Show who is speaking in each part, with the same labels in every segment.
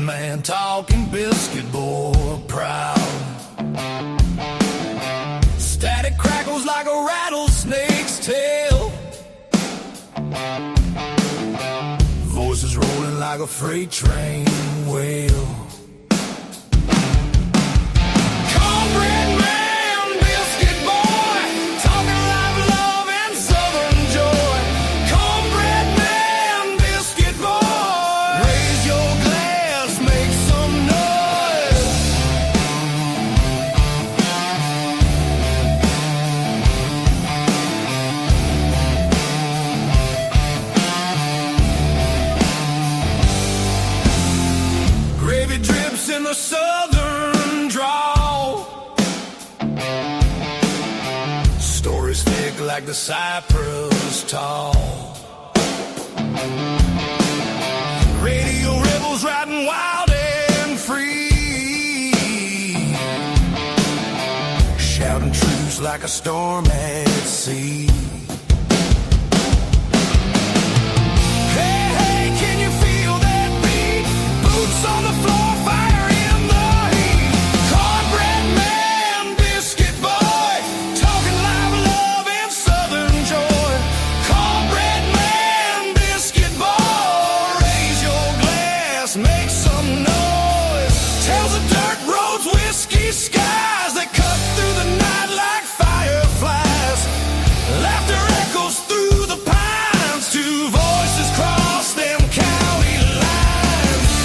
Speaker 1: man talking biscuit boy proud. Static crackles like a rattlesnake's tail. Voices rolling like a freight train wheel. Cornbread man, biscuit boy, talking live love and southern joy. Cornbread man, biscuit boy, raise your glass, make some noise. Gravy drips in the southern drawl. Stories thick like the cypress tall. Radio rebels riding wild and free, shouting truths like a storm at sea. Hey, hey, can you feel that beat? Boots on the floor, fire in the heat. Cornbread man, biscuit boy, talking live love and southern joy. Cornbread man, biscuit boy, raise your glass, make some noise. Tales of dirt roads, whiskey skies that cut through the night like fireflies. Laughter echoes through the pines, two voices cross them county lines.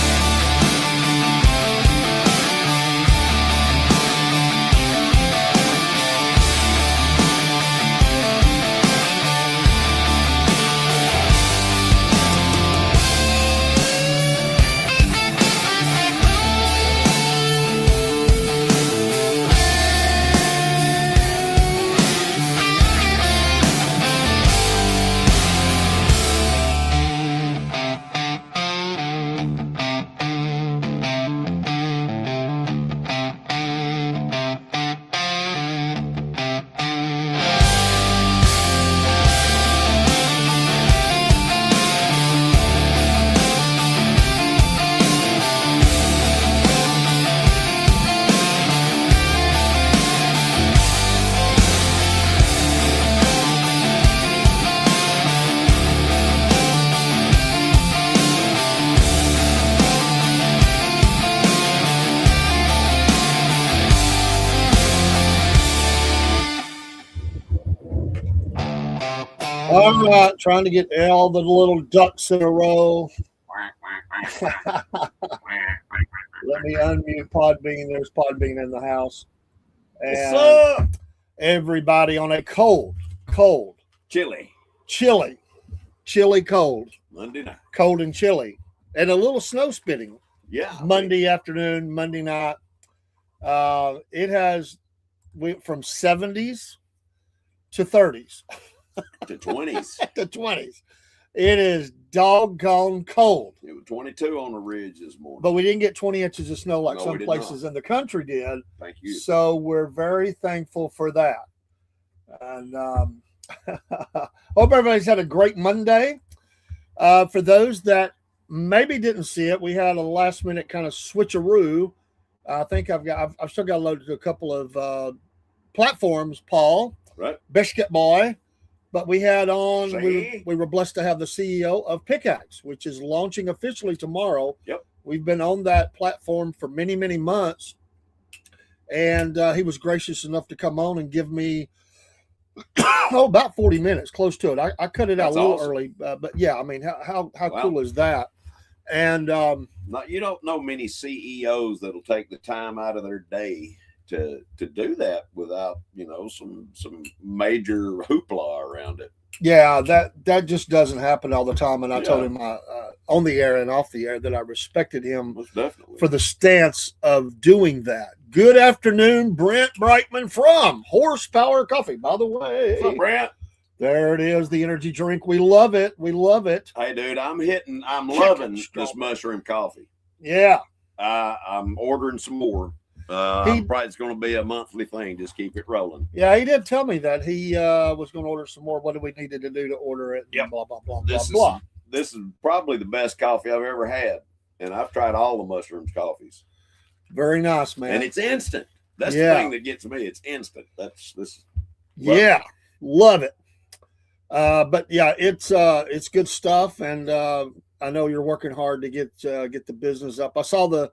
Speaker 2: All right, trying to get all the little ducks in a row. Let me unmute Podbean. There's Podbean in the house. And
Speaker 3: What's up?
Speaker 2: everybody on a cold,
Speaker 3: Chili.
Speaker 2: chilly cold,
Speaker 3: Monday night.
Speaker 2: cold and chilly, and a little snow spitting
Speaker 3: Yeah.
Speaker 2: Monday afternoon, Monday night. It has went from 70s to 30s
Speaker 3: To 20s.
Speaker 2: to 20s. It is doggone cold.
Speaker 3: It was 22 on the ridge this morning.
Speaker 2: But we didn't get 20 inches of snow like
Speaker 3: No,
Speaker 2: some
Speaker 3: we did
Speaker 2: places in the country did.
Speaker 3: Thank you.
Speaker 2: So we're very thankful for that. And hope everybody's had a great Monday. For those that maybe didn't see it, we had a last minute kind of switcheroo. I think I've still got loaded to a couple of platforms, Paul.
Speaker 3: Right.
Speaker 2: Biscuit boy. But we had on,
Speaker 3: See?
Speaker 2: we were blessed to have the CEO of Pickaxe, which is launching officially tomorrow.
Speaker 3: Yep.
Speaker 2: We've been on that platform for many, many months. And he was gracious enough to come on and give me, about 40 minutes, close to it. I cut it out
Speaker 3: That's
Speaker 2: a little
Speaker 3: awesome.
Speaker 2: early. But yeah, I mean, how
Speaker 3: Wow.
Speaker 2: cool is that? And
Speaker 3: Not, you don't know many CEOs that'll take the time out of their day to do that without, some major hoopla around it.
Speaker 2: yeah, that just doesn't happen all the time. And I told
Speaker 3: Yeah.
Speaker 2: him on the air and off the air that I respected him
Speaker 3: Most definitely.
Speaker 2: for the stance of doing that. Good afternoon, Brent Brightman from Horsepower Coffee. By the way,
Speaker 3: What's up, Brent?
Speaker 2: there it is, the energy drink. We love it. We love it.
Speaker 3: Hey, dude, I'm loving this
Speaker 2: strawberry.
Speaker 3: mushroom coffee.
Speaker 2: Yeah.
Speaker 3: I'm ordering some more. Probably it's going to be a monthly thing. Just keep it rolling.
Speaker 2: Yeah, he did tell me that he was going to order some more. What do we needed to do to order it?
Speaker 3: Yep.
Speaker 2: Blah, blah, blah,
Speaker 3: This
Speaker 2: blah, blah.
Speaker 3: is probably the best coffee I've ever had, and I've tried all the mushrooms coffees.
Speaker 2: Very nice, man.
Speaker 3: And it's instant. That's the thing that gets me. It's instant.
Speaker 2: Yeah, love it. But yeah, it's good stuff, and I know you're working hard to get the business up. I saw the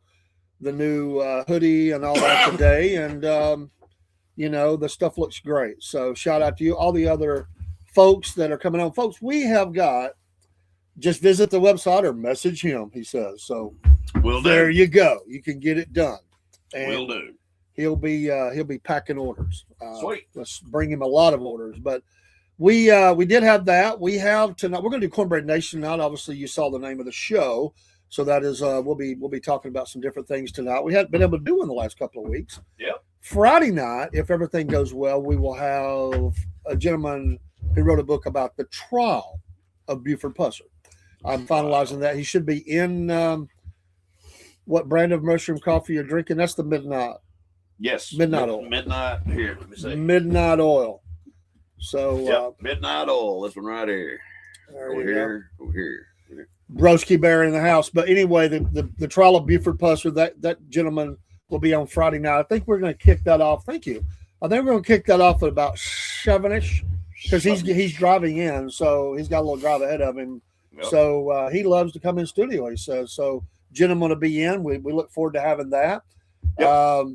Speaker 2: new hoodie and all that today, and the stuff looks great. So shout out to you, all the other folks that are coming on. Folks, we have got, just visit the website or message him, he says. So there you go. You can get it done. And
Speaker 3: will do.
Speaker 2: He'll be packing orders.
Speaker 3: Sweet.
Speaker 2: Let's bring him a lot of orders. But we did have that. We have tonight. We're going to do Cornbread Nation tonight. Obviously, you saw the name of the show. So that is we'll be talking about some different things tonight. We hadn't been able to do in the last couple of weeks.
Speaker 3: Yeah.
Speaker 2: Friday night, if everything goes well, we will have a gentleman who wrote a book about the trial of Buford Pusser. I'm finalizing that. He should be in what brand of mushroom coffee you're drinking? That's the Midnight.
Speaker 3: Yes.
Speaker 2: Midnight Oil.
Speaker 3: Midnight. Here, let me see.
Speaker 2: Midnight Oil. So
Speaker 3: Midnight Oil. This one right here. Over here.
Speaker 2: Broski Bear in the house. But anyway, the trial of Buford Pusser, that gentleman will be on Friday night. I think we're going to kick that off. Thank you. I think we're going to kick that off at about 7-ish because he's driving in, so he's got a little drive ahead of him. Yep. So he loves to come in studio, he says. So gentleman to be in. We look forward to having that. Yep.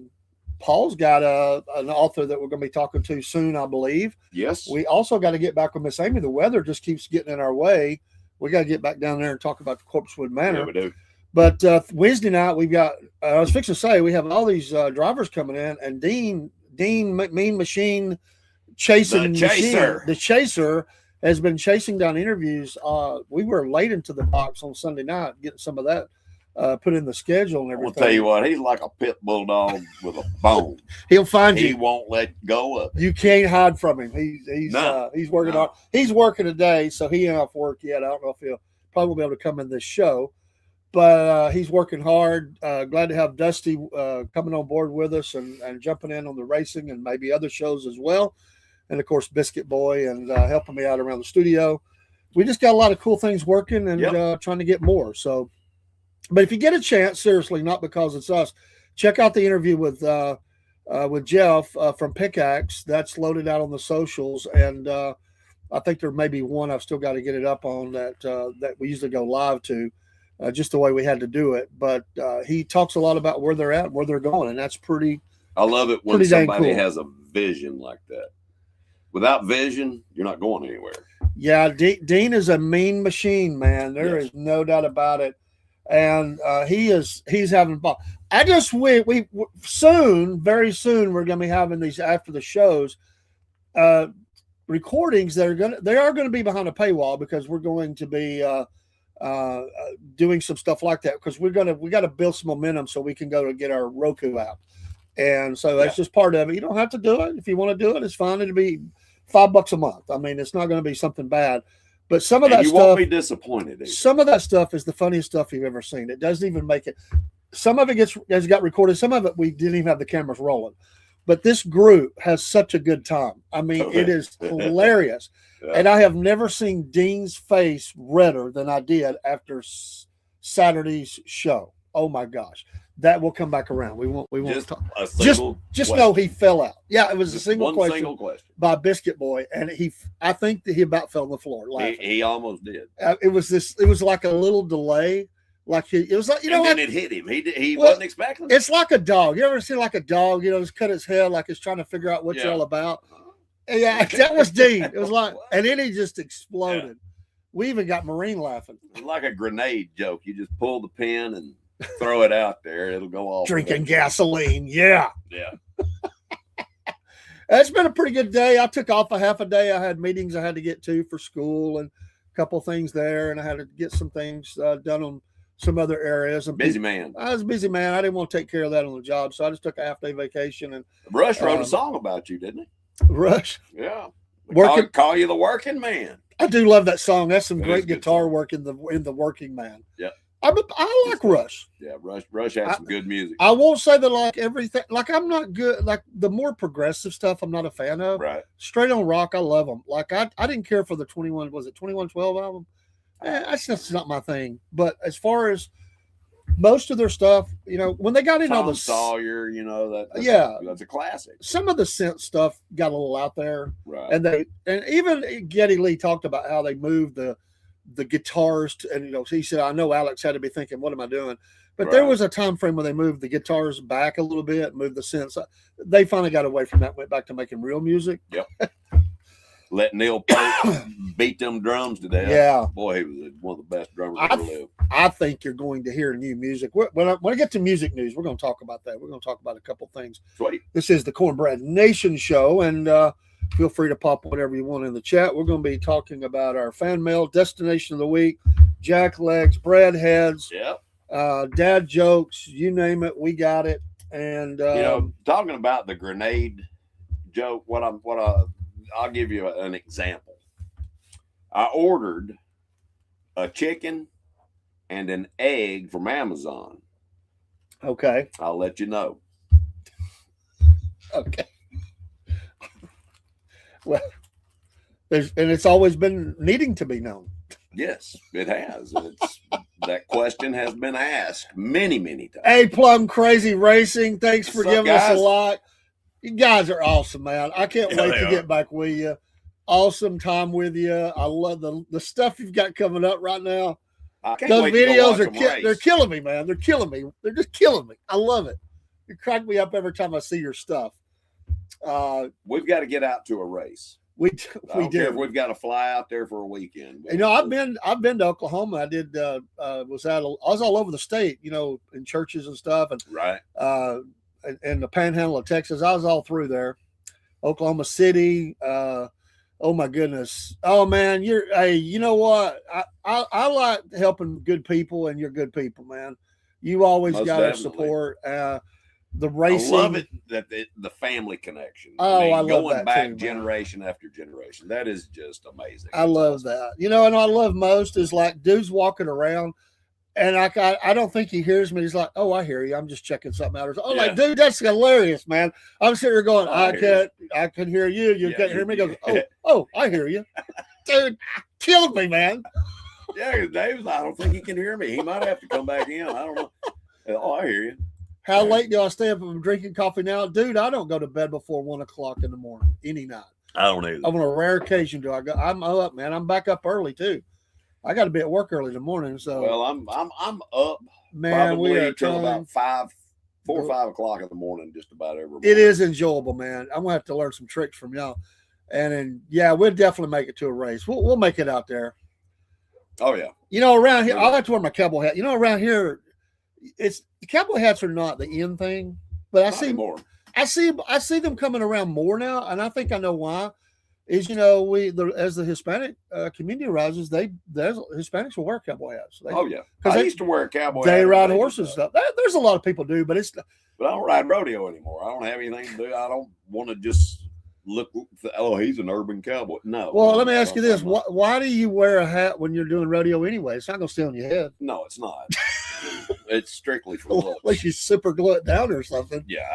Speaker 2: Paul's got an author that we're going to be talking to soon, I believe.
Speaker 3: Yes.
Speaker 2: We also got to get back with Miss Amy. The weather just keeps getting in our way. We got to get back down there and talk about the Corpsewood Manor.
Speaker 3: Yeah, we do.
Speaker 2: But Wednesday night, we've got, I was fixing to say, we have all these drivers coming in, and Dean Mean Machine Chasing the Chaser has been chasing down interviews. We were late into the box on Sunday night, getting some of that put in the schedule and everything.
Speaker 3: I'll tell you what, he's like a pit bulldog with a bone.
Speaker 2: He'll find you.
Speaker 3: He won't let go of it.
Speaker 2: You can't hide from him. He's working hard. He's working today, so he ain't off work yet. I don't know if he'll probably be able to come in this show. But he's working hard. Glad to have Dusty coming on board with us and jumping in on the racing and maybe other shows as well. And, of course, Biscuit Boy and helping me out around the studio. We just got a lot of cool things working and trying to get more. So, but if you get a chance, seriously, not because it's us, check out the interview with Jeff from Pickaxe. That's loaded out on the socials. And I think there may be one I've still got to get it up on that we usually go live to. Just the way we had to do it. But he talks a lot about where they're at, where they're going, and that's pretty.
Speaker 3: I love it when somebody
Speaker 2: cool.
Speaker 3: has a vision like that. Without vision, you're not going anywhere.
Speaker 2: Yeah, Dean is a mean machine, man. There is no doubt about it, and he's having fun. I just we soon, very soon, we're going to be having these after the shows recordings that are going to be behind a paywall because we're going to be. Doing some stuff like that because we got to build some momentum so we can go to get our Roku out, and so that's just part of it. You don't have to do it if you want to do it. It's fine. It'll be $5 a month. I mean, it's not going to be something bad, but some of that
Speaker 3: you
Speaker 2: stuff
Speaker 3: won't be disappointed. Either.
Speaker 2: Some of that stuff is the funniest stuff you've ever seen. It doesn't even make it. Some of it has got recorded. Some of it we didn't even have the cameras rolling. But this group has such a good time. I mean, it is hilarious. And I have never seen Dean's face redder than I did after Saturday's show. Oh my gosh, that will come back around. We won't talk. Just know he fell out. Yeah, it was just a single question by Biscuit Boy, and I think that he about fell on the floor laughing.
Speaker 3: He almost did.
Speaker 2: It was like a little delay. Like it was like
Speaker 3: then it hit him. He wasn't expecting it.
Speaker 2: It's like a dog. You ever see like a dog? Just cut its head like it's trying to figure out what you're all about. Yeah, that was Dean. It was like, and then he just exploded. Yeah. We even got Marine laughing.
Speaker 3: It's like a grenade joke. You just pull the pin and throw it out there. It'll go off.
Speaker 2: Drinking gasoline. Yeah.
Speaker 3: Yeah.
Speaker 2: It's been a pretty good day. I took off a half a day. I had meetings I had to get to for school and a couple of things there, and I had to get some things done on some other areas.
Speaker 3: Busy man.
Speaker 2: I was a busy man. I didn't want to take care of that on the job, so I just took a half-day vacation. And
Speaker 3: Rush wrote a song about you, didn't he?
Speaker 2: Rush.
Speaker 3: Yeah.
Speaker 2: Call
Speaker 3: you the working man.
Speaker 2: I do love that song. That's some great guitar work in the working man.
Speaker 3: Yeah.
Speaker 2: I like Rush.
Speaker 3: Yeah, Rush had some good music.
Speaker 2: I won't say that like everything. Like I'm not good. Like the more progressive stuff, I'm not a fan of.
Speaker 3: Right.
Speaker 2: Straight on rock, I love them. Like I didn't care for the 2112 album. That's just not my thing. But as far as most of their stuff, when they got into all
Speaker 3: Tom
Speaker 2: the
Speaker 3: Sawyer, that's a classic.
Speaker 2: some of the synth stuff got a little out there,
Speaker 3: Right.
Speaker 2: and even Geddy Lee talked about how they moved the guitars and he said, I know Alex had to be thinking, what am I doing? But there was a time frame where they moved the guitars back a little bit, moved the synths. They finally got away from that, went back to making real music.
Speaker 3: Yep. Let Neil Peart beat them drums to death.
Speaker 2: Yeah.
Speaker 3: Boy, he was one of the best drummers ever lived.
Speaker 2: I think you're going to hear new music. When I get to music news, we're going to talk about that. We're going to talk about a couple things.
Speaker 3: Sweet.
Speaker 2: This is the Cornbread Nation show, and feel free to pop whatever you want in the chat. We're going to be talking about our fan mail, destination of the week, jack legs, bread heads, dad jokes, you name it, we got it. And
Speaker 3: talking about the grenade joke, I'll give you an example. I ordered a chicken and an egg from Amazon.
Speaker 2: Okay.
Speaker 3: I'll let you know.
Speaker 2: Okay. Well, it's always been needing to be known.
Speaker 3: Yes, it has. That question has been asked many, many times.
Speaker 2: Hey, Plum Crazy Racing, thanks for giving us
Speaker 3: guys?
Speaker 2: a lot. You guys are awesome, man. I can't wait to get back with you. Awesome time with you. I love the stuff you've got coming up right now.
Speaker 3: I can't
Speaker 2: Those
Speaker 3: wait to go
Speaker 2: videos
Speaker 3: watch
Speaker 2: they're killing me, man. They're killing me. They're just killing me. I love it. You crack me up every time I see your stuff.
Speaker 3: We've got to get out to a race.
Speaker 2: We
Speaker 3: I don't care
Speaker 2: do.
Speaker 3: if we've got to fly out there for a weekend.
Speaker 2: I've been to Oklahoma. I did I was all over the state, in churches and stuff, and
Speaker 3: right.
Speaker 2: In the panhandle of Texas. I was all through there. Oklahoma City. Oh my goodness. Oh man, you know what? I like helping good people, and you're good people, man. You always got our support. The racing.
Speaker 3: I love it that the family connection.
Speaker 2: Oh, I love
Speaker 3: going
Speaker 2: that
Speaker 3: back
Speaker 2: too,
Speaker 3: generation after generation. That is just amazing.
Speaker 2: I love that. And I love most is like dudes walking around, and I don't think he hears me. He's like, "Oh, I hear you. I'm just checking something out." Like, dude, that's hilarious, man. I'm sitting here going, I can hear you. You can't hear me. He goes, oh, I hear you, dude. Killed me, man.
Speaker 3: Yeah, Dave's. I don't think he can hear me. He might have to come back in. I don't know. Oh, I hear you.
Speaker 2: How late do I stay up? I'm drinking coffee now, dude. I don't go to bed before 1 o'clock in the morning any night.
Speaker 3: I don't either.
Speaker 2: On a rare occasion do I go. I'm up, man. I'm back up early too. I got to be at work early in the morning. So
Speaker 3: well, I'm up.
Speaker 2: Man,
Speaker 3: probably
Speaker 2: we are
Speaker 3: till about 4 or 5 o'clock in the morning, just about every morning.
Speaker 2: It is enjoyable, man. I'm gonna have to learn some tricks from y'all, and then we'll definitely make it to a race. We'll make it out there.
Speaker 3: Oh yeah.
Speaker 2: Around here, I'll have to wear my cowboy hat. Around here, the cowboy hats are not the in thing, but I see them coming around more now, and I think I know why. Is as the Hispanic community rises, the Hispanics will wear cowboy hats.
Speaker 3: Because I used to wear a cowboy hat.
Speaker 2: They ride horses and stuff. There's a lot of people do, but
Speaker 3: I don't ride rodeo anymore. I don't have anything to do. I don't want to just look. Oh, he's an urban cowboy. No.
Speaker 2: Well, let me ask you this: why do you wear a hat when you're doing rodeo anyway? It's not going to stay on your head.
Speaker 3: No, it's not. It's strictly for looks.
Speaker 2: Like you super glue it down or something.
Speaker 3: Yeah,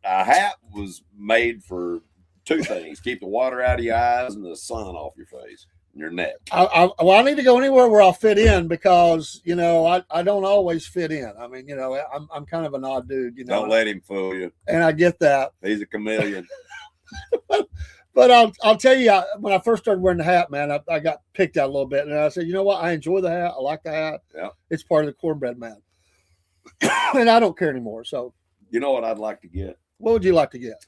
Speaker 3: a hat was made for two things: keep the water out of your eyes and the sun off your face and your neck.
Speaker 2: I need to go anywhere where I'll fit in because I don't always fit in. I mean, I'm kind of an odd dude.
Speaker 3: Don't let him fool you.
Speaker 2: And I get that.
Speaker 3: He's a chameleon.
Speaker 2: But I'll tell you, when I first started wearing the hat, man, I got picked out a little bit, and I said, you know what? I enjoy the hat. I like the hat.
Speaker 3: Yeah, it's
Speaker 2: part of the Cornbread man, and I don't care anymore. So,
Speaker 3: you know what I'd like to get?
Speaker 2: What would you like to get?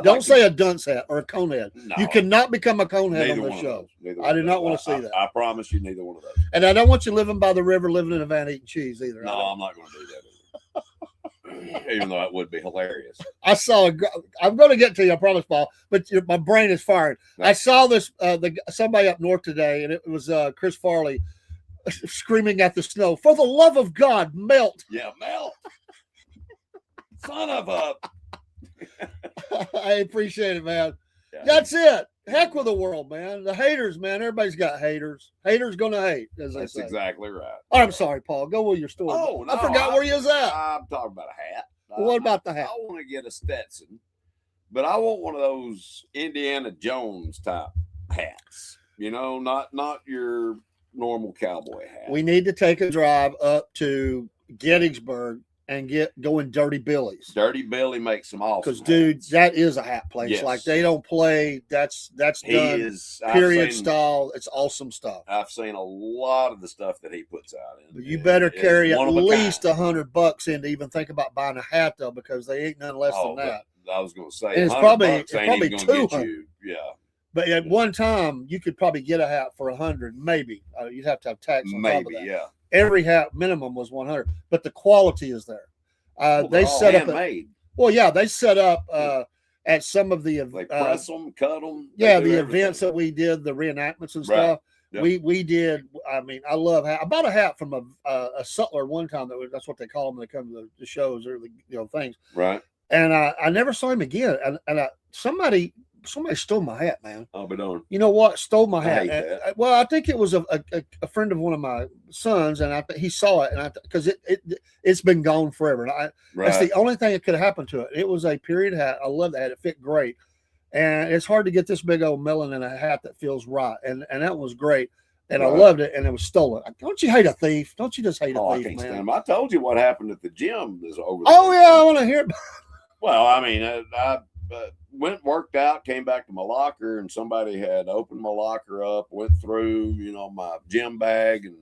Speaker 2: Don't say a dunce hat or a cone head. No, you cannot become a cone head on this show. I do not want to see that.
Speaker 3: I promise you, neither one of those.
Speaker 2: And I don't want you living by the river, living in a van eating cheese either.
Speaker 3: No, I'm not going to do that either. Even though it would be hilarious.
Speaker 2: I'm going to get to you, I promise, Paul, but my brain is firing. No. I saw this, somebody up north today, and it was Chris Farley screaming at the snow, for the love of God, melt.
Speaker 3: Yeah, melt. Son of a...
Speaker 2: I appreciate it, man. Yeah. That's it. Heck with the world, man. The haters, man. Everybody's got haters. Haters gonna hate, as they say.
Speaker 3: That's exactly right.
Speaker 2: Oh, I'm sorry, Paul. Go with your story.
Speaker 3: Oh, no,
Speaker 2: I forgot where you was at.
Speaker 3: I'm talking about a hat.
Speaker 2: Well, what about the hat?
Speaker 3: I want to get a Stetson, but I want one of those Indiana Jones type hats. Not your normal cowboy hat.
Speaker 2: We need to take a drive up to Gettysburg and go in Dirty Billy's.
Speaker 3: Dirty Billy makes some awesome.
Speaker 2: Because, dude, that is a hat place.
Speaker 3: Yes.
Speaker 2: Like, they don't play. That's done period style. It's awesome stuff.
Speaker 3: I've seen a lot of the stuff that he puts out.
Speaker 2: But you better carry at least $100 in to even think about buying a hat, though, because they ain't none less than that.
Speaker 3: I was going to say,
Speaker 2: and it's probably $200.
Speaker 3: Yeah.
Speaker 2: But at one time, you could probably get a hat for $100, maybe. You'd have to have tax on top of that.
Speaker 3: Yeah.
Speaker 2: Every hat minimum was $100, but the quality is there. They set up. They set up at some of the
Speaker 3: press them, cut them.
Speaker 2: Yeah, the events that we did, the reenactments and stuff.
Speaker 3: Yep.
Speaker 2: We did. I mean, I love hat. I bought a hat from a sutler one time. That's what they call them when they come to the shows or the things.
Speaker 3: Right.
Speaker 2: And I never saw him again. And somebody stole my hat, man.
Speaker 3: I'll be darned.
Speaker 2: You know what? Stole my hat.
Speaker 3: I hate that.
Speaker 2: Well, I think it was a friend of one of my sons, and he saw it, and because it's been gone forever. And that's the only thing that could have happened to it. It was a period hat. I love that. It fit great, and it's hard to get this big old melon in a hat that feels right, and that was great. And I loved it, and it was stolen. Don't you hate a thief? Don't you just hate a thief,
Speaker 3: I can't
Speaker 2: man?
Speaker 3: stand him. I told you what happened at the gym is over.
Speaker 2: Oh yeah, I want to hear.
Speaker 3: Well, I mean, I went, worked out, came back to my locker, and somebody had opened my locker up, went through, my gym bag and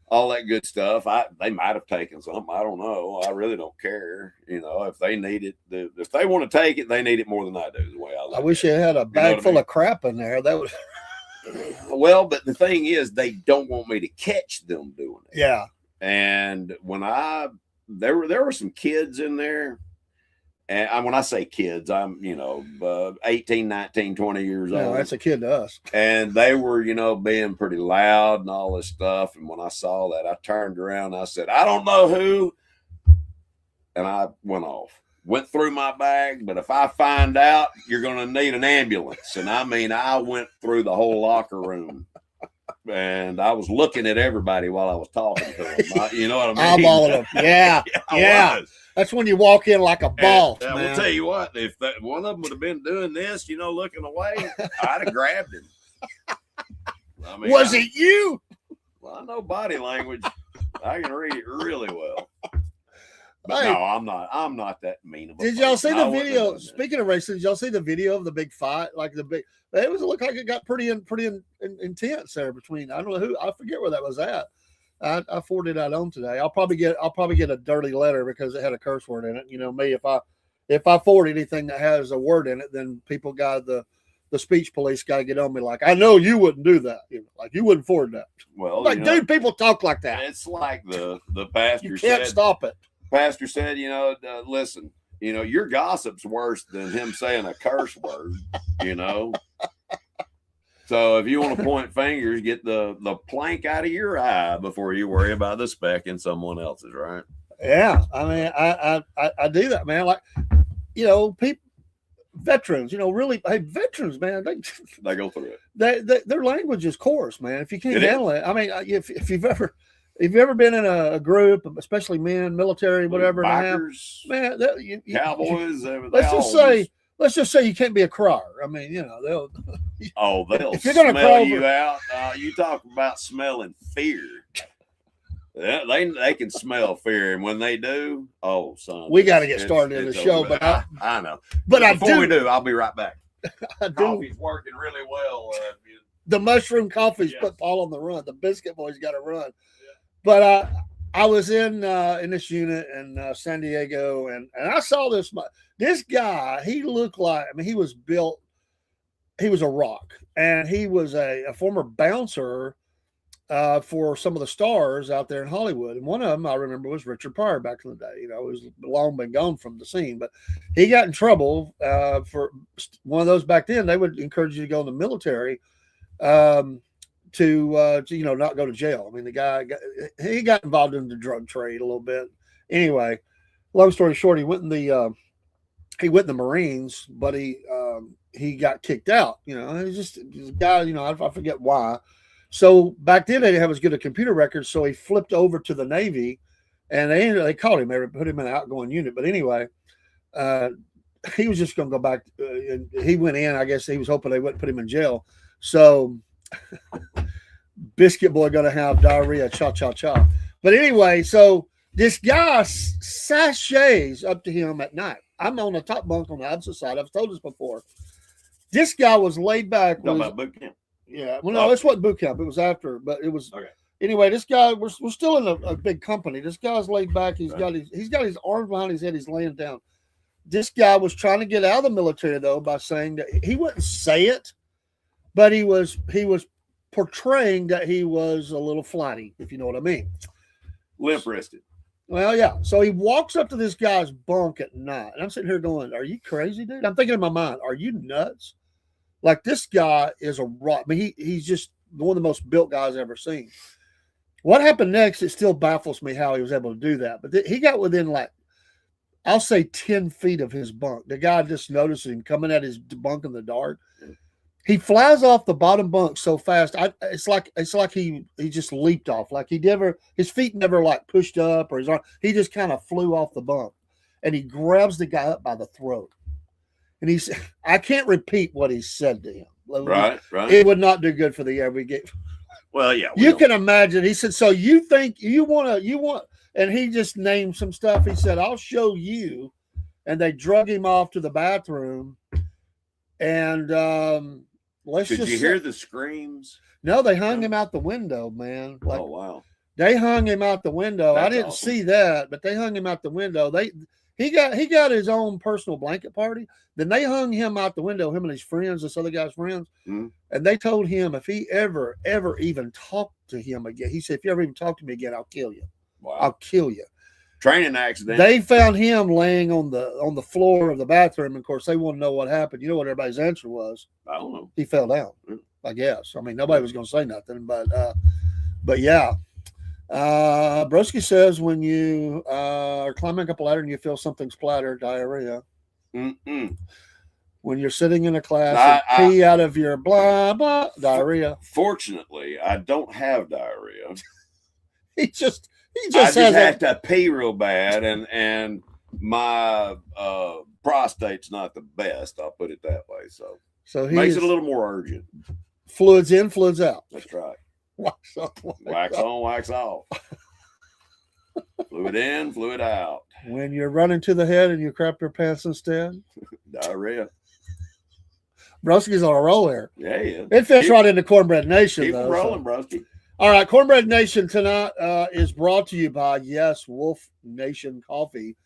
Speaker 3: all that good stuff. They might have taken something. I don't know. I really don't care. If they need it, if they want to take it, they need it more than I do. The way I
Speaker 2: wish you had a bag full of crap in there. That would.
Speaker 3: Well, but the thing is, they don't want me to catch them doing it.
Speaker 2: Yeah.
Speaker 3: And when there were some kids in there. And when I say kids, I'm, 18, 19, 20 years old.
Speaker 2: No, that's a kid to us.
Speaker 3: And they were, being pretty loud and all this stuff. And when I saw that, I turned around and I said, I don't know who. And I went off. Went through my bag, but if I find out, you're going to need an ambulance. And I mean, I went through the whole locker room. And I was looking at everybody while I was talking to them. You know what I mean?
Speaker 2: Eyeballing them. Yeah. That's when you walk in like a boss.
Speaker 3: I will tell you what, if one of them would have been doing this, looking away, I'd have grabbed him. I mean,
Speaker 2: was it you?
Speaker 3: Well, I know body language. I can read it really well. But
Speaker 2: hey,
Speaker 3: no, I'm not that mean.
Speaker 2: Did y'all see the video? Speaking of racing, did y'all see the video of the big fight? It looked like it got pretty intense there between. I don't know who. I forget where that was at. I forwarded that on today. I'll probably get a dirty letter because it had a curse word in it. You know me, if I forward anything that has a word in it, then people got the speech police got to get on me. Like, I know you wouldn't do that. Like, you wouldn't forward that.
Speaker 3: Well,
Speaker 2: dude, people talk like that.
Speaker 3: It's like the pastor
Speaker 2: you can't stop it.
Speaker 3: Pastor said, listen, your gossip's worse than him saying a curse word, So if you want to point fingers, get the plank out of your eye before you worry about the speck in someone else's, right?
Speaker 2: Yeah. I mean, I do that, man. Like, people, veterans, veterans, man,
Speaker 3: they go through it.
Speaker 2: Their language is coarse, man. If you can't handle it, I mean, if you've ever been in a group, especially men, military, whatever,
Speaker 3: bikers,
Speaker 2: man,
Speaker 3: cowboys.
Speaker 2: Let's just say you can't be a crier. I mean, they'll
Speaker 3: if you're gonna smell you out. You talk about smelling fear. They can smell fear, and when they do, son,
Speaker 2: we got to get started in the show. But
Speaker 3: I know.
Speaker 2: But
Speaker 3: before we do, I'll be right back.
Speaker 2: Coffee's
Speaker 3: working really well.
Speaker 2: The mushroom coffee's put Paul on the run. The Biscuit boys got to run. But I was in this unit in San Diego, and I saw this guy. He looked like, he was built. He was a rock, and he was a former bouncer for some of the stars out there in Hollywood. And one of them I remember was Richard Pryor back in the day. He was long been gone from the scene, but he got in trouble for one of those back then. They would encourage you to go in the military. To not go to jail. I mean, the guy got involved in the drug trade a little bit. Anyway, long story short, he went in the Marines, but he got kicked out. He's just a guy. I forget why. So back then they didn't have as good a computer record, so he flipped over to the Navy, and they caught him. They put him in an outgoing unit. But anyway, he was just going to go back. And he went in. I guess he was hoping they wouldn't put him in jail. So. Biscuit boy gonna have diarrhea, cha cha cha. But anyway, so This guy sachets up to him at night. I'm on the top bunk on the opposite side. I've told this before. This guy was laid back.
Speaker 3: Talking about boot camp.
Speaker 2: Yeah. Well, no, this wasn't boot camp. It was after, but it was.
Speaker 3: Okay.
Speaker 2: Anyway, this guy, we're still in a big company. This guy's laid back. He's got his arms behind his head. He's laying down. This guy was trying to get out of the military, though, by saying that he wouldn't say it, but he was portraying that he was a little flighty, if you know what I mean.
Speaker 3: Limp wristed.
Speaker 2: Well, yeah. So he walks up to this guy's bunk at night, and I'm sitting here going, "Are you crazy, dude?" I'm thinking in my mind, "Are you nuts?" Like, this guy is a rock. I mean, he's just one of the most built guys I've ever seen. What happened next? It still baffles me how he was able to do that. But he got within, like, I'll say 10 feet of his bunk. The guy just noticed him coming at his bunk in the dark. He flies off the bottom bunk so fast. It's like he just leaped off. Like his feet never like pushed up or his arm. He just kind of flew off the bunk, and he grabs the guy up by the throat. And I can't repeat what he said to him.
Speaker 3: Right.
Speaker 2: It would not do good for the air we get.
Speaker 3: Well, yeah.
Speaker 2: You can imagine. He said, "So you think you want?" And he just named some stuff. He said, "I'll show you." And they drug him off to the bathroom. And
Speaker 3: Did you hear the screams?
Speaker 2: No, they hung him out the window, man. Like,
Speaker 3: oh, wow.
Speaker 2: They hung him out the window.
Speaker 3: That's
Speaker 2: I didn't
Speaker 3: awesome.
Speaker 2: see that, but they hung him out the window. He got his own personal blanket party. Then they hung him out the window, him and his friends, this other guy's friends.
Speaker 3: Mm-hmm.
Speaker 2: And they told him if he ever even talked to him again, he said, "If you ever even talk to me again, I'll kill you.
Speaker 3: Wow.
Speaker 2: I'll kill you."
Speaker 3: Training accident.
Speaker 2: They found him laying on the floor of the bathroom. Of course, they want to know what happened. You know what everybody's answer was?
Speaker 3: I don't know.
Speaker 2: He fell down. I guess. I mean, nobody was going to say nothing, but yeah. Broski says when you are climbing up a ladder and you feel something splatter, diarrhea.
Speaker 3: Mm-mm.
Speaker 2: When you're sitting in a class and pee out of your blah blah, diarrhea.
Speaker 3: Fortunately, I don't have diarrhea.
Speaker 2: He just
Speaker 3: I just
Speaker 2: has
Speaker 3: have to pee real bad, and my prostate's not the best. I'll put it that way. So
Speaker 2: he
Speaker 3: makes it a little more urgent.
Speaker 2: Fluids in, fluids out.
Speaker 3: That's right.
Speaker 2: Wax on,
Speaker 3: Wax on, wax off. Fluid in, fluid out.
Speaker 2: When you're running to the head and you crap your pants instead.
Speaker 3: Diarrhea.
Speaker 2: Broski's on a roll here.
Speaker 3: Yeah, yeah.
Speaker 2: It fits right into Cornbread Nation,
Speaker 3: Keep
Speaker 2: though.
Speaker 3: rolling, Broski.
Speaker 2: All right, Cornbread Nation tonight is brought to you by Wolf Nation Coffee.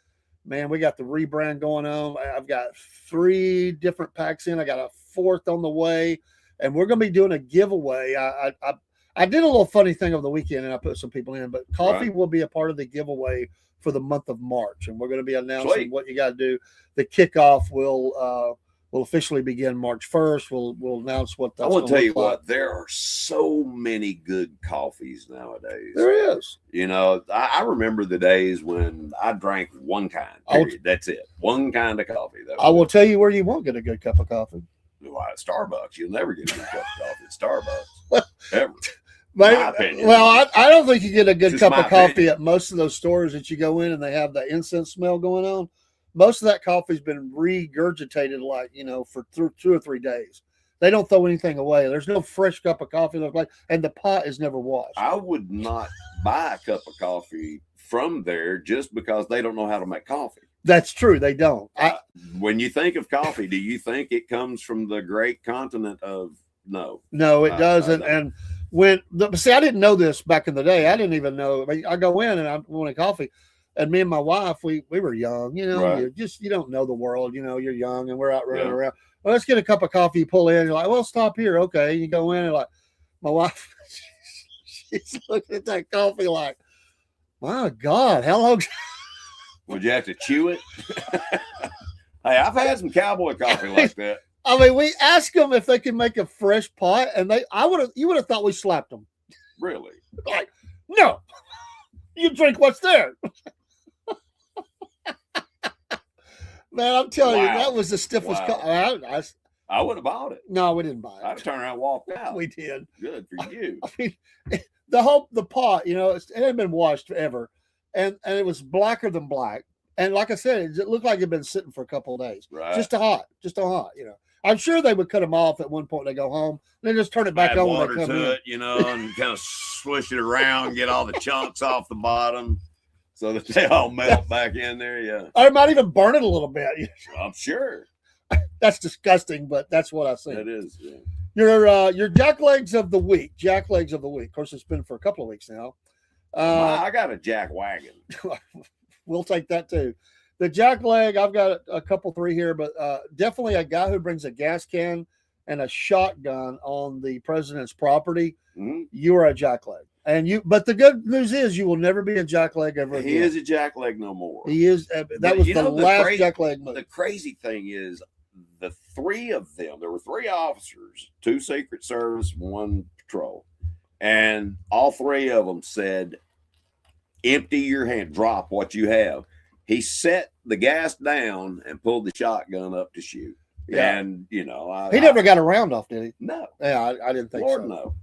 Speaker 2: Man, we got the rebrand going on. I've got 3 different packs in. I got a 4th on the way, and we're going to be doing a giveaway. I did a little funny thing over the weekend, and I put some people in, but coffee will be a part of the giveaway for the month of March, and we're going to be announcing what you got to do. The kickoff will officially begin March 1st. We'll announce what that's.
Speaker 3: I want to tell you what, there are so many good coffees nowadays.
Speaker 2: There is.
Speaker 3: You know, I remember the days when I drank one kind. Period. That's it. One kind of coffee.
Speaker 2: I will tell you where you won't get a good cup of coffee.
Speaker 3: Why, at Starbucks. You'll never get a good cup of coffee at Starbucks. Ever.
Speaker 2: My
Speaker 3: opinion.
Speaker 2: Well, I don't think you get a good
Speaker 3: Just
Speaker 2: cup
Speaker 3: my
Speaker 2: of coffee
Speaker 3: opinion.
Speaker 2: at most of those stores that you go in and they have the incense smell going on. Most of that coffee's been regurgitated, like, for 2 or 3 days. They don't throw anything away. There's no fresh cup of coffee look like, and the pot is never washed.
Speaker 3: I would not buy a cup of coffee from there just because they don't know how to make coffee.
Speaker 2: That's true. They don't.
Speaker 3: When you think of coffee, do you think it comes from the great continent of no?
Speaker 2: No, it doesn't. And see, I didn't know this back in the day. I didn't even know. I mean, I go in and I want a coffee. And me and my wife, we were young,
Speaker 3: Right.
Speaker 2: you don't know the world, you're young and we're out running around. Well, let's get a cup of coffee, you pull in, you're like, well, stop here. Okay. You go in and like, my wife, she's looking at that coffee like, my God, how long?
Speaker 3: Would you have to chew it? Hey, I've had some cowboy coffee like that.
Speaker 2: I mean, we asked them if they can make a fresh pot, and you would have thought we slapped them.
Speaker 3: Really?
Speaker 2: Like, no, you drink what's there. Man, I'm telling you, that was the stiffest.
Speaker 3: I would have bought it.
Speaker 2: No, we didn't buy it.
Speaker 3: I'd have turned around and walked out.
Speaker 2: We did.
Speaker 3: Good for you.
Speaker 2: I mean, the pot, it hadn't been washed ever, and it was blacker than black. And like I said, it looked like it'd been sitting for a couple of days.
Speaker 3: Right.
Speaker 2: Just a hot. I'm sure they would cut them off at one point. They go home, and then just turn it back
Speaker 3: Add
Speaker 2: on
Speaker 3: water
Speaker 2: when they come
Speaker 3: to
Speaker 2: in.
Speaker 3: it, and kind of swish it around, get all the chunks off the bottom. so that they all melt back in there. Yeah,
Speaker 2: I might even burn it a little bit.
Speaker 3: I'm sure
Speaker 2: That's disgusting, but that's what I see.
Speaker 3: it is. Yeah.
Speaker 2: Your jack legs of the week. Jack legs of the week. Of course, it's been for a couple of weeks now.
Speaker 3: I got a jack wagon.
Speaker 2: We'll take that too. The jack leg, I've got a couple, 3 here, but definitely a guy who brings a gas can and a shotgun on the president's property.
Speaker 3: Mm-hmm.
Speaker 2: You are a jack leg. But the good news is you will never be a jack leg ever again.
Speaker 3: He is a jack leg no more.
Speaker 2: He is. That was the last jack leg move.
Speaker 3: The crazy thing is, the 3 of them, there were 3 officers, 2 Secret Service, 1 patrol, and all 3 of them said, empty your hand, drop what you have. He set the gas down and pulled the shotgun up to shoot. Yeah. And, he
Speaker 2: never got a round off, did he?
Speaker 3: No.
Speaker 2: Yeah, I didn't think
Speaker 3: Lord,
Speaker 2: so.
Speaker 3: no.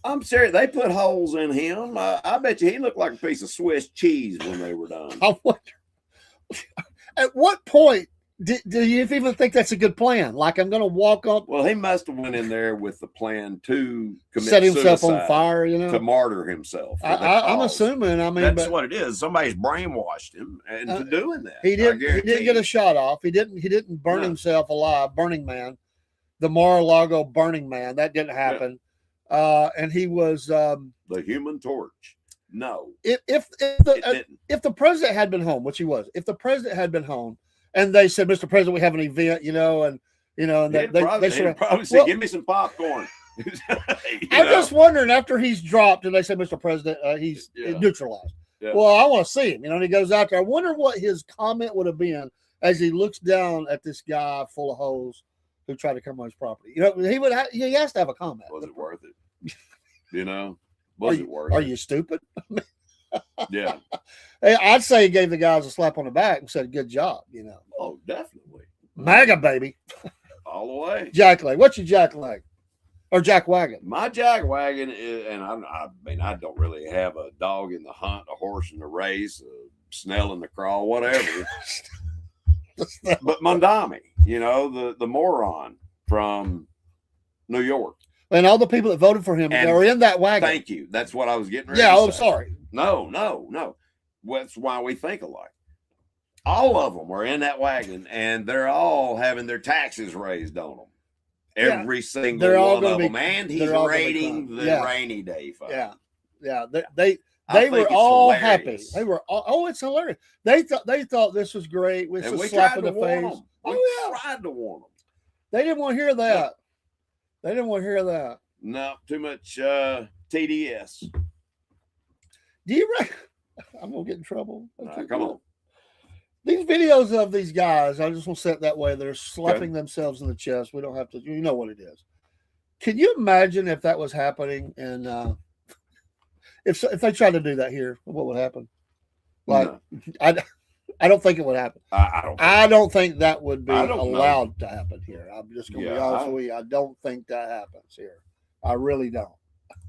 Speaker 3: I'm serious. They put holes in him. I bet you he looked like a piece of Swiss cheese when they were done.
Speaker 2: I wonder, at what point do you even think that's a good plan? Like, I'm going to walk up.
Speaker 3: Well, he must have went in there with the plan to commit
Speaker 2: set himself
Speaker 3: suicide,
Speaker 2: on fire,
Speaker 3: to martyr himself.
Speaker 2: I'm assuming. I mean,
Speaker 3: that's what it is. Somebody's brainwashed him into doing that.
Speaker 2: He didn't get a shot off. He didn't burn himself alive. Burning Man, the Mar-a-Lago Burning Man. That didn't happen. Yeah. And he was
Speaker 3: the Human Torch. No,
Speaker 2: if the president had been home, which he was, if the president had been home, and they said, "Mr. President, we have an event," and they
Speaker 3: probably say, "Give me some popcorn."
Speaker 2: I'm just wondering, after he's dropped, and they say, "Mr. President, he's neutralized." Yeah. Well, I want to see him. And he goes out there. I wonder what his comment would have been as he looks down at this guy full of holes who tried to come on his property. He has to have a comment.
Speaker 3: Was it worth it? Was it worth it?
Speaker 2: Are you stupid?
Speaker 3: Yeah.
Speaker 2: Hey, I'd say he gave the guys a slap on the back and said, "Good job."
Speaker 3: Oh, definitely.
Speaker 2: MAGA baby.
Speaker 3: All the way.
Speaker 2: Jack leg. What's your jack leg? Or jack wagon?
Speaker 3: My jack wagon is, and I don't really have a dog in the hunt, a horse in the race, a snail in the crawl, whatever. But Mondami, the moron from New York.
Speaker 2: And all the people that voted for him are in that wagon.
Speaker 3: Thank you. That's what I was getting ready
Speaker 2: to say.
Speaker 3: I'm
Speaker 2: sorry.
Speaker 3: No. That's why we think alike. All of them are in that wagon, and they're all having their taxes raised on them. Every single one of them. And he's raiding the rainy day fund.
Speaker 2: Yeah. They were all happy. They were all, it's hilarious. They thought this was great. We
Speaker 3: tried to warn them. We tried to warn them.
Speaker 2: They didn't want to hear that. They didn't want to hear that.
Speaker 3: No, too much TDS.
Speaker 2: Do you reckon? I'm going to get in trouble.
Speaker 3: Come on.
Speaker 2: These videos of these guys, I just want to say it that way. They're slapping themselves in the chest. We don't have to, you know what it is. Can you imagine if that was happening? And if they tried to do that here, what would happen? Like, no. I don't think it would happen. I don't think that would be allowed to happen here. I'm just going to be honest with you. I don't think that happens here. I really don't.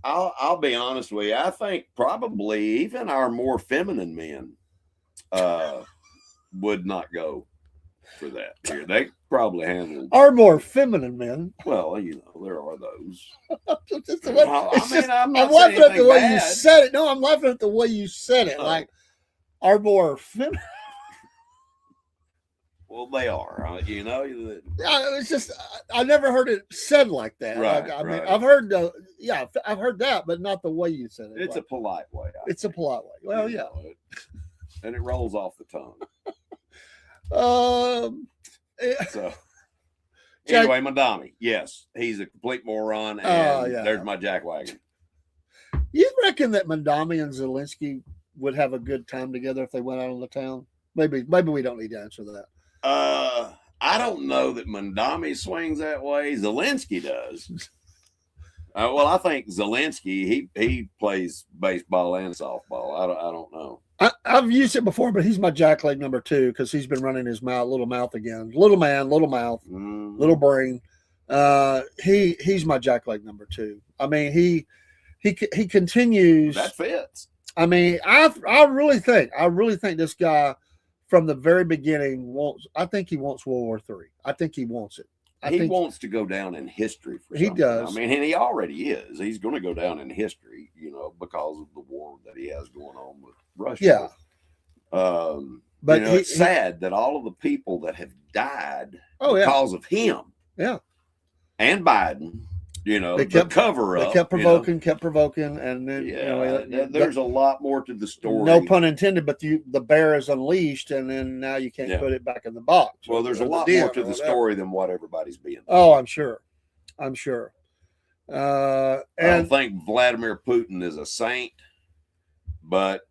Speaker 3: I'll be honest with you. I think probably even our more feminine men would not go for that here. They probably handle
Speaker 2: our more feminine men.
Speaker 3: Well, there are those.
Speaker 2: I'm laughing at the way you said it. No, I'm laughing at the way you said it. Like our more feminine.
Speaker 3: Well, they are.
Speaker 2: It's just I never heard it said like that.
Speaker 3: Right,
Speaker 2: I mean, I've heard I've heard that, but not the way you said it.
Speaker 3: It's a polite way.
Speaker 2: It's a polite way. Well, yeah.
Speaker 3: And it rolls off the tongue. So anyway, Mondami, yes, he's a complete moron, and there's my jackwagon.
Speaker 2: You reckon that Mondami and Zelensky would have a good time together if they went out on the town? Maybe we don't need to answer that.
Speaker 3: I don't know that Mondami swings that way. Zelensky does. Well, I think Zelensky he plays baseball and softball. I don't know.
Speaker 2: I've used it before, but he's my jackleg number 2 because he's been running his little mouth again. Little man, little mouth, little brain. He's my jackleg number 2. I mean, he continues.
Speaker 3: That fits.
Speaker 2: I mean, I really think this guy from the very beginning wants. I think he wants World War III. I think he wants it.
Speaker 3: he
Speaker 2: think
Speaker 3: wants to go down in history for
Speaker 2: he
Speaker 3: something.
Speaker 2: does.
Speaker 3: I mean, and he already is. He's going to go down in history, because of the war that he has going on with Russia.
Speaker 2: Yeah.
Speaker 3: But it's sad that all of the people that have died because of him, and Biden, they kept cover up.
Speaker 2: They kept provoking, and then
Speaker 3: there's a lot more to the story.
Speaker 2: No pun intended, but the bear is unleashed, and then now you can't put it back in the box.
Speaker 3: Well, there's a lot more to the story than what everybody's being told.
Speaker 2: Oh, I'm sure. I
Speaker 3: don't think Vladimir Putin is a saint, but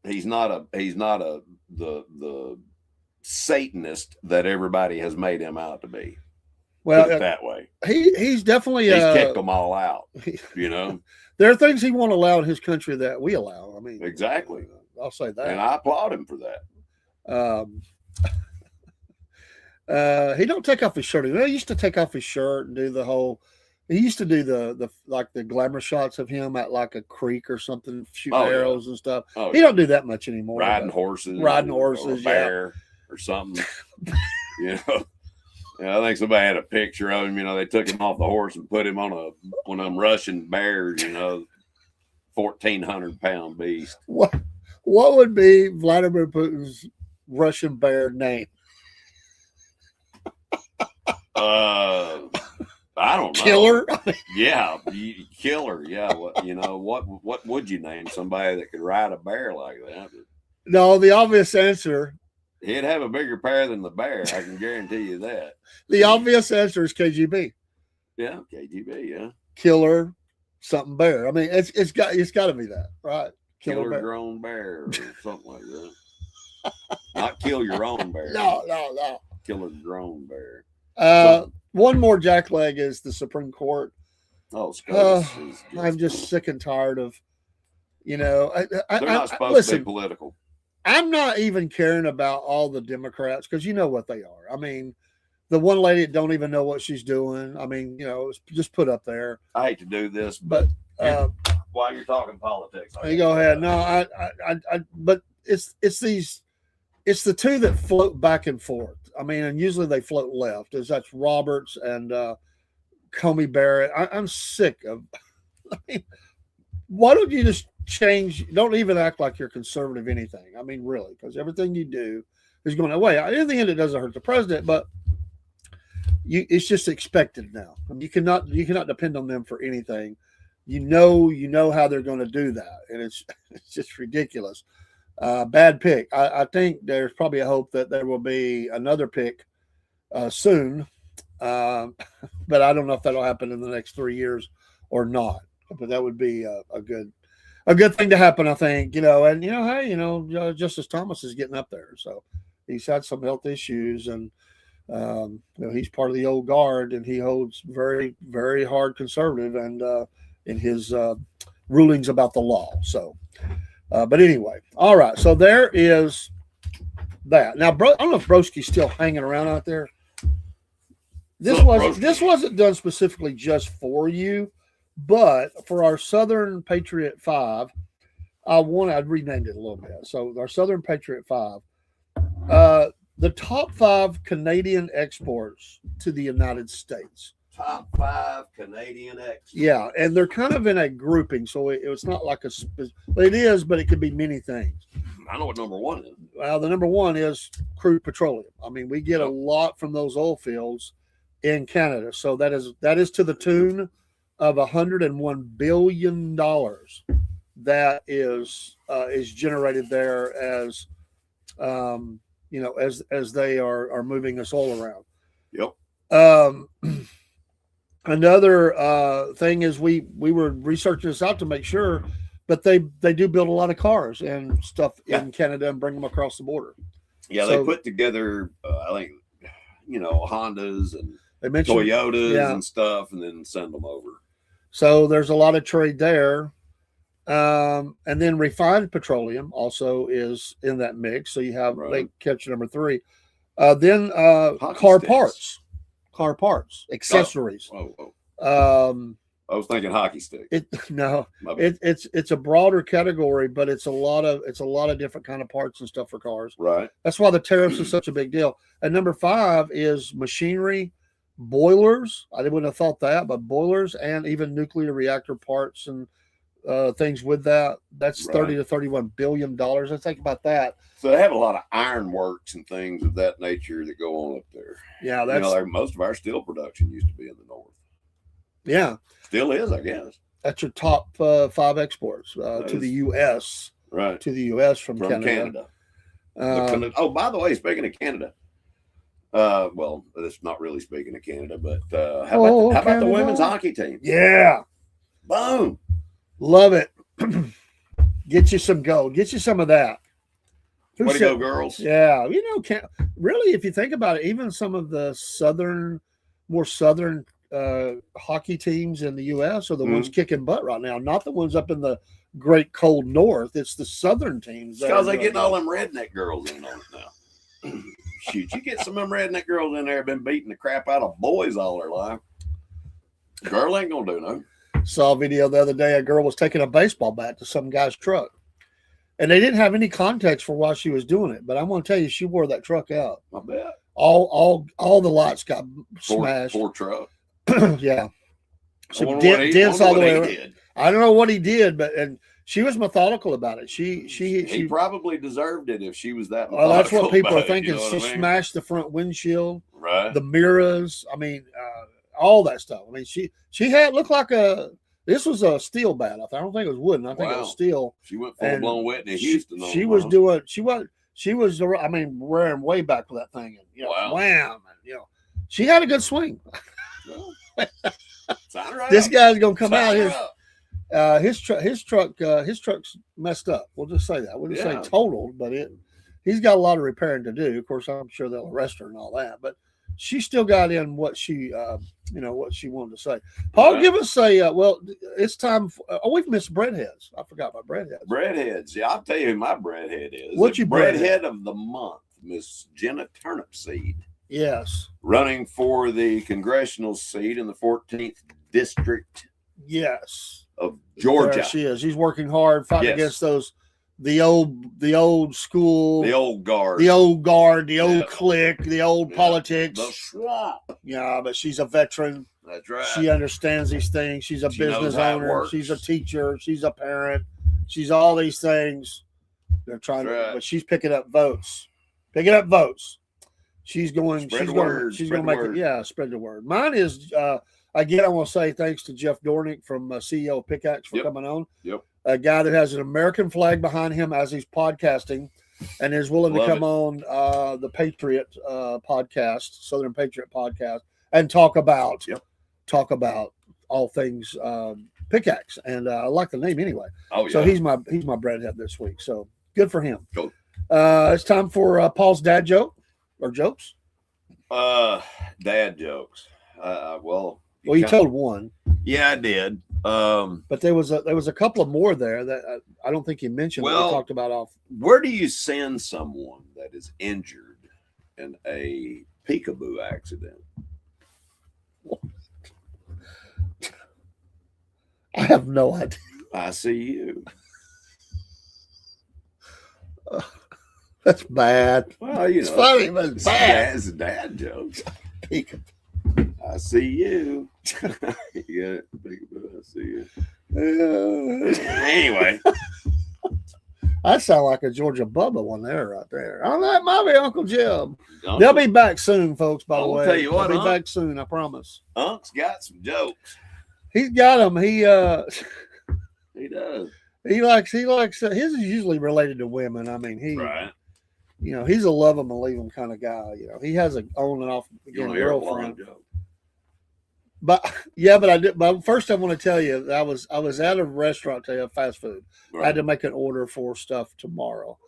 Speaker 3: he's not the Satanist that everybody has made him out to be.
Speaker 2: Well,
Speaker 3: put it that way.
Speaker 2: He's definitely
Speaker 3: he's kicked them all out.
Speaker 2: There are things he won't allow in his country that we allow. I mean,
Speaker 3: exactly.
Speaker 2: I'll say that,
Speaker 3: and I applaud him for
Speaker 2: that. He don't take off his shirt. He used to take off his shirt and do the whole. He used to do the glamour shots of him at like a creek or something, shooting arrows and stuff. He don't do that much anymore.
Speaker 3: Riding horses,
Speaker 2: or
Speaker 3: a bear or something. I think somebody had a picture of him. They took him off the horse and put him on one of them Russian bears. 1,400-pound beast.
Speaker 2: What would be Vladimir Putin's Russian bear name?
Speaker 3: I don't know.
Speaker 2: Killer.
Speaker 3: Yeah, killer. Yeah. What would you name somebody that could ride a bear like that?
Speaker 2: No, the obvious answer.
Speaker 3: He'd have a bigger pair than the bear. I can guarantee you that.
Speaker 2: The obvious answer is KGB.
Speaker 3: Yeah, KGB. Yeah,
Speaker 2: killer something bear. I mean, it's got to be that, right?
Speaker 3: Killer grown bear or something like that. Not kill your own bear.
Speaker 2: No.
Speaker 3: Killer grown bear.
Speaker 2: One more jackleg is the Supreme Court.
Speaker 3: Oh, SCOTUS is
Speaker 2: I'm just sick and tired of.
Speaker 3: They're not supposed to be political.
Speaker 2: I'm not even caring about all the Democrats because you know what they are. I mean, the one lady that don't even know what she's doing. I mean, it's just put up there.
Speaker 3: I hate to do this,
Speaker 2: but
Speaker 3: while you're talking politics,
Speaker 2: you go ahead. No, but it's the two that float back and forth. I mean, and usually they float left. That's Roberts and Comey Barrett. I'm sick of. I mean, why don't you just change? Don't even act like you're conservative anything. I mean, really, because everything you do is going away. In the end, it doesn't hurt the president, but it's just expected now. I mean, you cannot depend on them for anything. You know how they're going to do that, and it's just ridiculous. Bad pick. I think there's probably a hope that there will be another pick soon, but I don't know if that'll happen in the next 3 years or not. But that would be a good thing to happen, I think. And hey, Justice Thomas is getting up there, so he's had some health issues, and he's part of the old guard, and he holds very, very hard conservative and in his rulings about the law. So. But anyway, all right. So there is that. Now, I don't know if Broski's still hanging around out there. This wasn't done specifically just for you, but for our Southern Patriot 5, I'd renamed it a little bit. So our Southern Patriot 5, the top 5 Canadian exports to the United States.
Speaker 3: Top 5 Canadian exports.
Speaker 2: Yeah, and they're kind of in a grouping, so it's not like it is, but it could be many things.
Speaker 3: I know what number 1 is.
Speaker 2: Well, the number 1 is crude petroleum. I mean, we get a lot from those oil fields in Canada, so that is to the tune of $101 billion that is generated there as as they are moving us all around.
Speaker 3: Yep.
Speaker 2: Another thing is we were researching this out to make sure, but they do build a lot of cars and stuff in Canada and bring them across the border.
Speaker 3: Yeah, they put together, I think, Hondas and Toyotas and stuff, and then send them over.
Speaker 2: So there's a lot of trade there. And then refined petroleum also is in that mix. So you have late catch number 3. Then car parts, accessories.
Speaker 3: I was thinking hockey stick.
Speaker 2: It's a broader category, but it's a lot of different kind of parts and stuff for cars.
Speaker 3: Right.
Speaker 2: That's why the tariffs are such a big deal. And number 5 is machinery boilers. I wouldn't have thought that, but boilers and even nuclear reactor parts and things with that. That's
Speaker 3: Right.
Speaker 2: $30 to $31 billion. I think about that.
Speaker 3: So they have a lot of ironworks and things of that nature that go on up there.
Speaker 2: Yeah,
Speaker 3: You
Speaker 2: that's
Speaker 3: know, like most of our steel production used to be in the north.
Speaker 2: yeah.
Speaker 3: Still is, I guess.
Speaker 2: That's your top 5 exports
Speaker 3: That
Speaker 2: to
Speaker 3: is-
Speaker 2: the U.S.
Speaker 3: Right.
Speaker 2: To the U.S. from
Speaker 3: From
Speaker 2: Canada.
Speaker 3: Canada. Oh, by the way, speaking of Canada, well, that's not really speaking of Canada, but how about the
Speaker 2: Canada.
Speaker 3: women's hockey team?
Speaker 2: Yeah,
Speaker 3: Boom.
Speaker 2: love it. Get you some gold. Get you some of that. Who
Speaker 3: Way to
Speaker 2: said-
Speaker 3: go, girls.
Speaker 2: Yeah, really, if you think about it, even some of the more southern hockey teams in the U.S. are the ones kicking butt right now, not the ones up in the great cold north. It's the southern teams.
Speaker 3: Because they getting all them redneck girls in on it now. Shoot, you get some of them redneck girls in there have been beating the crap out of boys all their life. Girl ain't gonna do nothing.
Speaker 2: Saw a video the other day. A girl was taking a baseball bat to some guy's truck, and they didn't have any context for why she was doing it. But I'm going to tell you, she wore that truck out.
Speaker 3: I bet.
Speaker 2: All the lights got smashed.
Speaker 3: Poor truck.
Speaker 2: Yeah,
Speaker 3: I
Speaker 2: some
Speaker 3: wonder what he-
Speaker 2: dents
Speaker 3: wonder
Speaker 2: all the
Speaker 3: what
Speaker 2: way
Speaker 3: he
Speaker 2: around.
Speaker 3: did.
Speaker 2: I don't know what he did, and she was methodical about it.
Speaker 3: He
Speaker 2: She
Speaker 3: probably deserved it if she was that.
Speaker 2: well, that's what
Speaker 3: methodical
Speaker 2: people are
Speaker 3: about it,
Speaker 2: thinking.
Speaker 3: you know
Speaker 2: She
Speaker 3: what I mean?
Speaker 2: smashed the front windshield,
Speaker 3: Right.
Speaker 2: the mirrors. I mean, all that stuff. I mean, she had looked like this was a steel bat. I don't think it was wooden. I think it
Speaker 3: Wow.
Speaker 2: was steel.
Speaker 3: She went full
Speaker 2: And
Speaker 3: blown Whitney
Speaker 2: She,
Speaker 3: Houston.
Speaker 2: she was doing. She was. I mean, wearing way back with that thing, and
Speaker 3: Wow.
Speaker 2: wham, and she had a good swing.
Speaker 3: Sign her up.
Speaker 2: This guy's gonna come
Speaker 3: Sign
Speaker 2: out
Speaker 3: her
Speaker 2: here.
Speaker 3: up.
Speaker 2: His truck's messed up. We'll just say that. We'll just
Speaker 3: Yeah.
Speaker 2: say totaled, but he's got a lot of repairing to do. Of course, I'm sure they'll arrest her and all that, but she still got in what she wanted to say. Paul,
Speaker 3: Right.
Speaker 2: give us well, it's time. We've missed breadheads. I forgot about breadheads.
Speaker 3: Breadheads. Yeah, I'll tell you who my breadhead is.
Speaker 2: What's
Speaker 3: The
Speaker 2: your breadhead?
Speaker 3: breadhead of the month, Miss Jenna Turnipseed,
Speaker 2: Yes,
Speaker 3: running for the congressional seat in the 14th district
Speaker 2: yes.
Speaker 3: of
Speaker 2: There
Speaker 3: Georgia.
Speaker 2: she is. She's working hard, fighting
Speaker 3: Yes.
Speaker 2: against the old school,
Speaker 3: The old guard.
Speaker 2: the old guard, the old
Speaker 3: Yeah.
Speaker 2: clique, the old
Speaker 3: Yeah.
Speaker 2: politics.
Speaker 3: The swamp.
Speaker 2: Yeah, but she's a veteran.
Speaker 3: That's right.
Speaker 2: She understands these things. She's a
Speaker 3: She knows
Speaker 2: business
Speaker 3: how it
Speaker 2: owner.
Speaker 3: works.
Speaker 2: She's a teacher. She's a parent. She's all these things. They're trying
Speaker 3: That's
Speaker 2: to,
Speaker 3: right.
Speaker 2: but she's picking up votes. Picking up votes. She's going.
Speaker 3: Spread
Speaker 2: she's
Speaker 3: the
Speaker 2: going.
Speaker 3: word,
Speaker 2: She's
Speaker 3: spread
Speaker 2: going
Speaker 3: the
Speaker 2: to make
Speaker 3: word.
Speaker 2: it. Yeah, spread the word. Mine is again. I want to say thanks to Jeff Dornick from CEO of Pickaxe for
Speaker 3: Yep.
Speaker 2: coming on.
Speaker 3: Yep.
Speaker 2: A guy that has an American flag behind him as he's podcasting, and is willing
Speaker 3: Love
Speaker 2: to come on the Patriot podcast, Southern Patriot podcast, and talk about all things Pickaxe. And I like the name anyway.
Speaker 3: Oh, yeah.
Speaker 2: So he's my breadhead this week. So good for him.
Speaker 3: Cool.
Speaker 2: It's time for Paul's dad joke or jokes.
Speaker 3: Dad jokes. Well,
Speaker 2: Well, you told one,
Speaker 3: Yeah, I did.
Speaker 2: but there was a couple of more there that I don't think you mentioned. That
Speaker 3: Well-
Speaker 2: we talked about off.
Speaker 3: Where do you send someone that is injured in a peekaboo accident?
Speaker 2: I have no idea.
Speaker 3: I see you.
Speaker 2: That's bad.
Speaker 3: Well, you
Speaker 2: It's
Speaker 3: know,
Speaker 2: funny, but it's bad.
Speaker 3: It's a dad joke.
Speaker 2: Peek.
Speaker 3: I see you. Yeah, peekaboo. I see you. Anyway,
Speaker 2: I sound like a Georgia Bubba one there, right there. Oh, that might be Uncle Jim.
Speaker 3: Unc-
Speaker 2: They'll be back soon, folks. By the
Speaker 3: I'll
Speaker 2: way,
Speaker 3: tell you what,
Speaker 2: they'll be
Speaker 3: Unc.
Speaker 2: back soon. I promise.
Speaker 3: Unc's got some jokes.
Speaker 2: He's got them.
Speaker 3: He does.
Speaker 2: He likes his is usually related to women. I mean,
Speaker 3: Right.
Speaker 2: he's a love him and leave him kind of guy. He has a on and off
Speaker 3: You
Speaker 2: again
Speaker 3: want to hear a
Speaker 2: girlfriend.
Speaker 3: long joke?
Speaker 2: But yeah, but I did. But first, I want to tell you that I was at a restaurant today, fast food. I had to make an order for stuff tomorrow,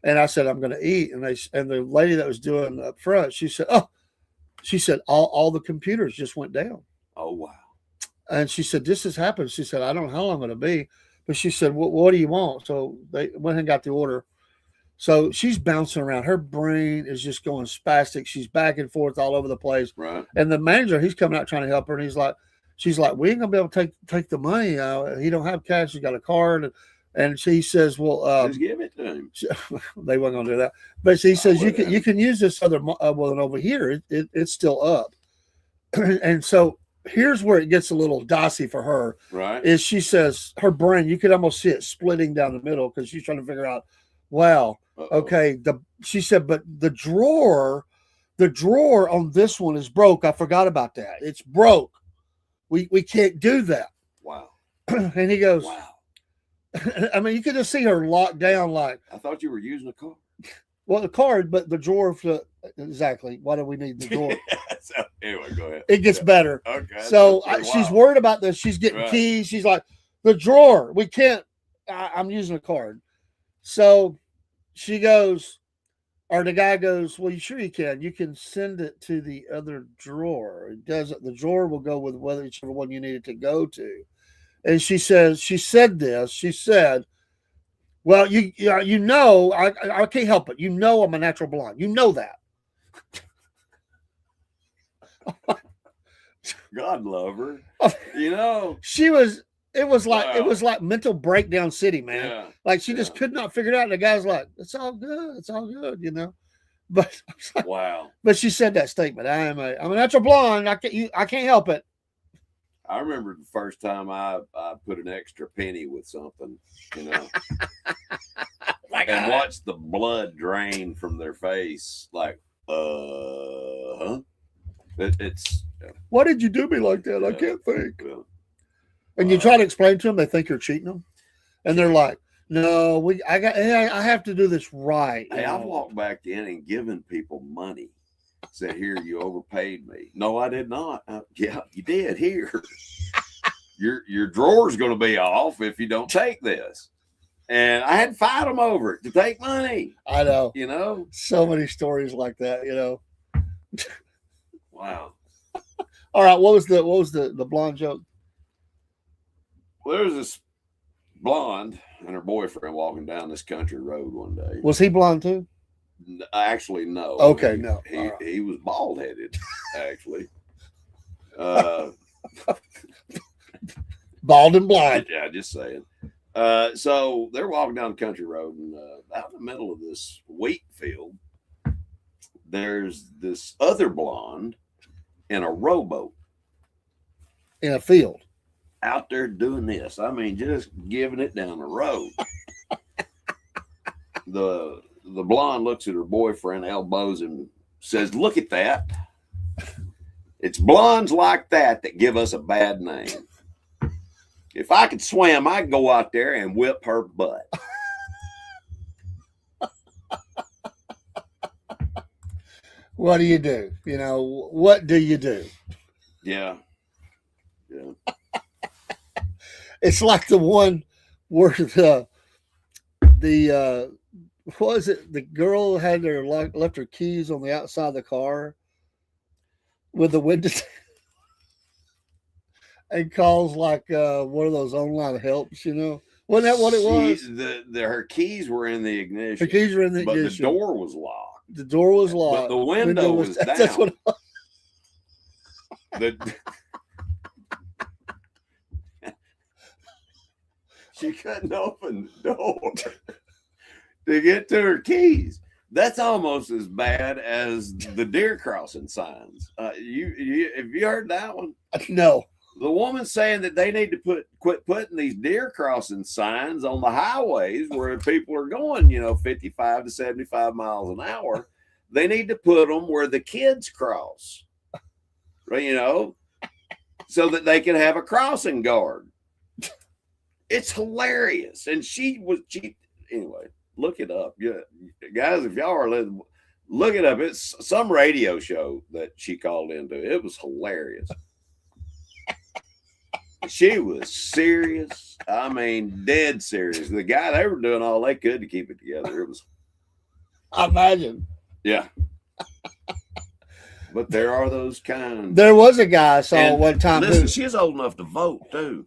Speaker 2: and I said I'm going to eat. And the lady that was doing up front, she said, all the computers just went down.
Speaker 3: Oh, wow.
Speaker 2: And she said, this has happened. She said, I don't know how long it'll be, but she said, what do you want? So they went and got the order. So she's bouncing around. Her brain is just going spastic. She's back and forth all over the place.
Speaker 3: Right.
Speaker 2: And the manager, he's coming out trying to help her. And she's like, we ain't gonna be able to take the money. He don't have cash. He's got a card. And she says, well,
Speaker 3: Just give it to him.
Speaker 2: they weren't gonna do that. But he says,
Speaker 3: wouldn't.
Speaker 2: you can use this other one over here. It's still up. And so here's where it gets a little dicey for her.
Speaker 3: Right.
Speaker 2: Is she says her brain, you could almost see it splitting down the middle because she's trying to figure out, wow, okay. She said, but the drawer on this one is broke. I forgot about that. It's broke. We can't do that.
Speaker 3: Wow.
Speaker 2: And he goes,
Speaker 3: Wow.
Speaker 2: I mean, you could just see her locked down like,
Speaker 3: I thought you were using a car.
Speaker 2: well, the card, but the drawer. Exactly. Why do we need the drawer?
Speaker 3: So, anyway, go ahead.
Speaker 2: It gets better.
Speaker 3: Okay.
Speaker 2: So
Speaker 3: that's
Speaker 2: she's
Speaker 3: wild.
Speaker 2: worried about this. She's getting
Speaker 3: Right.
Speaker 2: keys. She's like, the drawer. We can't. I'm using a card. So she goes, or the guy goes, well, you sure you can. You can send it to the other drawer. It doesn't. The drawer will go with whichever one you need it to go to. And she said, well, you know, I can't help it. You know, I'm a natural blonde. You know that.
Speaker 3: God love her. You know.
Speaker 2: It was
Speaker 3: Wow.
Speaker 2: like mental breakdown city, man.
Speaker 3: Yeah.
Speaker 2: Like she just could not figure it out. And the guy's like, it's all good, you know. But I was like,
Speaker 3: Wow.
Speaker 2: but she said that statement. I'm a natural blonde. I can't help it.
Speaker 3: I remember the first time I put an extra penny with something, you know, and watched the blood drain from their face. Like, huh? It's.
Speaker 2: Why did you do me like that? I
Speaker 3: Yeah.
Speaker 2: can't think.
Speaker 3: Yeah.
Speaker 2: And you try to explain to them, they think you're cheating them, and they're like, "No, I have to do this right."
Speaker 3: Hey, I've walked back in and given people money. Said, "Here, you overpaid me." No, I did not. Yeah, you did. Here, your drawer's going to be off if you don't take this. And I had to fight them over it to take money.
Speaker 2: I know.
Speaker 3: You know,
Speaker 2: So many stories like that. You know.
Speaker 3: wow.
Speaker 2: All right. What was the blonde joke?
Speaker 3: Well, there was this blonde and her boyfriend walking down this country road one day.
Speaker 2: Was he blonde too?
Speaker 3: Actually, no.
Speaker 2: Okay, no.
Speaker 3: He,
Speaker 2: All right.
Speaker 3: he was bald headed, actually.
Speaker 2: Bald and blind.
Speaker 3: Yeah, just saying. So they're walking down the country road, and out in the middle of this wheat field, there's this other blonde in a rowboat
Speaker 2: In a field.
Speaker 3: out there doing this. I mean, just giving it down the road. The blonde looks at her boyfriend, elbows him, says, "Look at that. It's blondes like that give us a bad name. If I could swim, I'd go out there and whip her butt."
Speaker 2: What do you do? You know, what do you do?
Speaker 3: Yeah. Yeah.
Speaker 2: It's like the one where the what was it? The girl had left her keys on the outside of the car with the window and calls like one of those online helps, you know. Wasn't that what it was?
Speaker 3: Her keys were in the ignition.
Speaker 2: Her keys were in the
Speaker 3: but
Speaker 2: ignition.
Speaker 3: the door was locked.
Speaker 2: The door was locked.
Speaker 3: But the window was down.
Speaker 2: That's what it was.
Speaker 3: She couldn't open the door to get to her keys. That's almost as bad as the deer crossing signs. Have you heard that one?
Speaker 2: No.
Speaker 3: The woman saying that they need to quit putting these deer crossing signs on the highways where people are going, 55 to 75 miles an hour. They need to put them where the kids cross, so that they can have a crossing guard. It's hilarious. And she anyway, look it up. Yeah, guys, if y'all are listening, look it up. It's some radio show that she called into. It was hilarious. She was serious. I mean, dead serious. The guy, they were doing all they could to keep it together. It was.
Speaker 2: I imagine.
Speaker 3: Yeah. But there are those kinds.
Speaker 2: There was a guy I saw one time.
Speaker 3: Listen, she's old enough to vote too.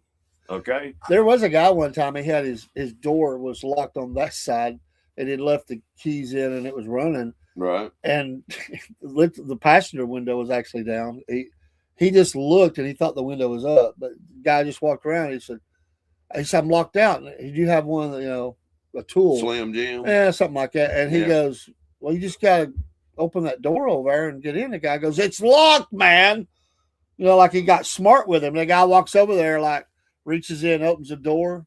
Speaker 3: Okay.
Speaker 2: There was a guy one time. He had his door was locked on that side, and he left the keys in, and it was running.
Speaker 3: Right.
Speaker 2: And the passenger window was actually down. He just looked, and he thought the window was up. But the guy just walked around. He said, "I'm locked out. Do you have one? A tool,
Speaker 3: Slim Jim,
Speaker 2: yeah, something like that." And he goes, "Well, you just gotta open that door over there and get in." The guy goes, "It's locked, man." You know, like he got smart with him. The guy walks over there, like reaches in, opens the door,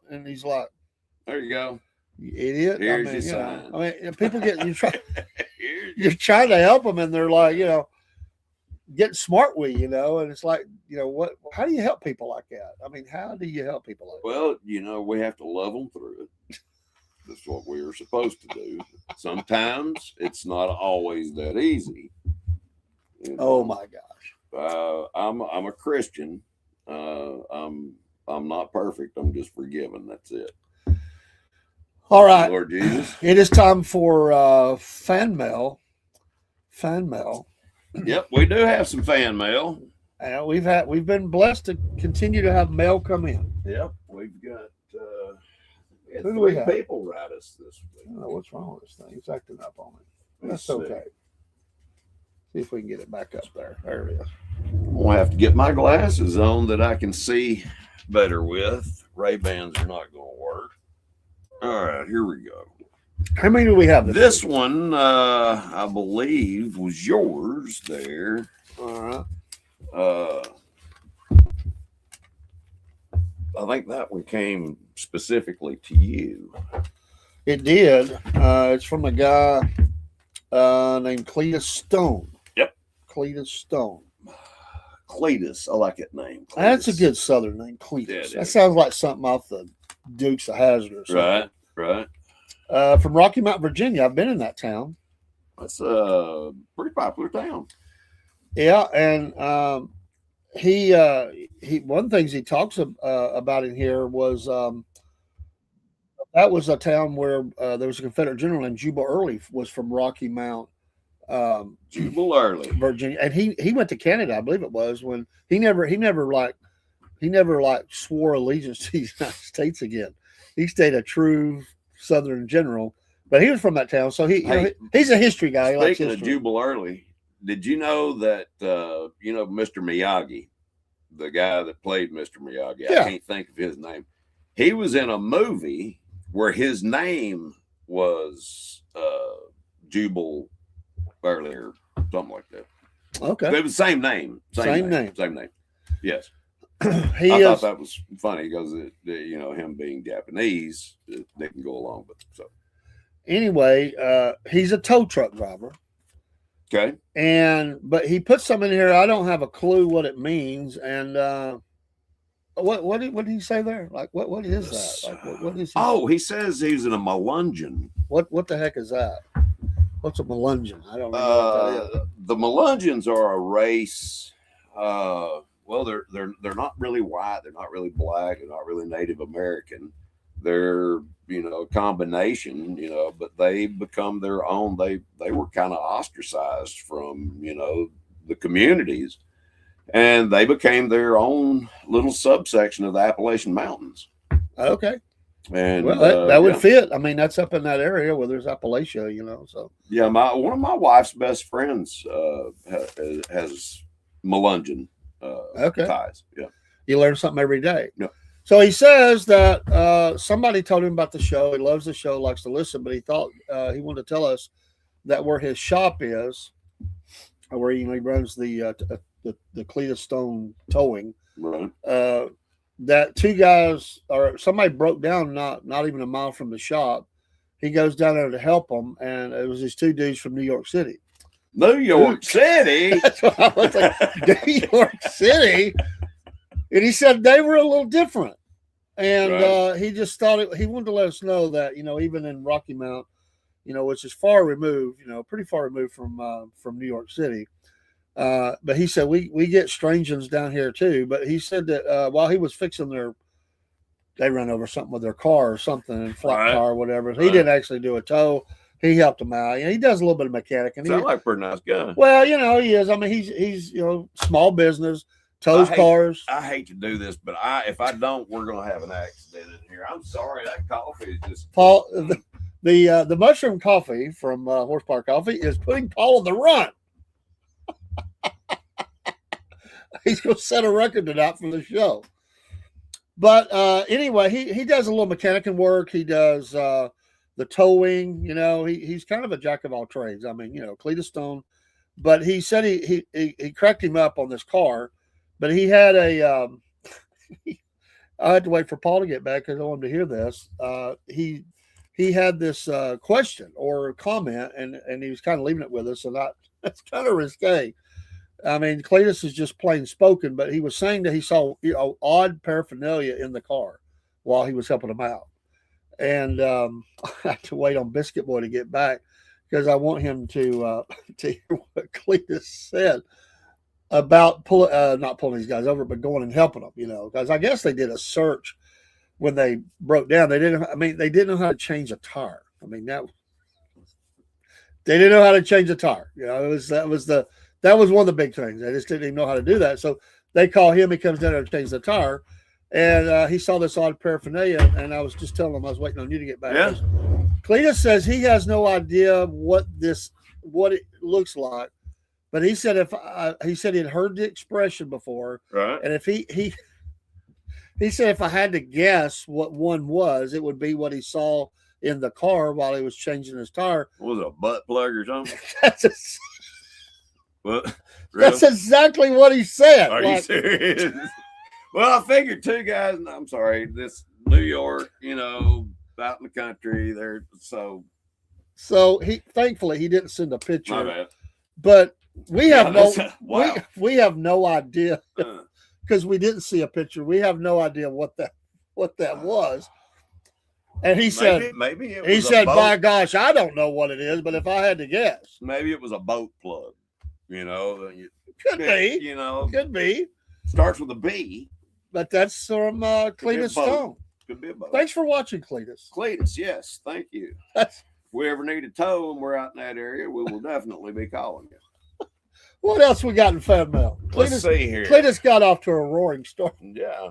Speaker 2: and he's like,
Speaker 3: There you go.
Speaker 2: "You idiot!"
Speaker 3: Here's
Speaker 2: I
Speaker 3: your
Speaker 2: mean,
Speaker 3: sign.
Speaker 2: People get you're trying to help them, and they're like, getting smart with and it's like, what? How do you help people like that? I mean, how do you help people like that?
Speaker 3: Well, we have to love them through it. That's what we are supposed to do. Sometimes it's not always that easy.
Speaker 2: Oh my gosh.
Speaker 3: I'm a Christian. I'm not perfect. I'm just forgiven. That's it.
Speaker 2: All right.
Speaker 3: Lord Jesus.
Speaker 2: It is time for fan mail. Fan mail.
Speaker 3: Yep, we do have some fan mail.
Speaker 2: And we've been blessed to continue to have mail come in.
Speaker 3: Yep, we've got
Speaker 2: Who do we
Speaker 3: three
Speaker 2: have?
Speaker 3: people write us this week.
Speaker 2: I don't know what's wrong with this thing. It's acting up on me.
Speaker 3: Let's
Speaker 2: That's
Speaker 3: see.
Speaker 2: okay. See if we can get it back up there. There it is.
Speaker 3: I'll have to get my glasses on that I can see better with. Ray-Bans are not going to work. All right, here we go.
Speaker 2: How many do we have?
Speaker 3: This one, I believe, was yours there.
Speaker 2: All right.
Speaker 3: I think that one came specifically to you.
Speaker 2: It did. It's from a guy named Cletus Stone.
Speaker 3: Yep.
Speaker 2: Cletus Stone.
Speaker 3: Cletus. I like that name. Cletus.
Speaker 2: That's a good Southern name, Cletus.
Speaker 3: Yeah, it
Speaker 2: That
Speaker 3: is.
Speaker 2: sounds like something off the Dukes of Hazzard or something.
Speaker 3: Right.
Speaker 2: From Rocky Mount, Virginia. I've been in that town.
Speaker 3: That's a pretty popular town.
Speaker 2: Yeah, and he one of the things he talks about in here was that was a town where there was a Confederate general named Jubal Early was from Rocky Mount,
Speaker 3: Jubal Early.
Speaker 2: Virginia, and he went to Canada, I believe it was, when he never swore allegiance to the United States again. He stayed a true Southern general, but he was from that town, so he's a history guy. He likes
Speaker 3: Speaking of
Speaker 2: history.
Speaker 3: Jubal Early, did you know that Mr. Miyagi, the guy that played Mr. Miyagi?
Speaker 2: Yeah.
Speaker 3: I can't think of his name. He was in a movie where his name was Jubal Early or something like that.
Speaker 2: Okay,
Speaker 3: It was the same name.
Speaker 2: Same name.
Speaker 3: Same name. Yes.
Speaker 2: he
Speaker 3: I
Speaker 2: is.
Speaker 3: thought that was funny because him being Japanese, they can go along with it. So
Speaker 2: Anyway, he's a tow truck driver.
Speaker 3: okay.
Speaker 2: But he put something in here. I don't have a clue what it means. And what did he say there? Like what is that? Like what is?
Speaker 3: He says he's in a Melungeon.
Speaker 2: What the heck is that? What's a Melungeon? I don't know what that is.
Speaker 3: The Melungeons are a race. Well, they're not really white. They're not really black. They're not really Native American. They're a combination. But they become their own. They were kind of ostracized from the communities, and they became their own little subsection of the Appalachian Mountains.
Speaker 2: Okay.
Speaker 3: And
Speaker 2: Well, that would fit. I mean, that's up in that area where there's Appalachia, So
Speaker 3: yeah, one of my wife's best friends has Melungeon ties. Yeah,
Speaker 2: you learn something every day.
Speaker 3: Yeah.
Speaker 2: So he says that somebody told him about the show. He loves the show, likes to listen, but he thought he wanted to tell us that where his shop is, where he runs the Cletus Stone Towing.
Speaker 3: right.
Speaker 2: That two guys or somebody broke down not even a mile from the shop. He goes down there to help them, and it was these two dudes from New York City.
Speaker 3: New York City.
Speaker 2: That's what I was like, New York City. And he said they were a little different. And
Speaker 3: Right.
Speaker 2: he just thought he wanted to let us know that, even in Rocky Mount, which is far removed, pretty far removed from New York City. But he said we get strange ones down here too. But he said that while he was fixing they ran over something with their car or something, flat
Speaker 3: Right.
Speaker 2: car or whatever. He
Speaker 3: Right.
Speaker 2: didn't actually do a tow. He helped him out. He does a little bit of mechanic. And
Speaker 3: Sound like a pretty nice guy.
Speaker 2: well, he is. I mean, he's small business, tows cars.
Speaker 3: I hate to do this, but if I don't, we're gonna have an accident in here. I'm sorry. That coffee is just
Speaker 2: Paul, the mushroom coffee from Horsepower Coffee is putting Paul on the run. He's going to set a record tonight for the show. But anyway, he does a little mechanic work. He does the towing. He's kind of a jack of all trades. I mean, Cletus Stone But he said he cracked him up on this car, but he had a. I had to wait for Paul to get back because I wanted to hear this. He had this question or comment, and he was kind of leaving it with us, and that's kind of risque. I mean, Cletus is just plain spoken, but he was saying that he saw odd paraphernalia in the car while he was helping him out, and I had to wait on Biscuit Boy to get back because I want him to hear what Cletus said about not pulling these guys over, but going and helping them. Because I guess they did a search when they broke down. They didn't know how to change a tire. I mean they didn't know how to change a tire. That was one of the big things. They just didn't even know how to do that. So they call him. He comes down there to change the tire, and he saw this odd paraphernalia. And I was just telling him I was waiting on you to get back.
Speaker 3: Yeah.
Speaker 2: Cletus says he has no idea what it looks like, but he said he said he'd heard the expression before,
Speaker 3: Right.
Speaker 2: and if he said if I had to guess what one was, it would be what he saw in the car while he was changing his tire.
Speaker 3: What was it, a butt plug or something? What? Really?
Speaker 2: That's exactly what he said.
Speaker 3: Are you serious? Well, I figured two guys, and I'm sorry, this New York, out in the country, they're so
Speaker 2: Thankfully he didn't send a picture.
Speaker 3: my bad.
Speaker 2: But we have
Speaker 3: wow.
Speaker 2: we have no idea because we didn't see a picture. We have no idea what that was. And he said
Speaker 3: maybe it was
Speaker 2: by gosh, I don't know what it is, but if I had to guess,
Speaker 3: maybe it was a boat plug.
Speaker 2: Could be. Could be.
Speaker 3: Starts with a B.
Speaker 2: But that's from Cletus Stone.
Speaker 3: Could be a boat.
Speaker 2: Thanks for watching, Cletus.
Speaker 3: Cletus, yes, thank you. If we ever need a tow and we're out in that area, we will definitely be calling you.
Speaker 2: What else we got in fan mail?
Speaker 3: Let's see here.
Speaker 2: Cletus got off to a roaring start.
Speaker 3: Yeah.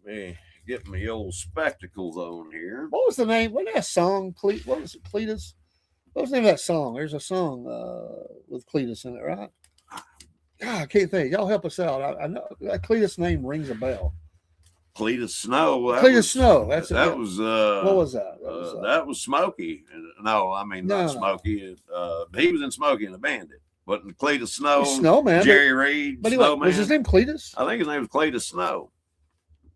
Speaker 3: Me get my old spectacles on here.
Speaker 2: What was the name? What that song? What was it? Cletus? What was the name of that song? There's a song with Cletus in it, right? God, I can't think. Y'all help us out. I know that Cletus name rings a bell.
Speaker 3: Cletus Snow.
Speaker 2: Snow. That's it.
Speaker 3: That was.
Speaker 2: What was that?
Speaker 3: That was Smokey. No, I mean not Smokey. He was in Smokey and the Bandit. But Cletus Snow,
Speaker 2: Snowman,
Speaker 3: Jerry Reed,
Speaker 2: but
Speaker 3: Snowman.
Speaker 2: Was his name Cletus?
Speaker 3: I think his name was Cletus Snow.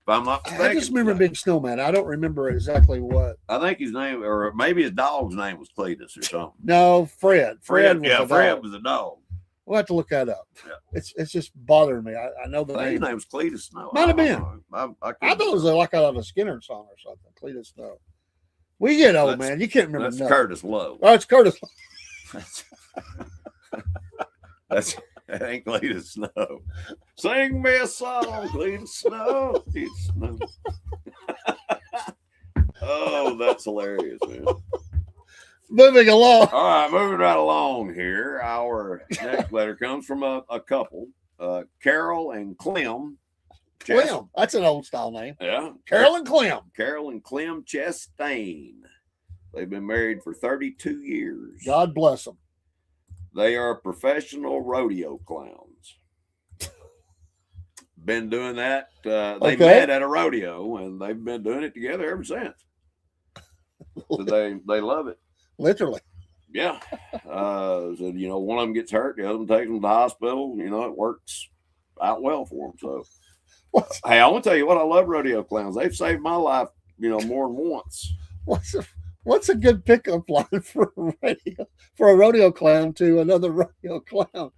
Speaker 3: If I'm not mistaken.
Speaker 2: I just remember Big Snowman. I don't remember exactly what.
Speaker 3: I think his name, or maybe his dog's name was Cletus or something.
Speaker 2: No, Fred. Fred
Speaker 3: was a dog.
Speaker 2: We'll have to look that up.
Speaker 3: Yeah.
Speaker 2: It's just bothering me. I know the name.
Speaker 3: His name was Cletus Snow.
Speaker 2: Might have been.
Speaker 3: I
Speaker 2: thought it was like out of a Skinner song or something. Cletus Snow. We get old, man. You can't remember.
Speaker 3: That's
Speaker 2: nothing.
Speaker 3: Curtis Lowe.
Speaker 2: Oh, it's Curtis.
Speaker 3: That ain't Cletus Snow. Sing me a song, Cletus Snow. Snow. Oh, that's hilarious, man.
Speaker 2: Moving along.
Speaker 3: All right, moving right along here. Our next letter comes from a couple, Carol and Clem.
Speaker 2: Clem. That's an old style name.
Speaker 3: Yeah.
Speaker 2: Carol and Clem.
Speaker 3: Carol and Clem Chastain. They've been married for 32 years.
Speaker 2: God bless them.
Speaker 3: They are professional rodeo clowns. Been doing that. They met at a rodeo, and they've been doing it together ever since. So they love it.
Speaker 2: Literally.
Speaker 3: Yeah. So, one of them gets hurt, the other one takes them to the hospital. It works out well for them. So, hey, I want to tell you what, I love rodeo clowns. They've saved my life, more than once.
Speaker 2: What's a good pickup line for a rodeo clown to another rodeo clown?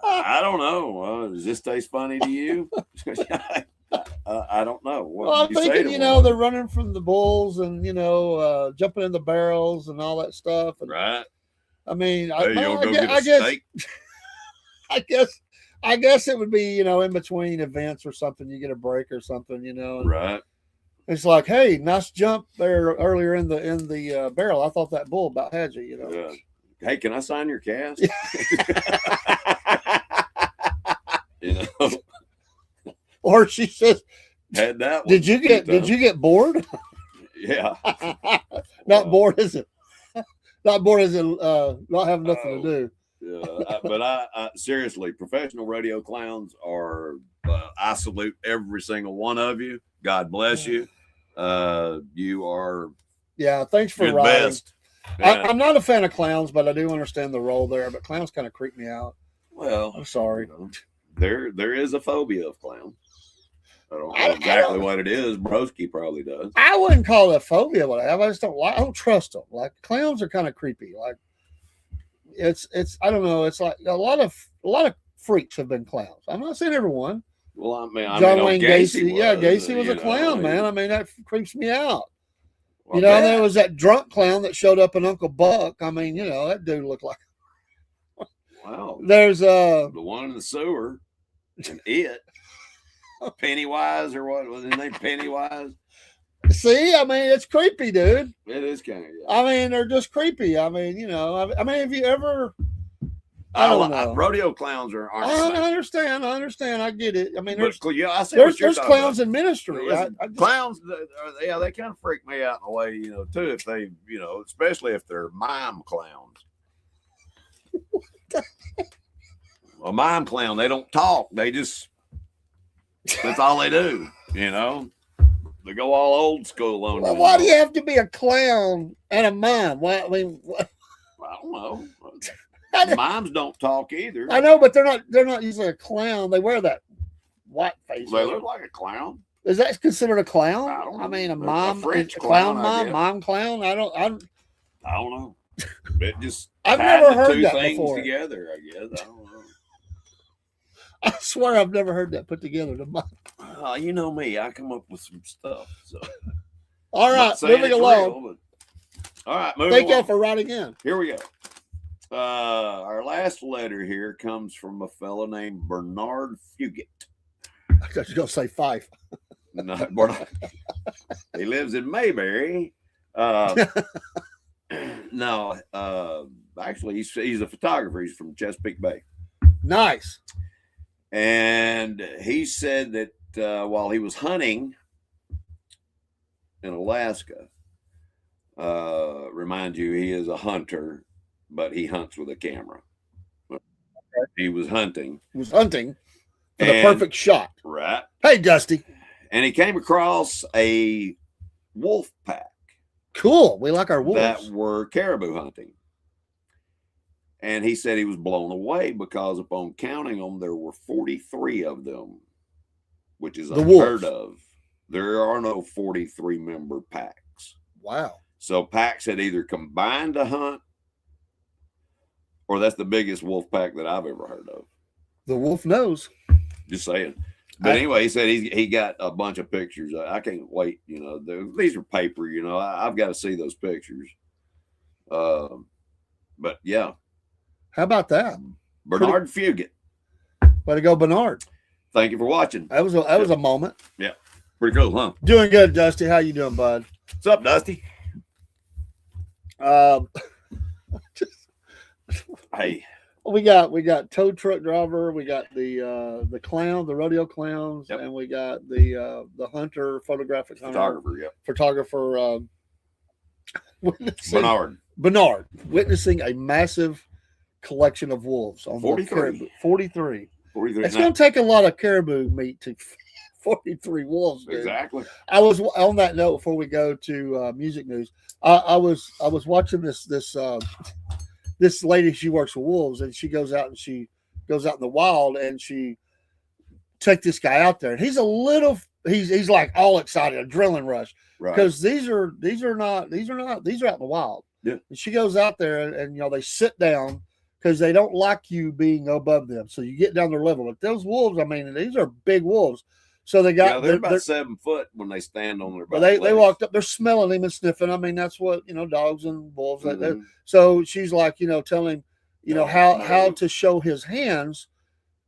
Speaker 3: I don't know. Does this taste funny to you? I don't know.
Speaker 2: Well, I'm thinking, they're running from the bulls and, jumping in the barrels and all that stuff. And,
Speaker 3: right.
Speaker 2: I mean,
Speaker 3: I
Speaker 2: guess it would be, in between events or something. You get a break or something, and
Speaker 3: right.
Speaker 2: It's like, hey, nice jump there earlier in the barrel. I thought that bull about had you,
Speaker 3: Yeah. Hey, can I sign your cast?
Speaker 2: Or she says,
Speaker 3: had that one.
Speaker 2: Did you get bored?
Speaker 3: Yeah.
Speaker 2: Not bored, is it? Not bored as in not having nothing to do.
Speaker 3: Yeah, but I seriously, professional rodeo clowns are. I salute every single one of you. God bless you. You are.
Speaker 2: Yeah, thanks for riding.
Speaker 3: Best. Yeah.
Speaker 2: I'm not a fan of clowns, but I do understand the role there. But clowns kind of creep me out.
Speaker 3: Well,
Speaker 2: I'm sorry.
Speaker 3: you know, there is a phobia of clowns. I don't know
Speaker 2: I
Speaker 3: exactly
Speaker 2: don't-
Speaker 3: what it is. Broski probably does.
Speaker 2: I wouldn't call it a phobia. What I have, I just don't like. I don't trust them. Like clowns are kind of creepy. Like it's I don't know. It's like a lot of freaks have been clowns. I'm not saying everyone.
Speaker 3: Well,
Speaker 2: John
Speaker 3: I
Speaker 2: Wayne
Speaker 3: mean,
Speaker 2: Gacy. Yeah,
Speaker 3: was,
Speaker 2: Gacy was
Speaker 3: you
Speaker 2: a
Speaker 3: know,
Speaker 2: clown, man. I mean, that creeps me out.
Speaker 3: Well,
Speaker 2: You know,
Speaker 3: I
Speaker 2: and there
Speaker 3: bet.
Speaker 2: was that drunk clown that showed up in Uncle Buck. I mean, you know, that dude looked like.
Speaker 3: Wow.
Speaker 2: There's
Speaker 3: The one in the sewer and it. Pennywise or what was his name? Pennywise.
Speaker 2: see, I mean, it's creepy, dude.
Speaker 3: It is kind of.
Speaker 2: I mean, they're just creepy. I mean, you know, I mean, have you ever? I don't know.
Speaker 3: Rodeo clowns aren't.
Speaker 2: I understand. I get it. I mean,
Speaker 3: But,
Speaker 2: there's
Speaker 3: yeah, I see what you're
Speaker 2: there's
Speaker 3: talking
Speaker 2: clowns
Speaker 3: about.
Speaker 2: in ministry.
Speaker 3: Listen,
Speaker 2: I just,
Speaker 3: clowns, yeah, they kind of freak me out in a way, you know, too. If they, you know, especially if they're mime clowns. A mime clown, they don't talk. They just that's all they do. You know, they go all old school on
Speaker 2: well,
Speaker 3: you.
Speaker 2: why do you have to be a clown and a mime? Why, I mean,
Speaker 3: I don't know.
Speaker 2: I
Speaker 3: Mimes don't talk either.
Speaker 2: know, but they're not usually a clown. They wear that white face.
Speaker 3: They look like a clown.
Speaker 2: Is that considered a clown?
Speaker 3: I don't know.
Speaker 2: mean, a
Speaker 3: A
Speaker 2: mime,
Speaker 3: French
Speaker 2: a clown
Speaker 3: clown, I
Speaker 2: mime,
Speaker 3: guess.
Speaker 2: mime clown. I don't
Speaker 3: know. It just
Speaker 2: I've
Speaker 3: tied
Speaker 2: never
Speaker 3: the
Speaker 2: heard
Speaker 3: two
Speaker 2: that
Speaker 3: things
Speaker 2: before.
Speaker 3: together. I guess I don't know.
Speaker 2: I swear I've never heard that put together.
Speaker 3: You know me. I come up with some stuff. So
Speaker 2: All
Speaker 3: I'm
Speaker 2: right,
Speaker 3: not saying
Speaker 2: moving
Speaker 3: it's
Speaker 2: along.
Speaker 3: real, but- all right, moving
Speaker 2: Thank you
Speaker 3: along.
Speaker 2: for writing in.
Speaker 3: Here we go. Our last letter here comes from a fellow named Bernard Fugit.
Speaker 2: I thought you were going to say Fife.
Speaker 3: No, Bernard. He lives in Mayberry. No, actually, he's a photographer. He's from Chesapeake Bay.
Speaker 2: Nice.
Speaker 3: And he said that while he was hunting in Alaska, remind you, he is a hunter, but he hunts with a camera. He was hunting.
Speaker 2: He was hunting for the
Speaker 3: And-
Speaker 2: perfect shot.
Speaker 3: Right.
Speaker 2: Hey, Dusty.
Speaker 3: And he came across a wolf pack
Speaker 2: Cool. We like our wolves.
Speaker 3: that were caribou hunting. And he said he was blown away because upon counting them, there were 43 of them, which is
Speaker 2: The
Speaker 3: unheard
Speaker 2: wolves.
Speaker 3: of. There are no 43 member packs.
Speaker 2: Wow.
Speaker 3: So packs had either combined to hunt, or that's the biggest wolf pack that I've ever heard of.
Speaker 2: The wolf knows.
Speaker 3: Just saying. But anyway, he said he got a bunch of pictures. I can't wait. You know, these are paper. You know, I've got to see those pictures. But yeah,
Speaker 2: How about that?
Speaker 3: Bernard Fugit.
Speaker 2: Way to go, Bernard.
Speaker 3: Thank you for watching.
Speaker 2: That was a moment.
Speaker 3: Pretty cool, huh?
Speaker 2: Doing good, Dusty. How you doing, bud?
Speaker 3: What's up, Dusty? Hey,
Speaker 2: we got tow truck driver. We got the clown, the rodeo clowns,
Speaker 3: Yep.
Speaker 2: and we got the hunter, photographic hunter,
Speaker 3: photographer. Yep.
Speaker 2: witnessing
Speaker 3: Bernard.
Speaker 2: witnessing a massive collection of wolves on
Speaker 3: 43.
Speaker 2: caribou. 43.
Speaker 3: 43.
Speaker 2: It's going to take a lot of caribou meat to 43 wolves. Dude.
Speaker 3: Exactly.
Speaker 2: I was on that note before we go to music news. I was watching this lady. She works with wolves, and she goes out in the wild, and she took this guy out there, and he's like all excited, adrenaline rush,
Speaker 3: Right.
Speaker 2: because these are out in the wild.
Speaker 3: Yeah.
Speaker 2: And she goes out there, and you know they sit down because they don't like you being above them, so you get down their level. But those wolves, I mean, these are big wolves. So they got
Speaker 3: they're about 7 foot when they stand on their back.
Speaker 2: they
Speaker 3: legs.
Speaker 2: walked up, they're smelling him and sniffing. I mean, that's what, you know, dogs and wolves.
Speaker 3: Mhm.
Speaker 2: So she's like, you know, telling him, you know,
Speaker 3: No.
Speaker 2: how to show his hands,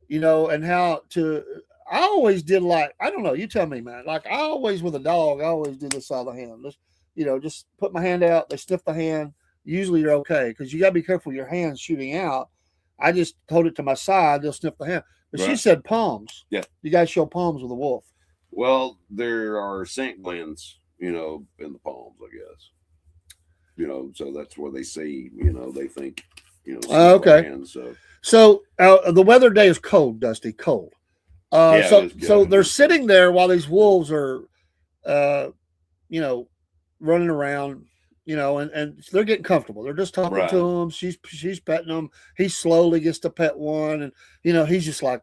Speaker 2: you know, and how to. I always did like, I don't know, you tell me, man. Like I always with a dog, I always do this side of the hand. Just, you know, just put my hand out. They sniff the hand. Usually you're okay because you got to be careful with your hands shooting out. I just hold it to my side. They'll sniff the hand. But she
Speaker 3: Right.
Speaker 2: said palms.
Speaker 3: Yeah.
Speaker 2: You guys show palms with a wolf.
Speaker 3: Well, there are scent glands, you know, in the palms, I guess. You know, so that's where they see, you know, they think, you know,
Speaker 2: Okay.
Speaker 3: hands,
Speaker 2: So the weather today is cold, Dusty, cold.
Speaker 3: Yeah, it is
Speaker 2: So
Speaker 3: good.
Speaker 2: they're sitting there while these wolves are, you know, running around, and they're getting comfortable. They're just talking
Speaker 3: Right.
Speaker 2: to him. She's petting him. He slowly gets to pet one, and he's just like,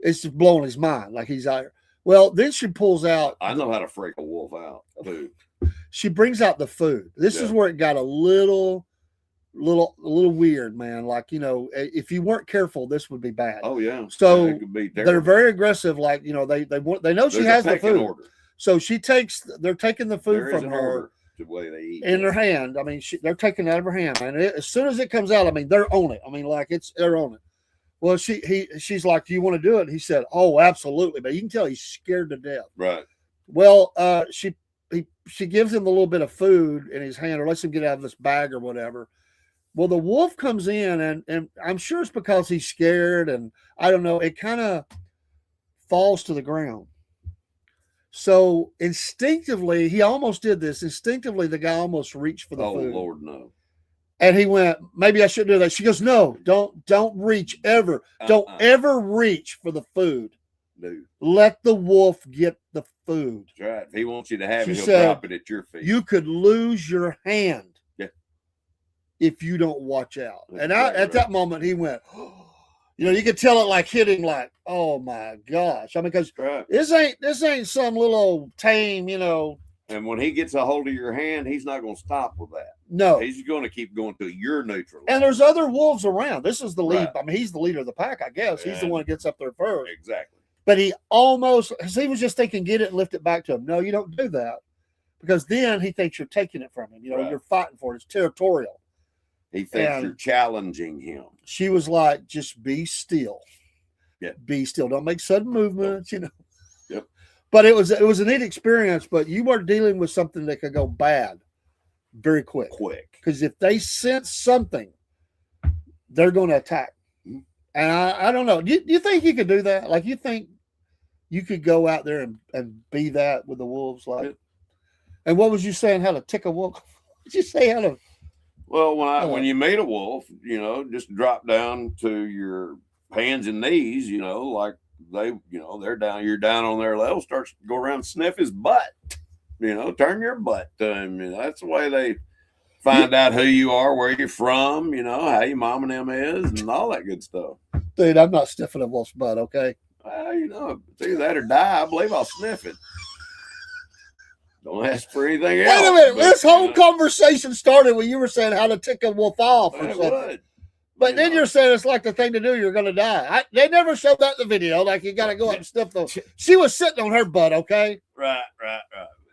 Speaker 2: it's just blowing his mind, like he's out here. Well, then she pulls out.
Speaker 3: I know how to freak a wolf out too.
Speaker 2: She brings out the food. This is
Speaker 3: Yeah.
Speaker 2: where it got a little weird, man. Like, if you weren't careful, this would be bad.
Speaker 3: Oh yeah.
Speaker 2: So
Speaker 3: it could be
Speaker 2: they're
Speaker 3: terrible.
Speaker 2: very aggressive. Like, they know she
Speaker 3: There's
Speaker 2: has
Speaker 3: a
Speaker 2: the
Speaker 3: pecking
Speaker 2: food.
Speaker 3: order.
Speaker 2: So they're taking the food
Speaker 3: There is
Speaker 2: from
Speaker 3: an
Speaker 2: her
Speaker 3: order to the way they eat.
Speaker 2: in her hand. I mean, they're taking it out of her hand, man. As soon as it comes out, I mean, they're on it. I mean, like they're on it. Well, she's like, "Do you want to do it?" He said, "Oh, absolutely." But you can tell he's scared to death.
Speaker 3: Right.
Speaker 2: Well, she gives him a little bit of food in his hand, or lets him get out of this bag or whatever. Well, the wolf comes in, and I'm sure it's because he's scared, and I don't know. It kind of falls to the ground. So instinctively, he almost did this. Instinctively, the guy almost reached for the
Speaker 3: Oh
Speaker 2: food.
Speaker 3: Lord, no.
Speaker 2: And he went, maybe I shouldn't do that. She goes, no, don't reach ever. Don't ever reach for the food.
Speaker 3: Dude.
Speaker 2: Let the wolf get the food.
Speaker 3: That's right. If he wants you to have
Speaker 2: She
Speaker 3: it, he'll
Speaker 2: said,
Speaker 3: drop it at your feet.
Speaker 2: You could lose your hand if you don't watch out.
Speaker 3: That's
Speaker 2: And
Speaker 3: right,
Speaker 2: at that moment, he went, you could tell it like hit him like, oh my gosh. I mean, because
Speaker 3: right.
Speaker 2: this ain't some little old tame,
Speaker 3: And when he gets a hold of your hand, he's not going to stop with that.
Speaker 2: No.
Speaker 3: He's going to keep going till you're neutral.
Speaker 2: And there's other wolves around. This is the lead.
Speaker 3: Right.
Speaker 2: I mean, he's the leader of the pack, I guess. He's the one that gets up there first.
Speaker 3: Exactly.
Speaker 2: But he was just thinking, get it and lift it back to him. No, you don't do that. Because then he thinks you're taking it from him.
Speaker 3: Right.
Speaker 2: You're fighting for it. It's territorial.
Speaker 3: He thinks
Speaker 2: And
Speaker 3: you're challenging him.
Speaker 2: she was like, just be still.
Speaker 3: Yeah.
Speaker 2: Be still. Don't make sudden movements,
Speaker 3: Yep.
Speaker 2: But it was a neat experience, but you were dealing with something that could go bad very quick. Because if they sense something, they're going to attack.
Speaker 3: Mm-hmm.
Speaker 2: And I don't know. Do you think you could do that? Like, you think you could go out there and be that with the wolves? Like,
Speaker 3: Yeah.
Speaker 2: And what was you saying? How to tick a wolf? Did you say how to?
Speaker 3: Well, when you meet a wolf, just drop down to your hands and knees, like they're down, you're down on their level, start to go around and sniff his butt, turn your butt to him. That's the way they find out who you are, where you're from, how your mom and them is, and all that good stuff.
Speaker 2: Dude, I'm not sniffing a wolf's butt, okay?
Speaker 3: Well, it's either that or die. I believe I'll sniff it. Don't ask for anything else.
Speaker 2: Wait a minute. This whole conversation started when you were saying how to tick a wolf off or
Speaker 3: It
Speaker 2: something.
Speaker 3: would.
Speaker 2: But then you're saying it's like the thing to do. You're going to die. They never showed that in the video. Like, you got to go up and sniff the. She was sitting on her butt, okay?
Speaker 3: Right.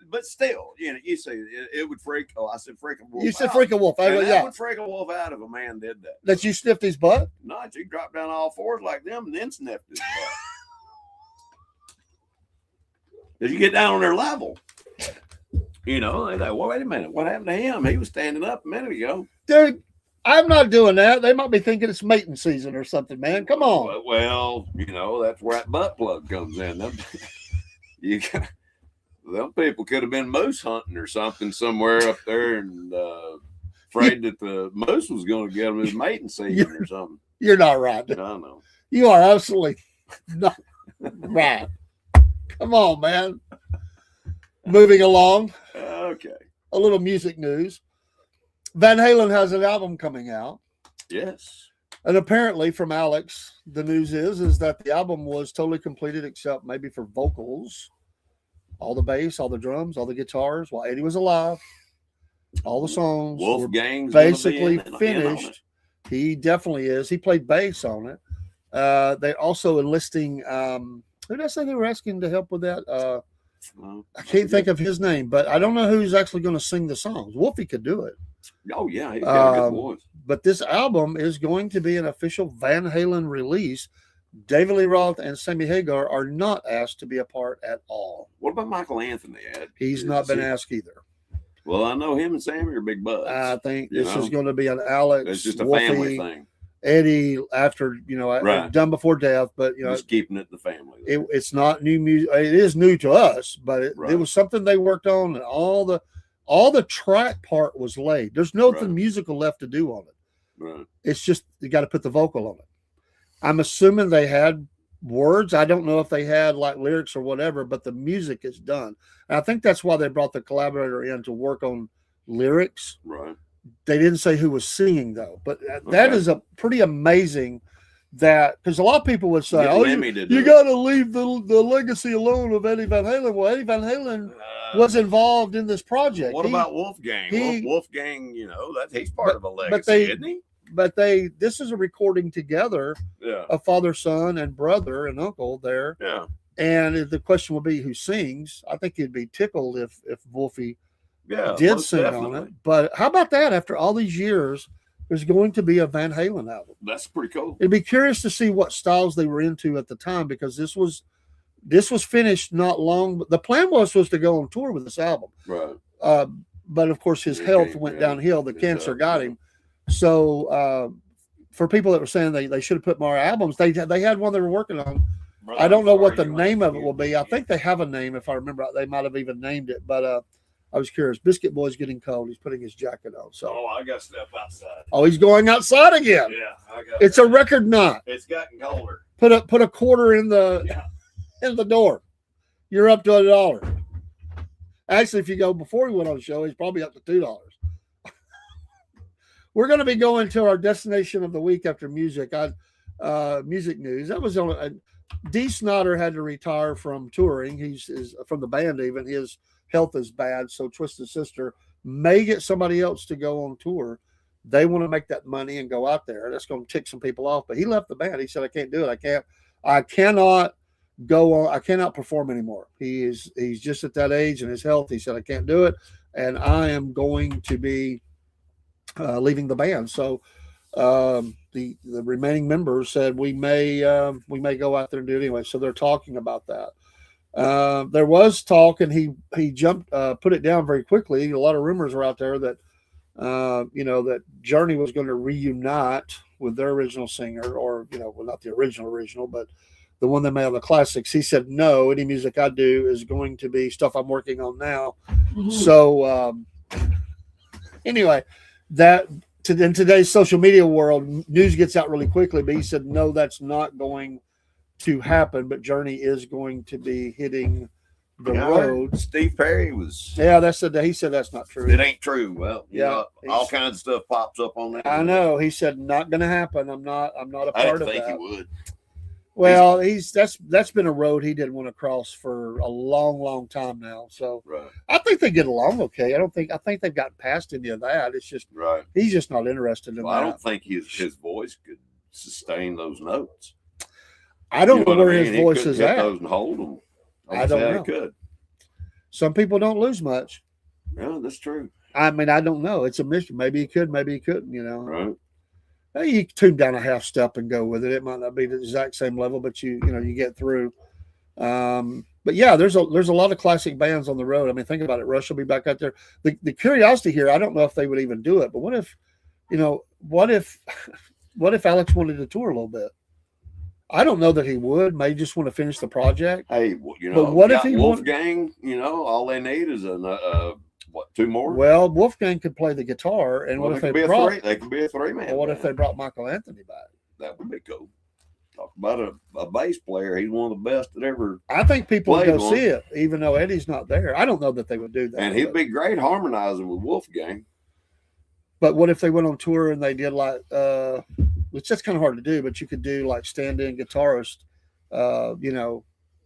Speaker 3: But still, you say it would freak. Oh, I said freak a wolf.
Speaker 2: You said
Speaker 3: out.
Speaker 2: freak a wolf.
Speaker 3: And
Speaker 2: Yeah.
Speaker 3: that would freak a wolf out if a man did that.
Speaker 2: That you sniffed his butt?
Speaker 3: Not you drop down all fours like them and then sniffed his butt. Did you get down on their level? They like, well, wait a minute. What happened to him? He was standing up a minute ago.
Speaker 2: Dude, I'm not doing that. They might be thinking it's mating season or something, man. Come on.
Speaker 3: Well, that's where that butt plug comes in. Them people could have been moose hunting or something somewhere up there and afraid that the moose was going to get them his mating season or something.
Speaker 2: You're not right.
Speaker 3: I don't know.
Speaker 2: You are absolutely not right. Come on, man. Moving along.
Speaker 3: Okay.
Speaker 2: A little music news. Van Halen has an album coming out.
Speaker 3: Yes.
Speaker 2: And apparently from Alex, the news is that the album was totally completed except maybe for vocals. All the bass, all the drums, all the guitars while Eddie was alive. All the songs were
Speaker 3: Wolfgang's
Speaker 2: basically
Speaker 3: in on
Speaker 2: finished. He definitely is. He played bass on it. They also enlisting who did I say they were asking to help with that? I can't think of his name, but I don't know who's actually going to sing the songs. Wolfie could do it.
Speaker 3: Oh, yeah. He's got a good voice.
Speaker 2: But this album is going to be an official Van Halen release. David Lee Roth and Sammy Hagar are not asked to be a part at all.
Speaker 3: What about Michael Anthony, Ed?
Speaker 2: He's not been asked either.
Speaker 3: Well, I know him and Sammy are big buds.
Speaker 2: I think this is going to be an Alex.
Speaker 3: It's just a
Speaker 2: Wolfie,
Speaker 3: family thing.
Speaker 2: Eddie, after,
Speaker 3: Right.
Speaker 2: done before death, but,
Speaker 3: Just keeping it in the family.
Speaker 2: it's not new music. It is new to us, but it
Speaker 3: Right.
Speaker 2: was something they worked on, and all the track part was laid. There's nothing
Speaker 3: Right.
Speaker 2: musical left to do on it.
Speaker 3: Right.
Speaker 2: It's just you got to put the vocal on it. I'm assuming they had words. I don't know if they had like lyrics or whatever, but the music is done. And I think that's why they brought the collaborator in to work on lyrics.
Speaker 3: Right.
Speaker 2: They didn't say who was singing though, but that is a pretty amazing. That because a lot of people would say, "Oh, you got to leave the legacy alone of Eddie Van Halen." Well, Eddie Van Halen was involved in this project.
Speaker 3: What about Wolfgang? Wolfgang, he's part of a legacy, isn't he?
Speaker 2: But this is a recording together of father, son, and brother and uncle there.
Speaker 3: Yeah.
Speaker 2: And the question will be who sings. I think he'd be tickled if Wolfie did sing on it. But how about that? After all these years, there's going to be a Van Halen album.
Speaker 3: That's pretty cool.
Speaker 2: It'd be curious to see what styles they were into at the time because this was finished not long. The plan was to go on tour with this album.
Speaker 3: Right.
Speaker 2: But of course, his health went downhill. The cancer got him. So for people that were saying they should have put more albums, they had one they were working on. I don't know what the name of it will be. I think they have a name. If I remember, they might have even named it. But I was curious. Biscuit Boy's getting cold. He's putting his jacket on. So
Speaker 3: I got to step outside.
Speaker 2: Oh, he's going outside again.
Speaker 3: Yeah,
Speaker 2: it's a record knot.
Speaker 3: It's gotten colder.
Speaker 2: Put a quarter in the door. You're up to $1. Actually, if you go before he went on the show, he's probably up to $2. We're going to be going to our destination of the week after music. Music news. That was on. Dee Snider had to retire from touring. He's from the band. Even his health is bad, so Twisted Sister may get somebody else to go on tour. They want to make that money and go out there. That's going to tick some people off. But he left the band. He said, "I can't do it. I cannot go on. I cannot perform anymore. He's just at that age and his health." He said, "I can't do it, and I am going to be leaving the band." So the remaining members said we may go out there and do it anyway. So they're talking about that. There was talk, and he jumped, put it down very quickly. A lot of rumors are out there that that Journey was going to reunite with their original singer, or well, not the original, but the one that made all the classics. He said, "No, any music I do is going to be stuff I'm working on now." Mm-hmm. So anyway, that in today's social media world, news gets out really quickly. But he said, "No, that's not going to happen, but Journey is going to be hitting the road."
Speaker 3: Steve Perry was.
Speaker 2: Yeah, he said that's not true.
Speaker 3: It ain't true. Well, all kinds of stuff pops up on that.
Speaker 2: I know. He said not going to happen. I'm not a part of that. I didn't think
Speaker 3: he would.
Speaker 2: Well, that's been a road he didn't want to cross for a long, long time now. So I think they get along okay. I think they've gotten past any of that. It's just he's just not interested in that.
Speaker 3: I don't think his voice could sustain those notes.
Speaker 2: I don't know where his voice is at.
Speaker 3: Those and hold them.
Speaker 2: I don't know.
Speaker 3: Could.
Speaker 2: Some people don't lose much.
Speaker 3: Yeah, that's true.
Speaker 2: I mean, I don't know. It's a mystery. Maybe he could, maybe he couldn't.
Speaker 3: Right.
Speaker 2: You tune down a half step and go with it. It might not be the exact same level, but you get through. But yeah, there's a lot of classic bands on the road. I mean, think about it. Rush will be back out there. The curiosity here, I don't know if they would even do it, but what if Alex wanted to tour a little bit? I don't know that he would. May just want to finish the project.
Speaker 3: Hey,
Speaker 2: but what if he
Speaker 3: Wolfgang? All they need is two more.
Speaker 2: Well, Wolfgang could play the guitar, and what if they brought?
Speaker 3: They could be a three-man.
Speaker 2: What if they brought Michael Anthony back?
Speaker 3: That would be cool. Talk about a bass player. He's one of the best that ever.
Speaker 2: I think people would go see it, even though Eddie's not there. I don't know that they would do that.
Speaker 3: And he'd be great harmonizing with Wolfgang.
Speaker 2: But what if they went on tour and they did which that's kind of hard to do, but you could do like stand-in guitarist,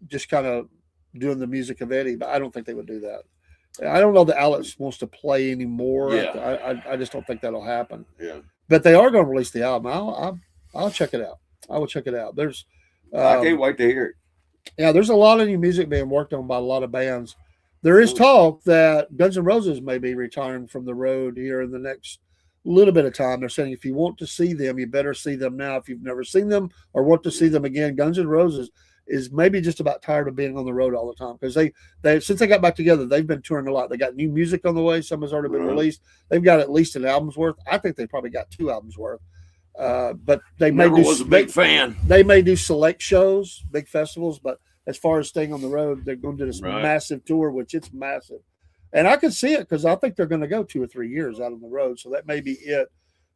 Speaker 2: just kind of doing the music of Eddie. But I don't think they would do that. I don't know that Alex wants to play anymore.
Speaker 3: Yeah.
Speaker 2: I just don't think that'll happen.
Speaker 3: Yeah.
Speaker 2: But they are going to release the album. I'll check it out. I will check it out. There's.
Speaker 3: I can't wait to hear it.
Speaker 2: Yeah, there's a lot of new music being worked on by a lot of bands. There is talk that Guns N' Roses may be retiring from the road here in the next little bit of time. They're saying if you want to see them, you better see them now. If you've never seen them or want to see them again, Guns N' Roses is maybe just about tired of being on the road all the time, because they since they got back together, they've been touring a lot. They got new music on the way. Some has already been released. They've got at least an album's worth. I think they probably got 2 albums worth. But they was
Speaker 3: a big fan.
Speaker 2: They may do select shows, big festivals, but as far as staying on the road, they're going to do this massive tour, which it's massive. And I could see it because I think they're going to go 2 or 3 years out on the road. So that may be it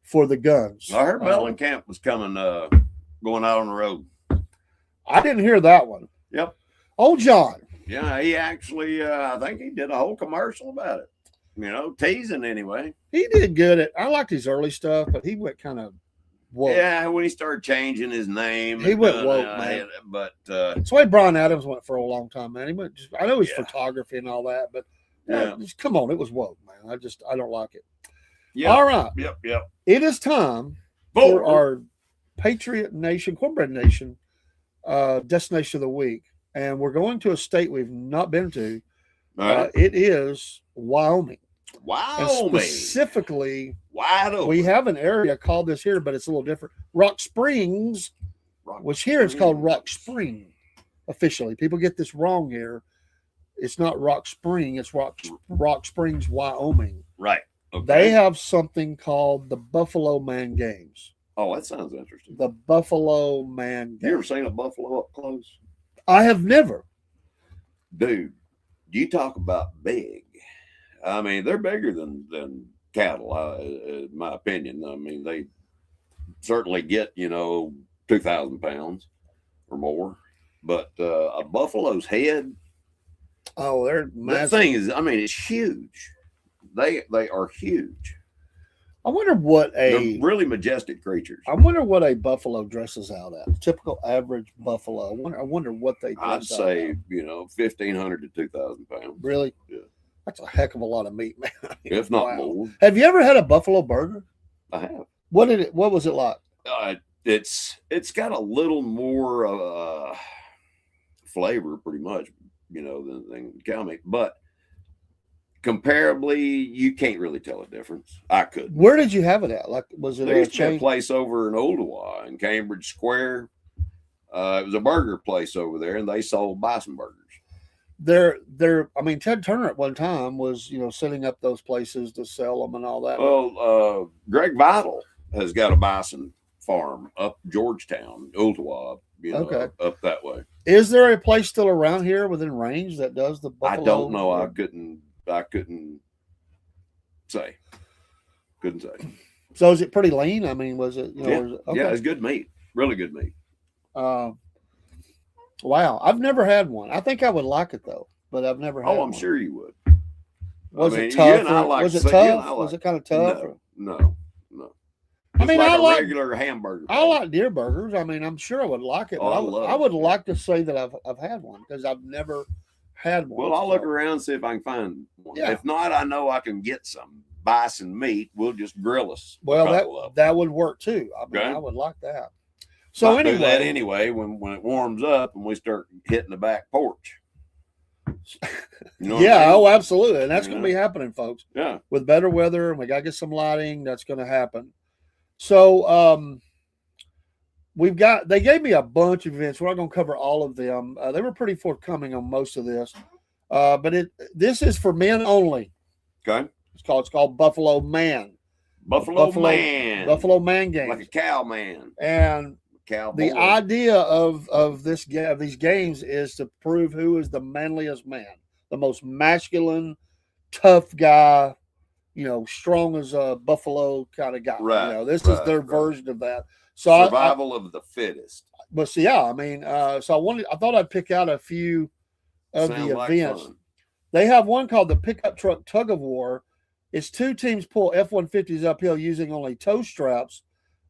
Speaker 2: for the Guns.
Speaker 3: I heard Mellencamp was coming, going out on the road.
Speaker 2: I didn't hear that one.
Speaker 3: Yep.
Speaker 2: Oh, John.
Speaker 3: Yeah, he actually, I think he did a whole commercial about it. teasing anyway.
Speaker 2: He did good I liked his early stuff, but he went kind of woke.
Speaker 3: Yeah, when he started changing his name,
Speaker 2: He went woke, man.
Speaker 3: But
Speaker 2: That's the way Brian Adams went for a long time, man. He went. I know he's
Speaker 3: Yeah.
Speaker 2: photography and all that, but
Speaker 3: Yeah.
Speaker 2: just come on, it was woke, man. I don't like it.
Speaker 3: yeah,
Speaker 2: All right,
Speaker 3: yep.
Speaker 2: it is time for our Patriot Nation, Cornbread Nation, destination of the week, and we're going to a state we've not been to.
Speaker 3: All right.
Speaker 2: It is Wyoming. And
Speaker 3: Wyoming.
Speaker 2: specifically,
Speaker 3: Wide open.
Speaker 2: we have an area called this here, but it's a little different. Rock Springs, which here it's called Rock Spring officially. People get this wrong here. It's not Rock Spring, it's Rock Springs, Wyoming.
Speaker 3: Right. Okay.
Speaker 2: They have something called the Buffalo Man Games.
Speaker 3: Oh, that sounds interesting.
Speaker 2: The Buffalo Man
Speaker 3: You ever
Speaker 2: Games.
Speaker 3: seen a buffalo up close?
Speaker 2: I have never.
Speaker 3: Dude, you talk about big. I mean, they're bigger than cattle, in my opinion. I mean, they certainly get, 2,000 pounds or more. But a buffalo's head,
Speaker 2: Oh, they're
Speaker 3: that
Speaker 2: massive.
Speaker 3: thing is, I mean, it's huge. They are huge.
Speaker 2: I wonder what
Speaker 3: They're
Speaker 2: a
Speaker 3: really majestic creatures.
Speaker 2: buffalo dresses out at. Typical average buffalo. I wonder what they dress
Speaker 3: I'd
Speaker 2: out
Speaker 3: say,
Speaker 2: at.
Speaker 3: 1,500 to 2,000 pounds.
Speaker 2: Really?
Speaker 3: Yeah.
Speaker 2: That's a heck of a lot of meat, man.
Speaker 3: If not
Speaker 2: Wow.
Speaker 3: more.
Speaker 2: Have you ever had a buffalo burger?
Speaker 3: I have.
Speaker 2: What was it like?
Speaker 3: It's got a little more flavor, pretty much, than cow meat. But comparably, you can't really tell a difference. I couldn't.
Speaker 2: Where did you have it at? Like, was it
Speaker 3: There
Speaker 2: a
Speaker 3: used to be a
Speaker 2: chain?
Speaker 3: place over in Ooltewah in Cambridge Square. It was a burger place over there, and they sold bison burgers.
Speaker 2: I mean, Ted Turner at one time was, setting up those places to sell them and all that.
Speaker 3: Well, Greg Vital has got a bison farm up Georgetown, Ooltewah,
Speaker 2: Okay.
Speaker 3: up that way.
Speaker 2: Is there a place still around here within range that does the buffalo?
Speaker 3: I don't know. I couldn't say. Couldn't say.
Speaker 2: So is it pretty lean? I mean, was it?
Speaker 3: Yeah.
Speaker 2: Was it, okay.
Speaker 3: Yeah, it's good meat. Really good meat.
Speaker 2: Wow, I've never had one. I think I would like it though, but I've never had.
Speaker 3: Oh, I'm
Speaker 2: one.
Speaker 3: sure you would.
Speaker 2: Was
Speaker 3: I mean,
Speaker 2: it
Speaker 3: you
Speaker 2: tough?
Speaker 3: and I like
Speaker 2: Was it
Speaker 3: to say- you and
Speaker 2: tough?
Speaker 3: I like-
Speaker 2: Was it kind of tough?
Speaker 3: No.
Speaker 2: I mean,
Speaker 3: Just
Speaker 2: I
Speaker 3: like a
Speaker 2: like-
Speaker 3: regular hamburger.
Speaker 2: I like deer burgers. I mean, I'm sure I would like it.
Speaker 3: Oh,
Speaker 2: But
Speaker 3: I
Speaker 2: I would
Speaker 3: love it.
Speaker 2: like to say that I've had one because I've never had one.
Speaker 3: Well, I'll look
Speaker 2: so.
Speaker 3: around and see if I can find one.
Speaker 2: Yeah.
Speaker 3: If not, I know I can get some bison meat. We'll just grill us. a
Speaker 2: Well,
Speaker 3: couple of them.
Speaker 2: that would work too. I mean,
Speaker 3: Okay.
Speaker 2: I would like that. So
Speaker 3: Might do that
Speaker 2: anyway,
Speaker 3: when it warms up and we start hitting the back porch. You know what
Speaker 2: yeah,
Speaker 3: I mean?
Speaker 2: oh, absolutely, and that's
Speaker 3: Yeah.
Speaker 2: going to be happening, folks.
Speaker 3: Yeah.
Speaker 2: With better weather, and we got to get some lighting. That's going to happen. So, they gave me a bunch of events. We're not going to cover all of them. They were pretty forthcoming on most of this, but this is for men only.
Speaker 3: Okay.
Speaker 2: It's called Buffalo Man.
Speaker 3: Buffalo man.
Speaker 2: Buffalo Man Games.
Speaker 3: Like a cow man.
Speaker 2: And
Speaker 3: Cowboy.
Speaker 2: the idea of these games is to prove who is the manliest man, the most masculine, tough guy, strong as a buffalo kind of guy.
Speaker 3: Right,
Speaker 2: This is their
Speaker 3: right.
Speaker 2: version of that. So
Speaker 3: Survival of the fittest.
Speaker 2: but so yeah, I mean, so I thought I'd pick out a few of
Speaker 3: Sound
Speaker 2: the
Speaker 3: like
Speaker 2: events.
Speaker 3: fun.
Speaker 2: They have one called the Pickup Truck Tug of War. It's two teams pull F-150s uphill using only tow straps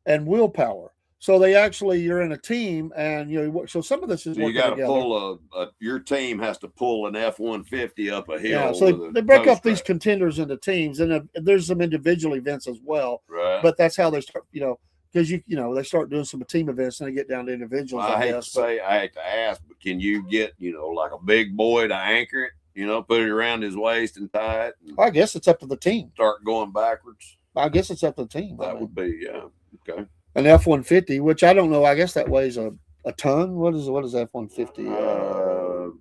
Speaker 2: and willpower. So you're in a team, and so some of this is
Speaker 3: So you
Speaker 2: working
Speaker 3: got to
Speaker 2: together.
Speaker 3: pull your team has to pull an F-150 up a hill.
Speaker 2: Yeah, so
Speaker 3: with
Speaker 2: they
Speaker 3: a
Speaker 2: break
Speaker 3: tow
Speaker 2: up these
Speaker 3: strap.
Speaker 2: contenders into teams, and there's some individual events as well.
Speaker 3: Right.
Speaker 2: But that's how they start, because they start doing some team events, and they get down to individuals.
Speaker 3: I hate to
Speaker 2: guess.
Speaker 3: say, I hate to ask, but can you get, like a big boy to anchor it, put it around his waist and tie it and
Speaker 2: I guess it's up to the team.
Speaker 3: start going backwards?
Speaker 2: I guess it's up to the team.
Speaker 3: That would be, okay.
Speaker 2: An F-150, which I don't know. I guess that weighs a ton. What is F-150?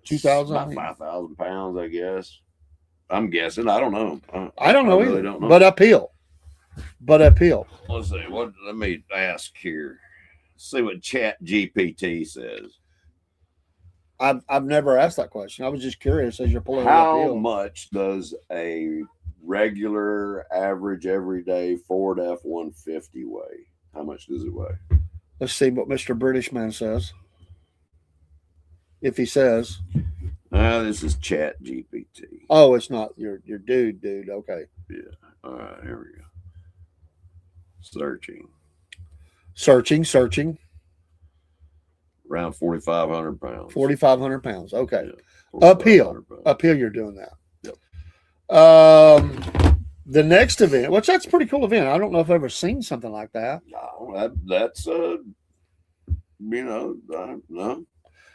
Speaker 2: 2,000?
Speaker 3: About 5,000 pounds, I guess. I'm guessing. I don't know.
Speaker 2: I don't know
Speaker 3: I
Speaker 2: either.
Speaker 3: really don't know.
Speaker 2: But uphill.
Speaker 3: Let's see. Let me ask here. See what Chat GPT says.
Speaker 2: I've never asked that question. I was just curious as you're pulling it
Speaker 3: How
Speaker 2: uphill.
Speaker 3: much does a regular, average, everyday Ford F-150 weigh? How much does it weigh?
Speaker 2: Let's see what Mr. British Man says. If he says.
Speaker 3: This is Chat GPT.
Speaker 2: Oh, it's not your dude. Okay.
Speaker 3: Yeah. All right, here we go.
Speaker 2: Searching.
Speaker 3: Around 4,500 pounds.
Speaker 2: 4,500 pounds. Okay.
Speaker 3: Yeah,
Speaker 2: Uphill.
Speaker 3: 4,500 pounds.
Speaker 2: Uphill, you're doing that.
Speaker 3: Yep.
Speaker 2: The next event, which that's a pretty cool event. I don't know if I've ever seen something like that.
Speaker 3: No, that's no.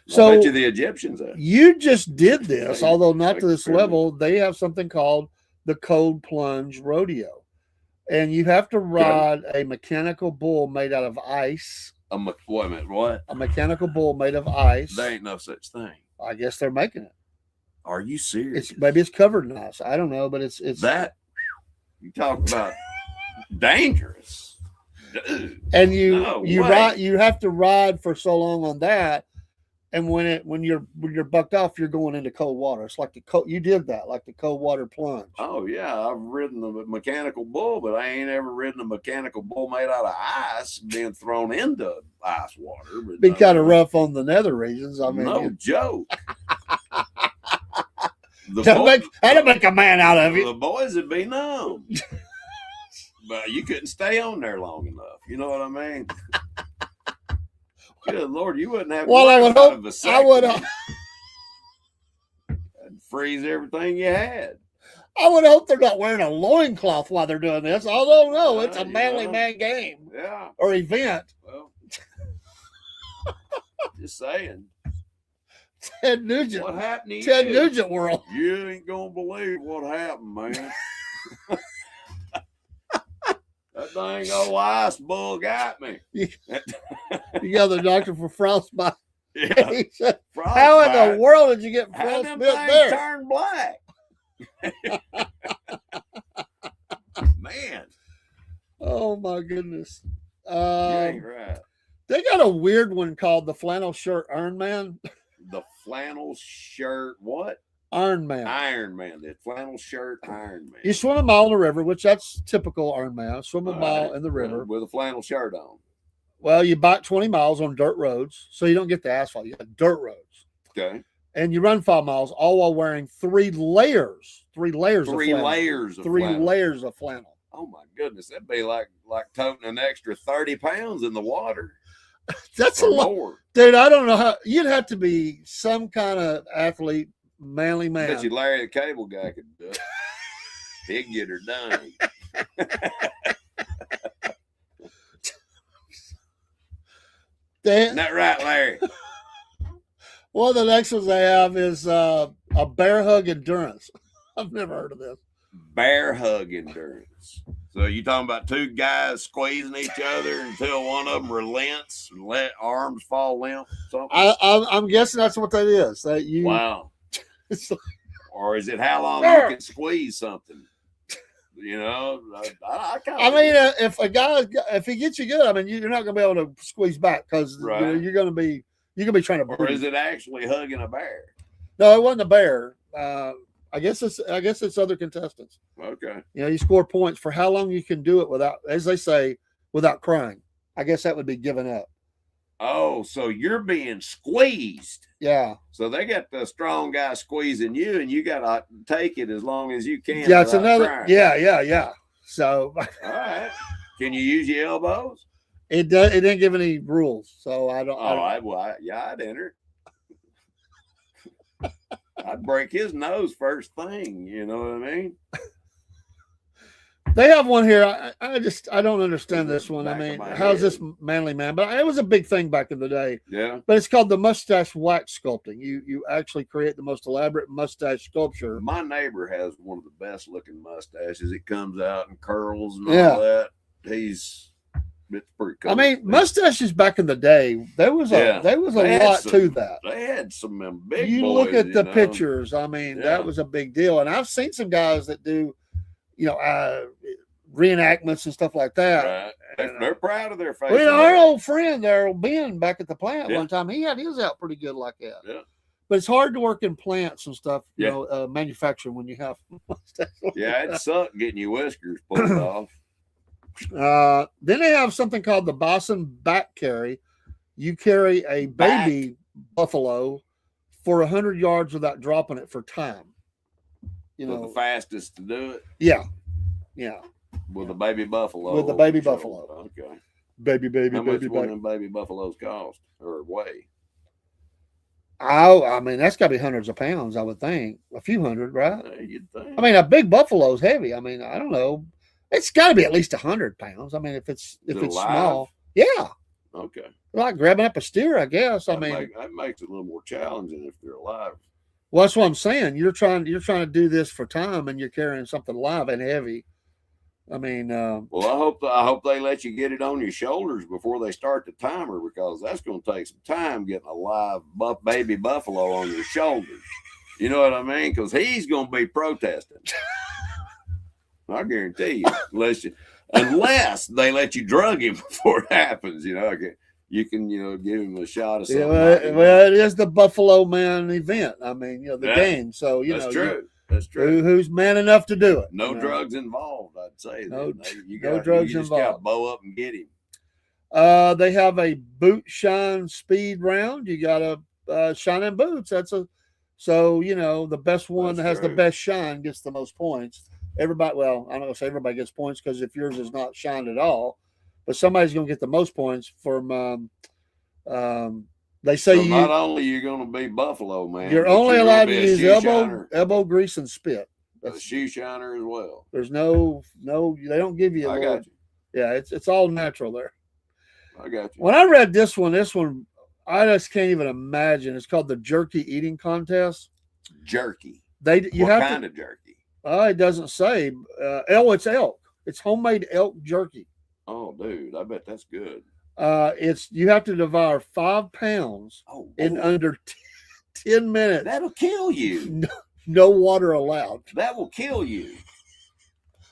Speaker 2: So
Speaker 3: I bet you the Egyptians have.
Speaker 2: you just did this,
Speaker 3: Same-
Speaker 2: although not to
Speaker 3: same
Speaker 2: this
Speaker 3: pyramid.
Speaker 2: level. They have something called the Cold Plunge Rodeo, and you have to ride a mechanical bull made out of ice.
Speaker 3: Wait a minute, what?
Speaker 2: A mechanical bull made of ice.
Speaker 3: There ain't no such thing.
Speaker 2: I guess they're making it.
Speaker 3: Are you serious?
Speaker 2: Maybe it's covered in ice. I don't know, but it's
Speaker 3: that you talk about dangerous. Dude.
Speaker 2: and you
Speaker 3: No
Speaker 2: you
Speaker 3: way.
Speaker 2: ride. You have to ride for so long on that, and when you're bucked off, you're going into cold water. It's like you did that, like the cold water plunge.
Speaker 3: Oh yeah, I've ridden a mechanical bull, but I ain't ever ridden a mechanical bull made out of ice being thrown into ice water. But
Speaker 2: Be kind of rough on the nether regions. I mean,
Speaker 3: no joke. The
Speaker 2: that'll make a man out of you.
Speaker 3: The boys would be numb. But you couldn't stay on there long enough. You know what I mean? Good Lord, you wouldn't have.
Speaker 2: Well, I would hope. I would.
Speaker 3: That'd freeze everything you had.
Speaker 2: I would hope they're not wearing a loincloth while they're doing this. Although no, it's a
Speaker 3: You
Speaker 2: manly
Speaker 3: know.
Speaker 2: man game
Speaker 3: Yeah.
Speaker 2: or event.
Speaker 3: Well, just saying.
Speaker 2: Ted Nugent.
Speaker 3: What happened to you?
Speaker 2: Ted Nugent world.
Speaker 3: You ain't gonna believe what happened, man. That dang old ice bull got me.
Speaker 2: You got the doctor for frostbite.
Speaker 3: Yeah.
Speaker 2: He said, how in the
Speaker 3: Frostbite.
Speaker 2: world did you get
Speaker 3: How them
Speaker 2: frostbite
Speaker 3: things
Speaker 2: there?
Speaker 3: turn black? Man,
Speaker 2: Oh my goodness.
Speaker 3: you ain't right.
Speaker 2: They got a weird one called the flannel shirt Iron Man.
Speaker 3: The flannel shirt, what?
Speaker 2: Iron Man.
Speaker 3: Iron Man. The flannel shirt Iron Man.
Speaker 2: You swim a mile in the river, which that's typical Iron Man. Swim a
Speaker 3: All
Speaker 2: mile
Speaker 3: right.
Speaker 2: in the river.
Speaker 3: With a flannel shirt on.
Speaker 2: Well, you bike 20 miles on dirt roads, so you don't get the asphalt. You got dirt roads.
Speaker 3: Okay.
Speaker 2: And you run 5 miles, all while wearing three layers of flannel.
Speaker 3: Layers of
Speaker 2: Three
Speaker 3: flannel.
Speaker 2: layers of flannel.
Speaker 3: Oh my goodness, that'd be like toting an extra 30 pounds in the water.
Speaker 2: That's a
Speaker 3: Or
Speaker 2: lot.
Speaker 3: more.
Speaker 2: Dude, I don't know how. You'd have to be some kind of athlete, manly man.
Speaker 3: Bet you Larry the Cable Guy could do it. He'd get her done. Isn't that right, Larry?
Speaker 2: One of the next ones they have is a bear hug endurance. I've never heard of this.
Speaker 3: Bear hug endurance. So you talking about two guys squeezing each other until one of them relents and let arms fall limp? Something?
Speaker 2: I'm guessing that's what that is. That you.
Speaker 3: Wow.
Speaker 2: It's like,
Speaker 3: Or is it how long you can squeeze something? You know, I
Speaker 2: mean, if he gets you good, I mean, you're not going to be able to squeeze back because
Speaker 3: Right.
Speaker 2: you're going to be trying to.
Speaker 3: or is it actually hugging a bear?
Speaker 2: No, it wasn't a bear. I guess it's other contestants.
Speaker 3: Okay.
Speaker 2: You know, you score points for how long you can do it without, as they say, without crying. I guess that would be giving up.
Speaker 3: Oh, so you're being squeezed.
Speaker 2: Yeah.
Speaker 3: So they got the strong guy squeezing you, and you got to take it as long as you can.
Speaker 2: Yeah, it's
Speaker 3: without
Speaker 2: another.
Speaker 3: crying.
Speaker 2: Yeah. So
Speaker 3: All right. Can you use your elbows?
Speaker 2: it didn't give any rules. So I don't.
Speaker 3: I'd enter. I'd break his nose first thing. You know what I mean?
Speaker 2: They have one here. I don't understand this one. I
Speaker 3: Back of
Speaker 2: mean,
Speaker 3: my
Speaker 2: how's
Speaker 3: head.
Speaker 2: this manly man? But it was a big thing back in the day.
Speaker 3: Yeah.
Speaker 2: But it's called the mustache wax sculpting. You actually create the most elaborate mustache sculpture.
Speaker 3: My neighbor has one of the best looking mustaches. It comes out and curls and
Speaker 2: Yeah.
Speaker 3: all that. It's pretty cool.
Speaker 2: I mean, mustaches back in the day, there was a
Speaker 3: They had
Speaker 2: lot
Speaker 3: some-
Speaker 2: to that.
Speaker 3: They had some big
Speaker 2: You
Speaker 3: boys,
Speaker 2: look at the
Speaker 3: know.
Speaker 2: pictures. I mean,
Speaker 3: Yeah.
Speaker 2: that was a big deal. And I've seen some guys that do, reenactments and stuff like that.
Speaker 3: Right. They're proud of their face.
Speaker 2: Well, our old friend there, Ben, back at the plant
Speaker 3: Yeah.
Speaker 2: one time, he had his out pretty good like that.
Speaker 3: Yeah.
Speaker 2: But it's hard to work in plants and stuff,
Speaker 3: Yeah.
Speaker 2: manufacturing when you have mustache.
Speaker 3: Yeah, it sucked getting your whiskers pulled off.
Speaker 2: Then they have something called the Boston back carry. You carry a baby buffalo for 100 yards without dropping it for time. You
Speaker 3: So
Speaker 2: know,
Speaker 3: the fastest to do it
Speaker 2: yeah.
Speaker 3: with a baby buffalo.
Speaker 2: With the baby
Speaker 3: over the
Speaker 2: buffalo.
Speaker 3: shoulder. Okay.
Speaker 2: Baby,
Speaker 3: How much
Speaker 2: baby,
Speaker 3: will
Speaker 2: baby.
Speaker 3: them baby buffaloes cost or weigh?
Speaker 2: I mean, that's got to be hundreds of pounds, I would think. A few hundred, right?
Speaker 3: You'd think.
Speaker 2: I mean, a big buffalo's heavy. I mean, I don't know. It's got to be at least 100 pounds. I mean, if it's
Speaker 3: Is it
Speaker 2: small, yeah,
Speaker 3: Okay.
Speaker 2: like grabbing up a steer, I guess. I
Speaker 3: That
Speaker 2: mean,
Speaker 3: that makes it a little more challenging if they're alive.
Speaker 2: well, that's what I'm saying. You're trying to do this for time, and you're carrying something live and heavy. I mean,
Speaker 3: Well, I hope they let you get it on your shoulders before they start the timer, because that's going to take some time getting a live baby buffalo on your shoulders. You know what I mean? Because he's going to be protesting. I guarantee you, unless they let you drug him before it happens. You can give him a shot of something.
Speaker 2: yeah, well, it is the Buffalo Man event. I mean, the game. So
Speaker 3: that's true. That's true.
Speaker 2: Who's man enough to do it?
Speaker 3: No drugs involved, I'd say.
Speaker 2: No,
Speaker 3: you
Speaker 2: no drugs
Speaker 3: you just got to
Speaker 2: involved.
Speaker 3: bow up and get him.
Speaker 2: They have a boot shine speed round. You got a shining boots. So the best one that has the best shine gets the most points. Everybody, well, I'm not gonna say everybody gets points, because if yours is not shined at all, but somebody's gonna get the most points from. They say
Speaker 3: so not only you're going to be Buffalo Man,
Speaker 2: you're only allowed to use elbow grease and spit.
Speaker 3: That's a shoe shiner as well.
Speaker 2: There's no. They don't give you.
Speaker 3: I got you.
Speaker 2: Yeah, it's all natural there.
Speaker 3: I got you.
Speaker 2: When I read this one, I just can't even imagine. It's called the Jerky Eating Contest.
Speaker 3: Jerky.
Speaker 2: What
Speaker 3: kind of jerky?
Speaker 2: It doesn't say. It's elk. It's homemade elk jerky.
Speaker 3: Oh, dude, I bet that's good.
Speaker 2: You have to devour 5 pounds in under 10 minutes.
Speaker 3: That'll kill you.
Speaker 2: No water allowed.
Speaker 3: That will kill you.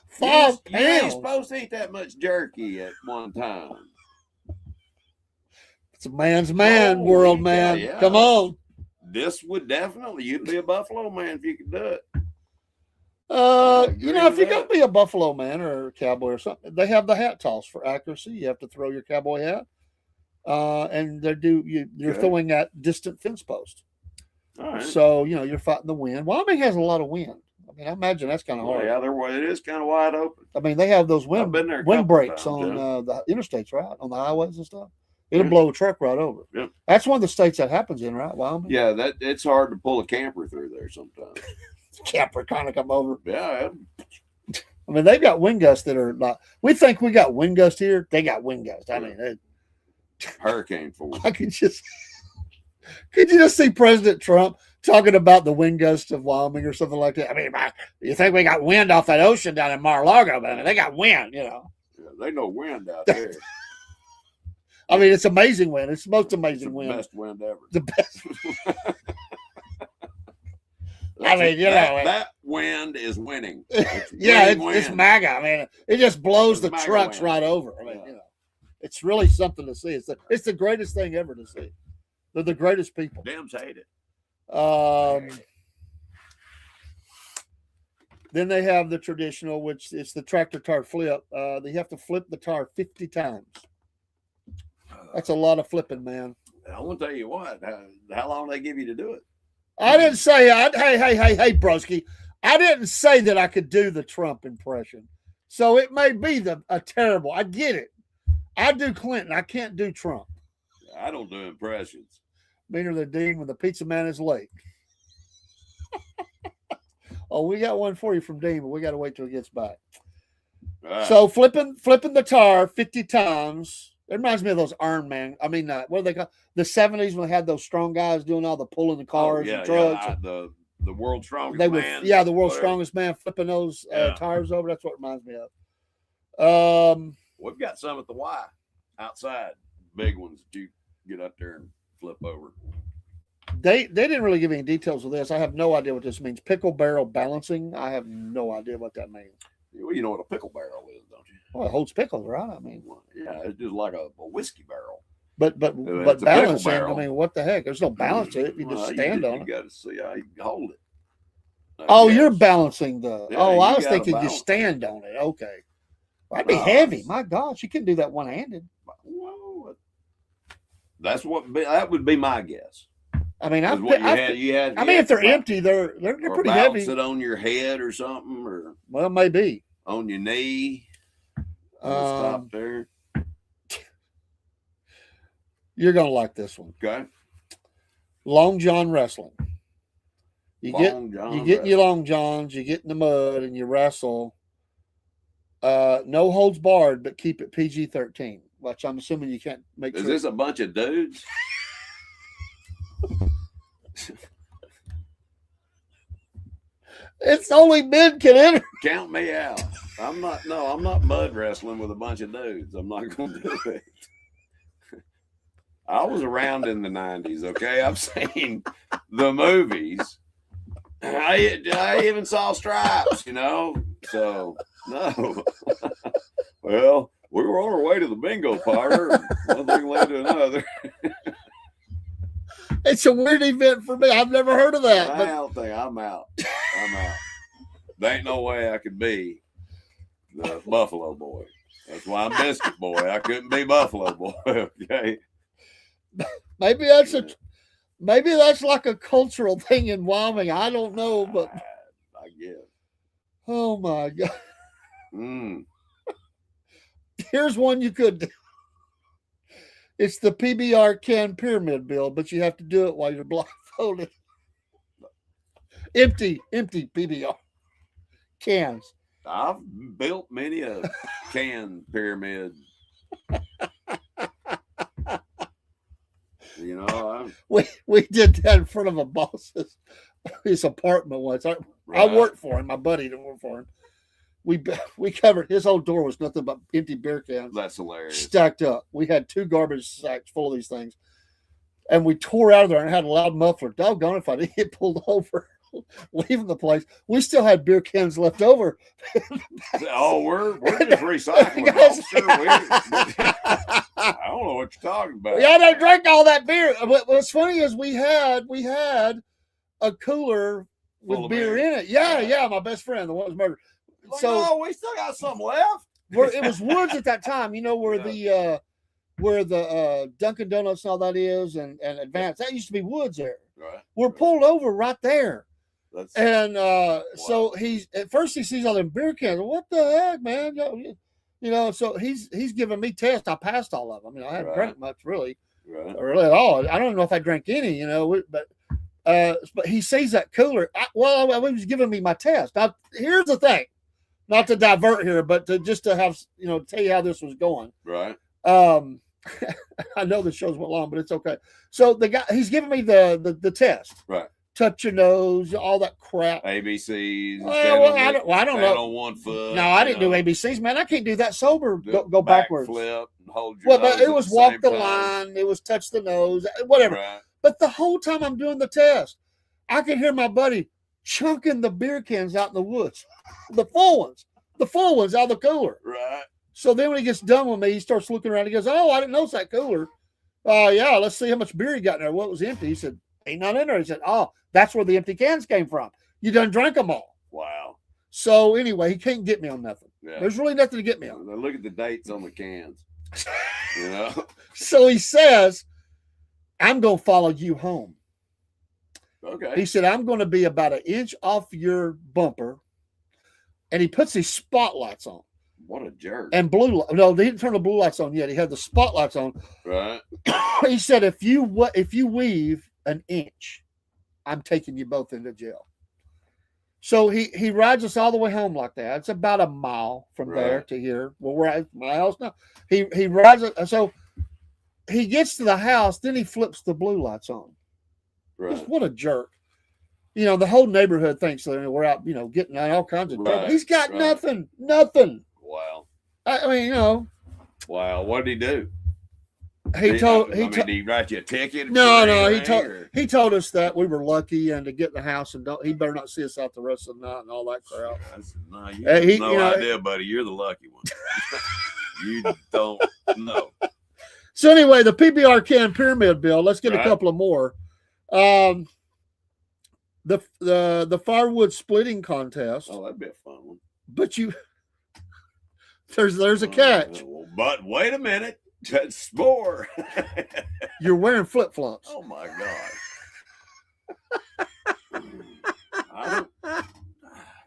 Speaker 2: 5 pounds.
Speaker 3: You ain't supposed to eat that much jerky at one time.
Speaker 2: It's a man's world, man.
Speaker 3: Yeah.
Speaker 2: Come on.
Speaker 3: This would definitely, you'd be a Buffalo Man if you could do it.
Speaker 2: If you're going to be a Buffalo Man or a cowboy or something, they have the hat toss for accuracy. You have to throw your cowboy hat. And you're throwing at distant fence post.
Speaker 3: All right.
Speaker 2: So, you're fighting the wind. Wyoming has a lot of wind. I mean, I imagine that's kind of hard.
Speaker 3: Yeah, it is kind of wide open.
Speaker 2: I mean, they have those wind breaks on the interstates, right? On the highways and stuff. It'll blow a truck right over.
Speaker 3: Yep.
Speaker 2: That's one of the states that happens in, right? Wyoming?
Speaker 3: Yeah, it's hard to pull a camper through there sometimes.
Speaker 2: Camper kind of come over.
Speaker 3: Yeah.
Speaker 2: I mean, they've got wind gusts that are like, we think we got wind gusts here. They got wind gusts. I mean,
Speaker 3: hurricane force.
Speaker 2: I could you just see President Trump talking about the wind gusts of Wyoming or something like that? I mean, you think we got wind off that ocean down in Mar-a-Lago, but I mean, they got wind,
Speaker 3: Yeah, they know wind out there.
Speaker 2: I mean, it's amazing wind. It's the most amazing wind.
Speaker 3: The best wind ever.
Speaker 2: The best. I mean,
Speaker 3: that wind is winning.
Speaker 2: It's MAGA. I mean, it just blows the trucks
Speaker 3: wind.
Speaker 2: right over. I mean, it's really something to see. It's the greatest thing ever to see. They're the greatest people.
Speaker 3: Dems hate it.
Speaker 2: Then they have the traditional, which is the tractor tire flip. They have to flip the tire 50 times. That's a lot of flipping, man.
Speaker 3: I want to tell you what. How long they give you to do it?
Speaker 2: I didn't say. Hey, broski. I didn't say that I could do the Trump impression. So it may be a terrible. I get it. I do Clinton. I can't do Trump.
Speaker 3: I don't do impressions.
Speaker 2: Meaner than Dean when the pizza man is late. Oh, we got one for you from Dean, but we got to wait till he gets back.
Speaker 3: Right.
Speaker 2: So flipping the tire 50 times. It reminds me of those Iron Man. I mean, what do they call the 70s when they had those strong guys doing all the pulling the cars and trucks?
Speaker 3: Yeah, the world's strongest man.
Speaker 2: Yeah, the world's strongest man flipping those tires over. That's what it reminds me of.
Speaker 3: We've got some at the Y outside, big ones that you get up there and flip over.
Speaker 2: They didn't really give any details of this. I have no idea what this means. Pickle barrel balancing. I have no idea what that means.
Speaker 3: Well, you know what a pickle barrel is, don't you?
Speaker 2: Well, it holds pickles, right? I mean,
Speaker 3: yeah, it's just like a whiskey barrel.
Speaker 2: But balancing. I mean, what the heck? There's no balance to it. You just stand on it.
Speaker 3: You got to see how you hold it.
Speaker 2: You're balancing the. I was thinking you stand on it. Okay, that'd be heavy. My gosh, you couldn't do that one-handed.
Speaker 3: Well, that would be my guess.
Speaker 2: I mean,
Speaker 3: What you had.
Speaker 2: I mean, if they're empty, they're
Speaker 3: or
Speaker 2: pretty
Speaker 3: bounce
Speaker 2: heavy.
Speaker 3: it on your head or something, or
Speaker 2: Well, maybe
Speaker 3: on your knee. Stop there.
Speaker 2: You're gonna like this one.
Speaker 3: Okay.
Speaker 2: Long John wrestling. You get
Speaker 3: wrestling.
Speaker 2: your long johns, you get in the mud and you wrestle. No holds barred, but keep it PG-13. Which I'm assuming you can't make.
Speaker 3: Is this a bunch of dudes?
Speaker 2: It's only men can enter.
Speaker 3: Count me out. I'm not mud wrestling with a bunch of dudes. I'm not going to do it. I was around in the 90s, okay? I've seen the movies. I even saw Stripes, So, no. Well, we were on our way to the bingo parlor. One thing led to another.
Speaker 2: It's a weird event for me. I've never heard of that.
Speaker 3: I don't think I'm out. There ain't no way I could be the Buffalo Boy. That's why I'm Biscuit Boy. I couldn't be Buffalo Boy. Okay.
Speaker 2: Maybe that's like a cultural thing in Wyoming. I don't know, but
Speaker 3: I guess.
Speaker 2: Oh my God. Here's one you could do. It's the PBR can pyramid build, but you have to do it while you're blindfolded. Empty PBR cans.
Speaker 3: I've built many a can pyramid.
Speaker 2: We did that in front of a boss's his apartment once. I worked for him. My buddy didn't work for him. We covered his whole door was nothing but empty beer cans.
Speaker 3: That's hilarious. Stacked
Speaker 2: up. We had 2 garbage sacks full of these things, and we tore out of there and had a loud muffler. Doggone if I didn't get pulled over leaving the place. We still had beer cans left over.
Speaker 3: Oh, we're just recycling. I don't know what you're talking about.
Speaker 2: Yeah, I drank all that beer. What's funny is we had a cooler with beer in it. Yeah, my best friend, the one who was murdered.
Speaker 3: So we still got some left.
Speaker 2: It was woods at that time, where the Dunkin' Donuts and all that is, and Advance. That used to be woods there.
Speaker 3: Right.
Speaker 2: We're pulled over right there.
Speaker 3: Wow.
Speaker 2: So at first he sees all them beer cans. What the heck, man? So he's giving me tests. I passed all of them. I haven't drank much really, really at all. I don't know if I drank any, but he sees that cooler. He was giving me my test. Now, here's the thing, not to divert here, but just to have, tell you how this was going.
Speaker 3: Right.
Speaker 2: I know the show's went long, but it's okay. So the guy, he's giving me the test.
Speaker 3: Right.
Speaker 2: Touch your nose, all that crap.
Speaker 3: ABCs.
Speaker 2: I don't know.
Speaker 3: On one foot.
Speaker 2: No, I didn't do ABCs, man. I can't do that sober. Go backwards.
Speaker 3: Flip. Hold your nose
Speaker 2: but it was walk the line. It was touch the nose. Whatever. Right. But the whole time I'm doing the test, I can hear my buddy chunking the beer cans out in the woods, the full ones out of the cooler.
Speaker 3: Right.
Speaker 2: So then when he gets done with me, he starts looking around. He goes, "Oh, I didn't notice that cooler. Yeah, let's see how much beer he got in there. What was empty?" He said, "Ain't none in there." He said, "Oh, that's where the empty cans came from. You done drank them all."
Speaker 3: Wow.
Speaker 2: So anyway, he can't get me on nothing.
Speaker 3: Yeah.
Speaker 2: There's really nothing to get me on.
Speaker 3: Now look at the dates on the cans.
Speaker 2: So he says, "I'm going to follow you home."
Speaker 3: Okay.
Speaker 2: He said, "I'm going to be about an inch off your bumper." And he puts these spotlights on.
Speaker 3: What a jerk.
Speaker 2: And blue light. No, they didn't turn the blue lights on yet. He had the spotlights on.
Speaker 3: Right.
Speaker 2: He said, if you weave an inch, I'm taking you both into jail. So he rides us all the way home like that. It's about a mile from there to here. Well, we're at my house now. He rides it. So he gets to the house, then he flips the blue lights on.
Speaker 3: Right.
Speaker 2: What a jerk. The whole neighborhood thinks that we're out, getting all kinds of trouble. He's got nothing.
Speaker 3: Wow.
Speaker 2: I mean,
Speaker 3: Wow. What did he do?
Speaker 2: Did
Speaker 3: he write you a ticket?
Speaker 2: No. He told us that we were lucky and to get in the house and he better not see us out the rest of the night and all that crap.
Speaker 3: No, you have no idea, buddy. You're the lucky one. You don't know.
Speaker 2: So anyway, the PBR can pyramid build. Let's get a couple of more. The firewood splitting contest.
Speaker 3: Oh, that'd be a fun one.
Speaker 2: But there's a catch.
Speaker 3: But wait a minute. That's more.
Speaker 2: You're wearing flip-flops.
Speaker 3: Oh my God. I don't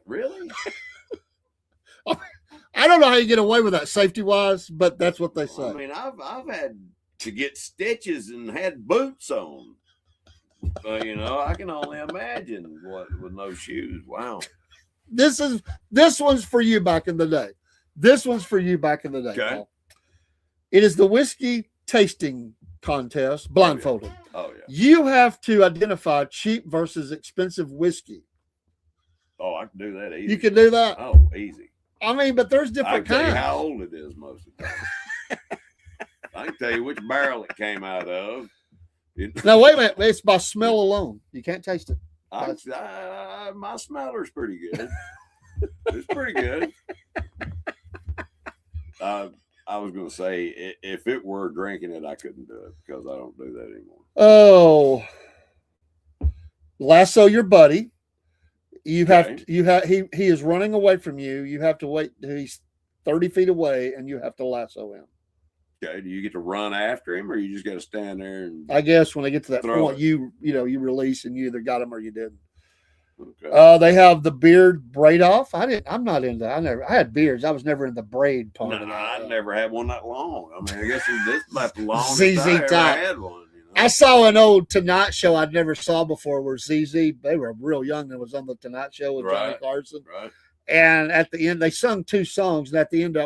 Speaker 3: really.
Speaker 2: I don't know how you get away with that safety wise, but that's what they say.
Speaker 3: I mean, I've had to get stitches and had boots on. But I can only imagine what with no shoes. Wow.
Speaker 2: This one's for you back in the day. This one's for you back in the day.
Speaker 3: Okay.
Speaker 2: Paul. It is the whiskey tasting contest, blindfolded.
Speaker 3: Oh yeah.
Speaker 2: You have to identify cheap versus expensive whiskey.
Speaker 3: Oh, I can do that easy.
Speaker 2: You can do that?
Speaker 3: Oh, easy.
Speaker 2: I mean, but there's
Speaker 3: I
Speaker 2: different
Speaker 3: can tell you
Speaker 2: kinds.
Speaker 3: how old it is most of the time. I can tell you which barrel it came out of.
Speaker 2: Now, wait a minute. It's by smell alone. You can't taste it.
Speaker 3: My smeller's pretty good. It's pretty good. I was going to say, if it were drinking it, I couldn't do it because I don't do that anymore.
Speaker 2: Oh, lasso your buddy. He is running away from you. You have to wait till he's 30 feet away, and you have to lasso him.
Speaker 3: Okay, do you get to run after him, or you just got to stand there and?
Speaker 2: I guess when they get to that
Speaker 3: Throw
Speaker 2: point, you release, and you either got him or you didn't.
Speaker 3: Okay.
Speaker 2: They have the beard braid off. I'm not into that. I had beards. I was never in the braid part of that.
Speaker 3: I never had one that long. I mean, I guess this is about the longest
Speaker 2: ZZ
Speaker 3: I ever
Speaker 2: Top.
Speaker 3: had one.
Speaker 2: I saw an old Tonight Show I'd never saw before where ZZ, they were real young and was on the Tonight Show with Johnny Carson.
Speaker 3: Right.
Speaker 2: And at the end, they sung 2 songs. And at the end,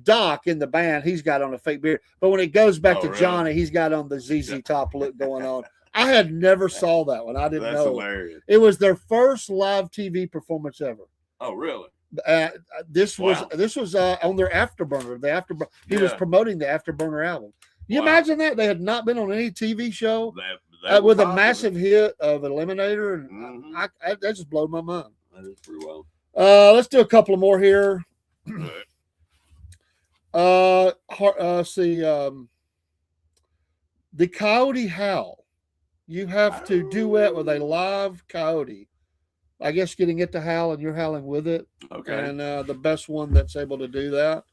Speaker 2: Doc in the band, he's got on a fake beard. But when it goes back to
Speaker 3: really?
Speaker 2: Johnny, he's got on the ZZ Top look going on. I had never saw that one. I didn't
Speaker 3: That's
Speaker 2: know.
Speaker 3: hilarious.
Speaker 2: It was their first live TV performance ever.
Speaker 3: Oh, really?
Speaker 2: This was on their Afterburner. He was promoting the Afterburner album. You imagine that? They had not been on any TV show with a massive hit of Eliminator, and that just blew my mind.
Speaker 3: That is pretty well.
Speaker 2: Let's do a couple of more here. The Coyote Howl. You have to duet with a live coyote. I guess getting it to howl and you're howling with it.
Speaker 3: Okay.
Speaker 2: And the best one that's able to do that.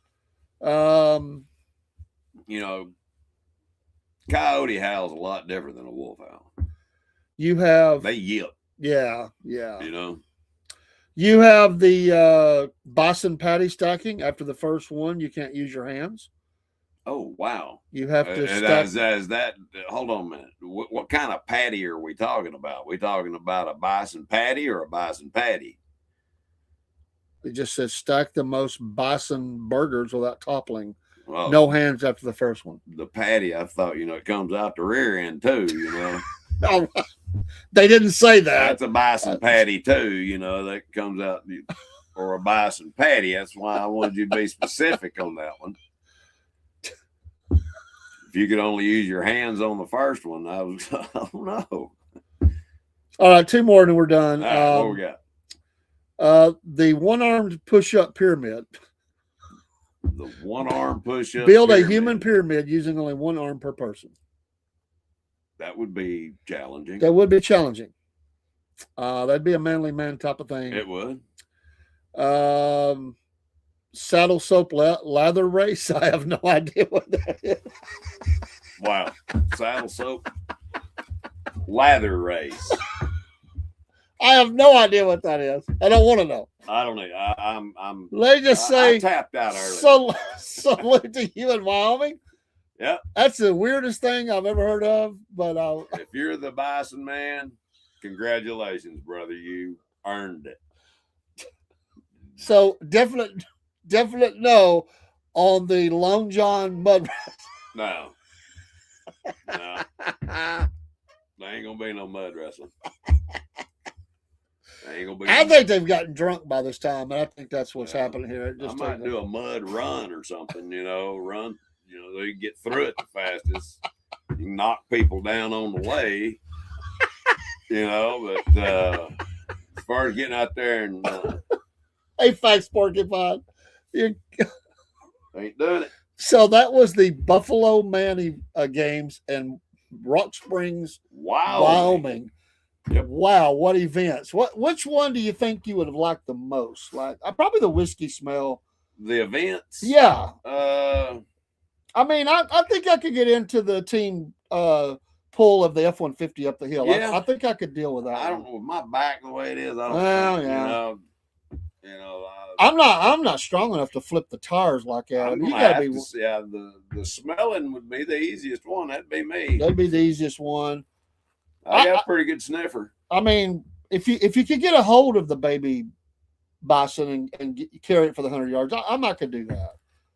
Speaker 3: Coyote howl's a lot different than a wolf howl. They yip.
Speaker 2: Yeah. You have the bison patty stacking. After the first one, you can't use your hands.
Speaker 3: Oh, wow.
Speaker 2: You have to
Speaker 3: stack. Hold on a minute. What kind of patty are we talking about? We talking about a bison patty or a bison patty?
Speaker 2: It just says stack the most bison burgers without toppling.
Speaker 3: Well,
Speaker 2: no hands after the first one.
Speaker 3: The patty, I thought, it comes out the rear end too,
Speaker 2: Oh, they didn't say that.
Speaker 3: That's a bison patty too, that comes out, or a bison patty. That's why I wanted you to be specific on that one. If you could only use your hands on the first one, I don't know.
Speaker 2: All right, 2 more and we're done.
Speaker 3: All right, what we got?
Speaker 2: The one-armed push-up pyramid.
Speaker 3: The one-arm push-up.
Speaker 2: Build a human pyramid using only one arm per person.
Speaker 3: That would be challenging.
Speaker 2: That would be challenging. That'd be a manly man type of thing.
Speaker 3: It would.
Speaker 2: Saddle soap lather race. I have no idea what that is.
Speaker 3: Wow. Saddle soap lather race.
Speaker 2: I have no idea what that is. I don't want to know.
Speaker 3: I don't know. I'm.
Speaker 2: Let me just say.
Speaker 3: I tapped out earlier.
Speaker 2: Salute to you in Wyoming.
Speaker 3: Yeah.
Speaker 2: That's the weirdest thing I've ever heard of. But
Speaker 3: if you're the bison man, congratulations, brother. You earned it.
Speaker 2: So definite no on the Long John mud wrestling.
Speaker 3: No. There ain't gonna be no mud wrestling.
Speaker 2: I think they've gotten drunk by this time, and I think that's what's happening here.
Speaker 3: I might do a mud run or something, run. They can get through it the fastest. You can knock people down on the way, but as far as getting out there and
Speaker 2: hey, facts, porcupine. You
Speaker 3: ain't doing it.
Speaker 2: So that was the Buffalo Manny games in Rock Springs, Wyoming.
Speaker 3: Yep.
Speaker 2: Wow, what events! Which one do you think you would have liked the most? Like, probably the whiskey smell.
Speaker 3: The events.
Speaker 2: Yeah.
Speaker 3: I
Speaker 2: I mean, I think I could get into the team pull of the F-150 up the hill.
Speaker 3: Yeah.
Speaker 2: I think I could deal with that.
Speaker 3: I don't know, with my back the way it is. I don't.
Speaker 2: Well,
Speaker 3: think,
Speaker 2: yeah.
Speaker 3: You know.
Speaker 2: I'm not strong enough to flip the tires like that.
Speaker 3: I'm
Speaker 2: You
Speaker 3: gonna
Speaker 2: gotta
Speaker 3: have
Speaker 2: be.
Speaker 3: to see, the smelling would be the easiest one. That'd be me.
Speaker 2: That'd be the easiest one.
Speaker 3: I got a pretty good sniffer.
Speaker 2: I mean, if you could get a hold of the baby bison and carry it for the 100 yards, I might could do that.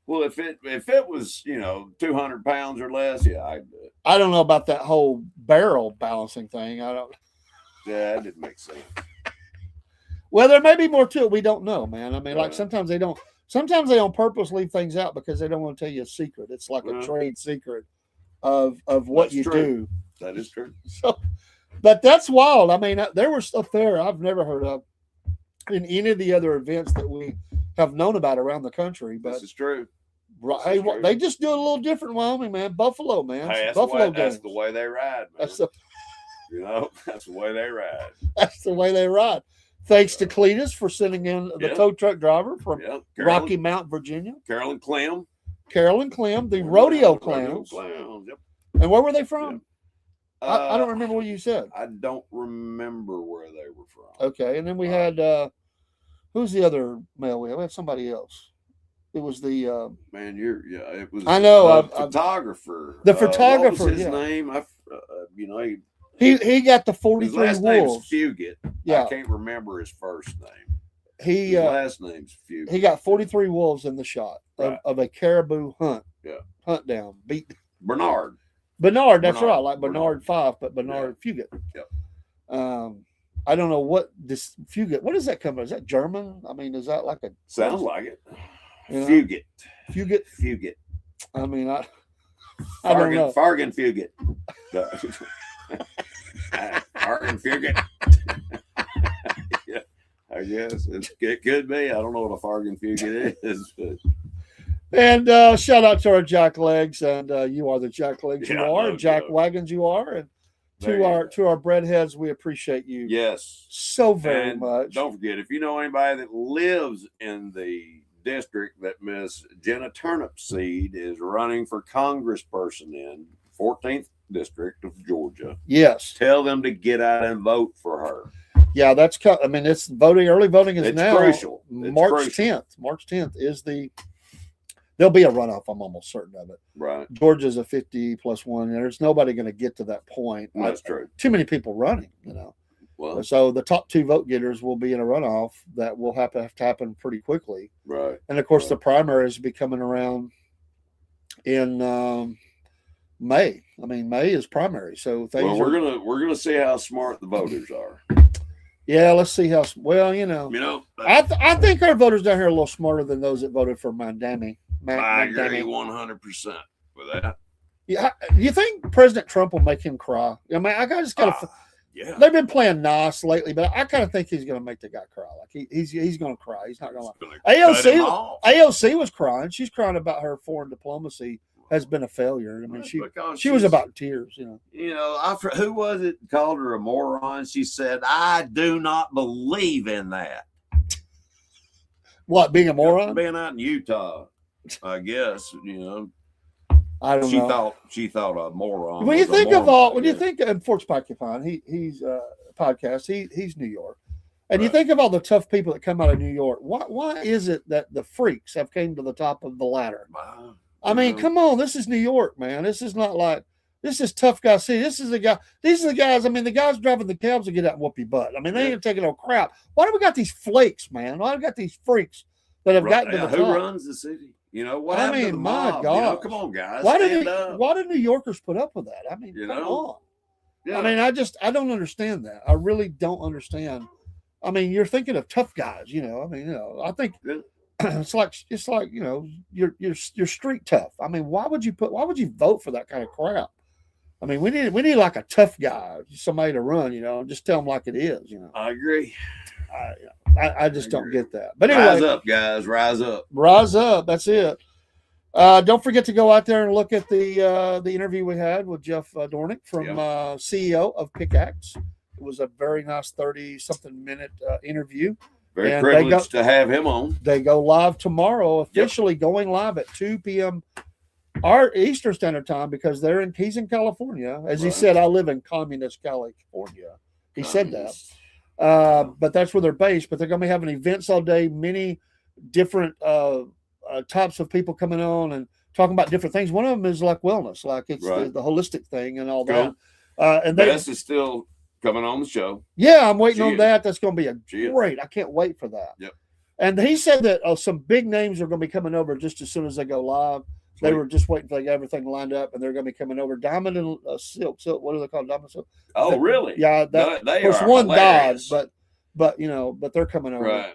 Speaker 3: Well, if it was 200 pounds or less, yeah, I'd do it.
Speaker 2: I don't know about that whole barrel balancing thing. I don't.
Speaker 3: Yeah, that didn't make sense.
Speaker 2: Well, there may be more to it. We don't know, man. I mean, like
Speaker 3: Right.
Speaker 2: sometimes they don't. Sometimes they on purpose leave things out because they don't want to tell you a secret. It's like a trade secret of what
Speaker 3: That's
Speaker 2: you
Speaker 3: true.
Speaker 2: do.
Speaker 3: That is true.
Speaker 2: So, but that's wild. I mean, there was stuff there I've never heard of in any of the other events that we have known about around the country. But
Speaker 3: This is true.
Speaker 2: hey, they just do it a little different in Wyoming, man. Buffalo, man.
Speaker 3: Hey, that's the way they ride, man.
Speaker 2: That's the
Speaker 3: That's the way they ride.
Speaker 2: That's the way they ride. Thanks to Cletus for sending in the tow truck driver from Rocky Mount, Virginia.
Speaker 3: Carolyn Clem.
Speaker 2: Carolyn Clem, the rodeo clowns.
Speaker 3: Yep.
Speaker 2: And where were they from?
Speaker 3: Yep.
Speaker 2: I don't remember what you said.
Speaker 3: I don't remember where they were from.
Speaker 2: Okay, and then we had who's the other male? We had somebody else. It was the
Speaker 3: man. It was.
Speaker 2: I know
Speaker 3: the photographer.
Speaker 2: The photographer.
Speaker 3: What was his name?
Speaker 2: He got the 43
Speaker 3: his last
Speaker 2: wolves.
Speaker 3: name's Fugit.
Speaker 2: Yeah,
Speaker 3: I can't remember his first name.
Speaker 2: His
Speaker 3: last name's Fugit.
Speaker 2: He got 43 wolves in the shot of a caribou hunt.
Speaker 3: Yeah,
Speaker 2: hunt down. Beat
Speaker 3: Bernard.
Speaker 2: That's right, like Bernard Fife, but Bernard Fugit.
Speaker 3: Yep.
Speaker 2: I don't know what this Fugit. What does that come from? Is that German? I mean, is that like a
Speaker 3: sounds like it?
Speaker 2: Fugit.
Speaker 3: Fugit.
Speaker 2: I mean, I don't know.
Speaker 3: Fargan Fugit. Fargan Fugit. Yeah, I guess it could be. I don't know what a Fargan Fugit is. But.
Speaker 2: And shout out to our jack legs, and you are the jack legs you are, and jack wagons you are, and to our breadheads, we appreciate you.
Speaker 3: Yes,
Speaker 2: so very much.
Speaker 3: Don't forget, if you know anybody that lives in the district that Miss Jenna Turnipseed is running for congressperson in 14th district of Georgia,
Speaker 2: yes,
Speaker 3: tell them to get out and vote for her.
Speaker 2: Yeah, that's. I mean, it's voting. Early voting is now
Speaker 3: crucial.
Speaker 2: March 10th. March 10th is the. There'll be a runoff. I'm almost certain of it.
Speaker 3: Right.
Speaker 2: Georgia's a 50+1. And there's nobody going to get to that point.
Speaker 3: That's true.
Speaker 2: Too many people running. Well, so the top two vote getters will be in a runoff that will have to happen pretty quickly.
Speaker 3: Right.
Speaker 2: And of course, the primaries will be coming around in May. I mean, May is primary. So
Speaker 3: we're gonna see how smart the voters are.
Speaker 2: Yeah, let's see how. Well, I think our voters down here are a little smarter than those that voted for Mandami.
Speaker 3: I agree 100% with that.
Speaker 2: Yeah, you think President Trump will make him cry? I mean, I just got to.
Speaker 3: Yeah,
Speaker 2: they've been playing nice lately, but I kind of think he's going to make the guy cry. Like he's going to cry. He's not going to. AOC was crying. She's crying about her foreign diplomacy has been a failure. I mean, she was about tears.
Speaker 3: Who was it called her a moron? She said, "I do not believe in that."
Speaker 2: What, being a moron?
Speaker 3: Being out in Utah, I guess.
Speaker 2: I don't know.
Speaker 3: She thought a moron.
Speaker 2: When you think of Fort's Porcupine, he's a podcast. He's New York, and you think of all the tough people that come out of New York. Why is it that the freaks have came to the top of the ladder?
Speaker 3: Wow.
Speaker 2: I mean, come on, this is New York, man. This is not like this is tough guy city. These are the guys. I mean, the guys driving the cabs will get out and whoop your butt. I mean, they ain't taking no crap. Why do we got these flakes, man? Why do we got these freaks that have gotten to the top?
Speaker 3: Who runs the city? What happened to the mob?
Speaker 2: My God.
Speaker 3: Come on, guys.
Speaker 2: Why do New Yorkers put up with that? I mean, come on. Yeah. I mean, I don't understand that. I really don't understand. I mean, you're thinking of tough guys, I think it's like you're street tough. I mean, why would you vote for that kind of crap? I mean, we need like a tough guy, somebody to run, just tell them like it is,
Speaker 3: I agree.
Speaker 2: I just don't get that. But anyway,
Speaker 3: rise up, guys. Rise up.
Speaker 2: Rise up. That's it. Don't forget to go out there and look at the interview we had with Jeff Dornick from CEO of Pickaxe. It was a very nice 30-something minute interview.
Speaker 3: Very privileged to have him on.
Speaker 2: They go live tomorrow, officially going live at 2 p.m. our Eastern Standard Time because he's in California. As he said, I live in communist California. He said that. But that's where they're based. But they're going to be having events all day, many different types of people coming on and talking about different things. One of them is like wellness, like it's the holistic thing and all that. And
Speaker 3: Bess is still coming on the show.
Speaker 2: Yeah, I'm waiting on that. That's going to be great. I can't wait for that.
Speaker 3: Yep.
Speaker 2: And he said that some big names are going to be coming over just as soon as they go live. Sweet. They were just waiting for everything lined up, and they're going to be coming over. Diamond and Silk. What do they call Diamond Silk?
Speaker 3: Oh, really?
Speaker 2: Yeah.
Speaker 3: They
Speaker 2: of course,
Speaker 3: are
Speaker 2: one died,
Speaker 3: hilarious.
Speaker 2: but they're coming over.
Speaker 3: Right.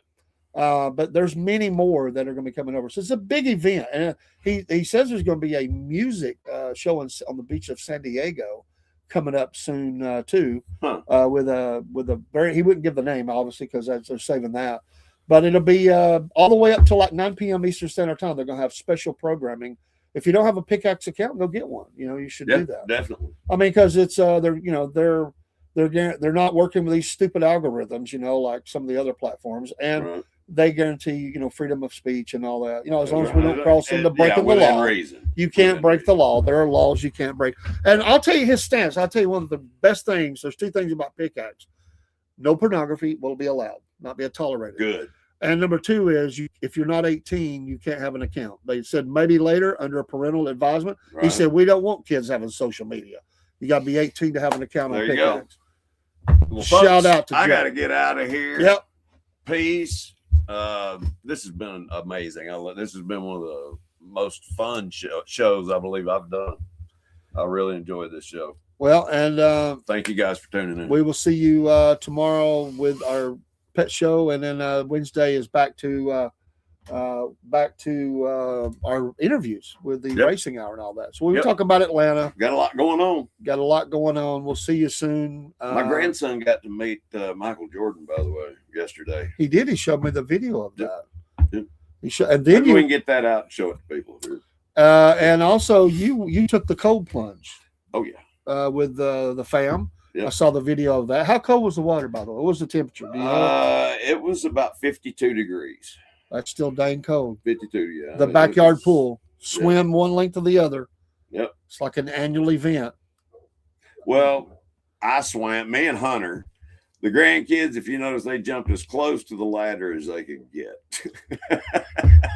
Speaker 2: But there's many more that are going to be coming over. So it's a big event, and he says there's going to be a music show on the beach of San Diego coming up soon too. With a very, he wouldn't give the name obviously because they're saving that, but it'll be all the way up to like 9 p.m. Eastern Standard Time. They're going to have special programming. If you don't have a Pickaxe account, go get one. You should do that. Definitely. I mean, because it's they're not working with these stupid algorithms, like some of the other platforms, and they guarantee freedom of speech and all that. As long as we don't cross into breaking the law.
Speaker 3: Reason.
Speaker 2: You can't break the law. There are laws you can't break. And I'll tell you his stance. I'll tell you one of the best things. There's 2 things about Pickaxe. No pornography will be allowed, not be tolerated.
Speaker 3: Good.
Speaker 2: And number 2 is if you're not 18, you can't have an account. They said maybe later under a parental advisement. Right. He said we don't want kids having social media. You got to be 18 to have an account on Pickaxe.
Speaker 3: Well,
Speaker 2: shout out to Joe.
Speaker 3: I got to get out of here.
Speaker 2: Yep.
Speaker 3: Peace. This has been amazing. This has been one of the most fun shows I believe I've done. I really enjoyed this show.
Speaker 2: Well, and
Speaker 3: thank you guys for tuning in.
Speaker 2: We will see you tomorrow with our pet show, and then Wednesday is back to our interviews with the racing hour and all that. So we were talking about Atlanta.
Speaker 3: Got a lot going on. We'll see you soon. My grandson got to meet Michael Jordan, by the way, yesterday.
Speaker 2: He did. He showed me the video of that.
Speaker 3: Yep.
Speaker 2: And then
Speaker 3: we can get that out and show it to people.
Speaker 2: And also you took the cold plunge.
Speaker 3: Oh yeah.
Speaker 2: With the fam.
Speaker 3: Yep.
Speaker 2: I saw the video of that. How cold was the water, by the way? What was the temperature? Do you know?
Speaker 3: It was about 52 degrees.
Speaker 2: That's still dang cold.
Speaker 3: 52, yeah.
Speaker 2: The backyard pool. Swim one length to the other.
Speaker 3: Yep.
Speaker 2: It's like an annual event.
Speaker 3: Well, I swam. Me and Hunter. The grandkids, if you notice, they jumped as close to the ladder as they could get.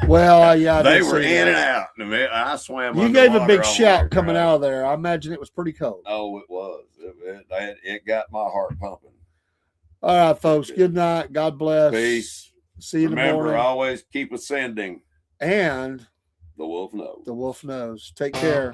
Speaker 2: Well, yeah.
Speaker 3: They were in and out. I swam.
Speaker 2: You gave a big shout coming out of there. I imagine it was pretty cold.
Speaker 3: Oh, it was. It got my heart pumping.
Speaker 2: All right, folks. Good night. God bless.
Speaker 3: Peace.
Speaker 2: See you tomorrow.
Speaker 3: Remember, always keep ascending.
Speaker 2: And
Speaker 3: the wolf knows.
Speaker 2: The wolf knows. Take care.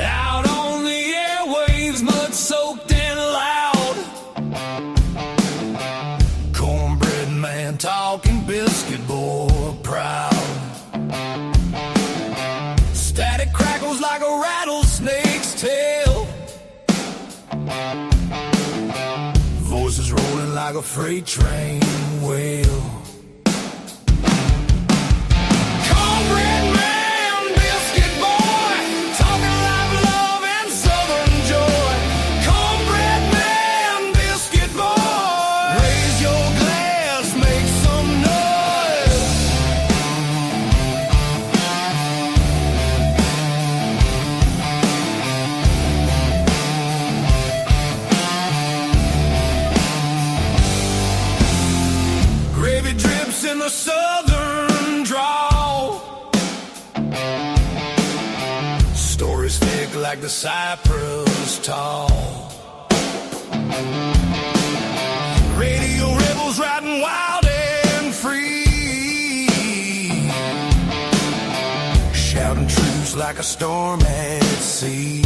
Speaker 1: Out on the airwaves, mud soaked and loud. Cornbread man talking, biscuit boy proud. Static crackles like a rattlesnake's tail. Voices rolling like a freight train wheel. Cornbread man, biscuit boy, talking live love and southern joy. Cornbread man, biscuit boy, raise your glass, make some noise. Gravy drips in the southern drawl. Stories thick like the cypress tall. Radio rebels riding wild and free, shouting truths like a storm at sea.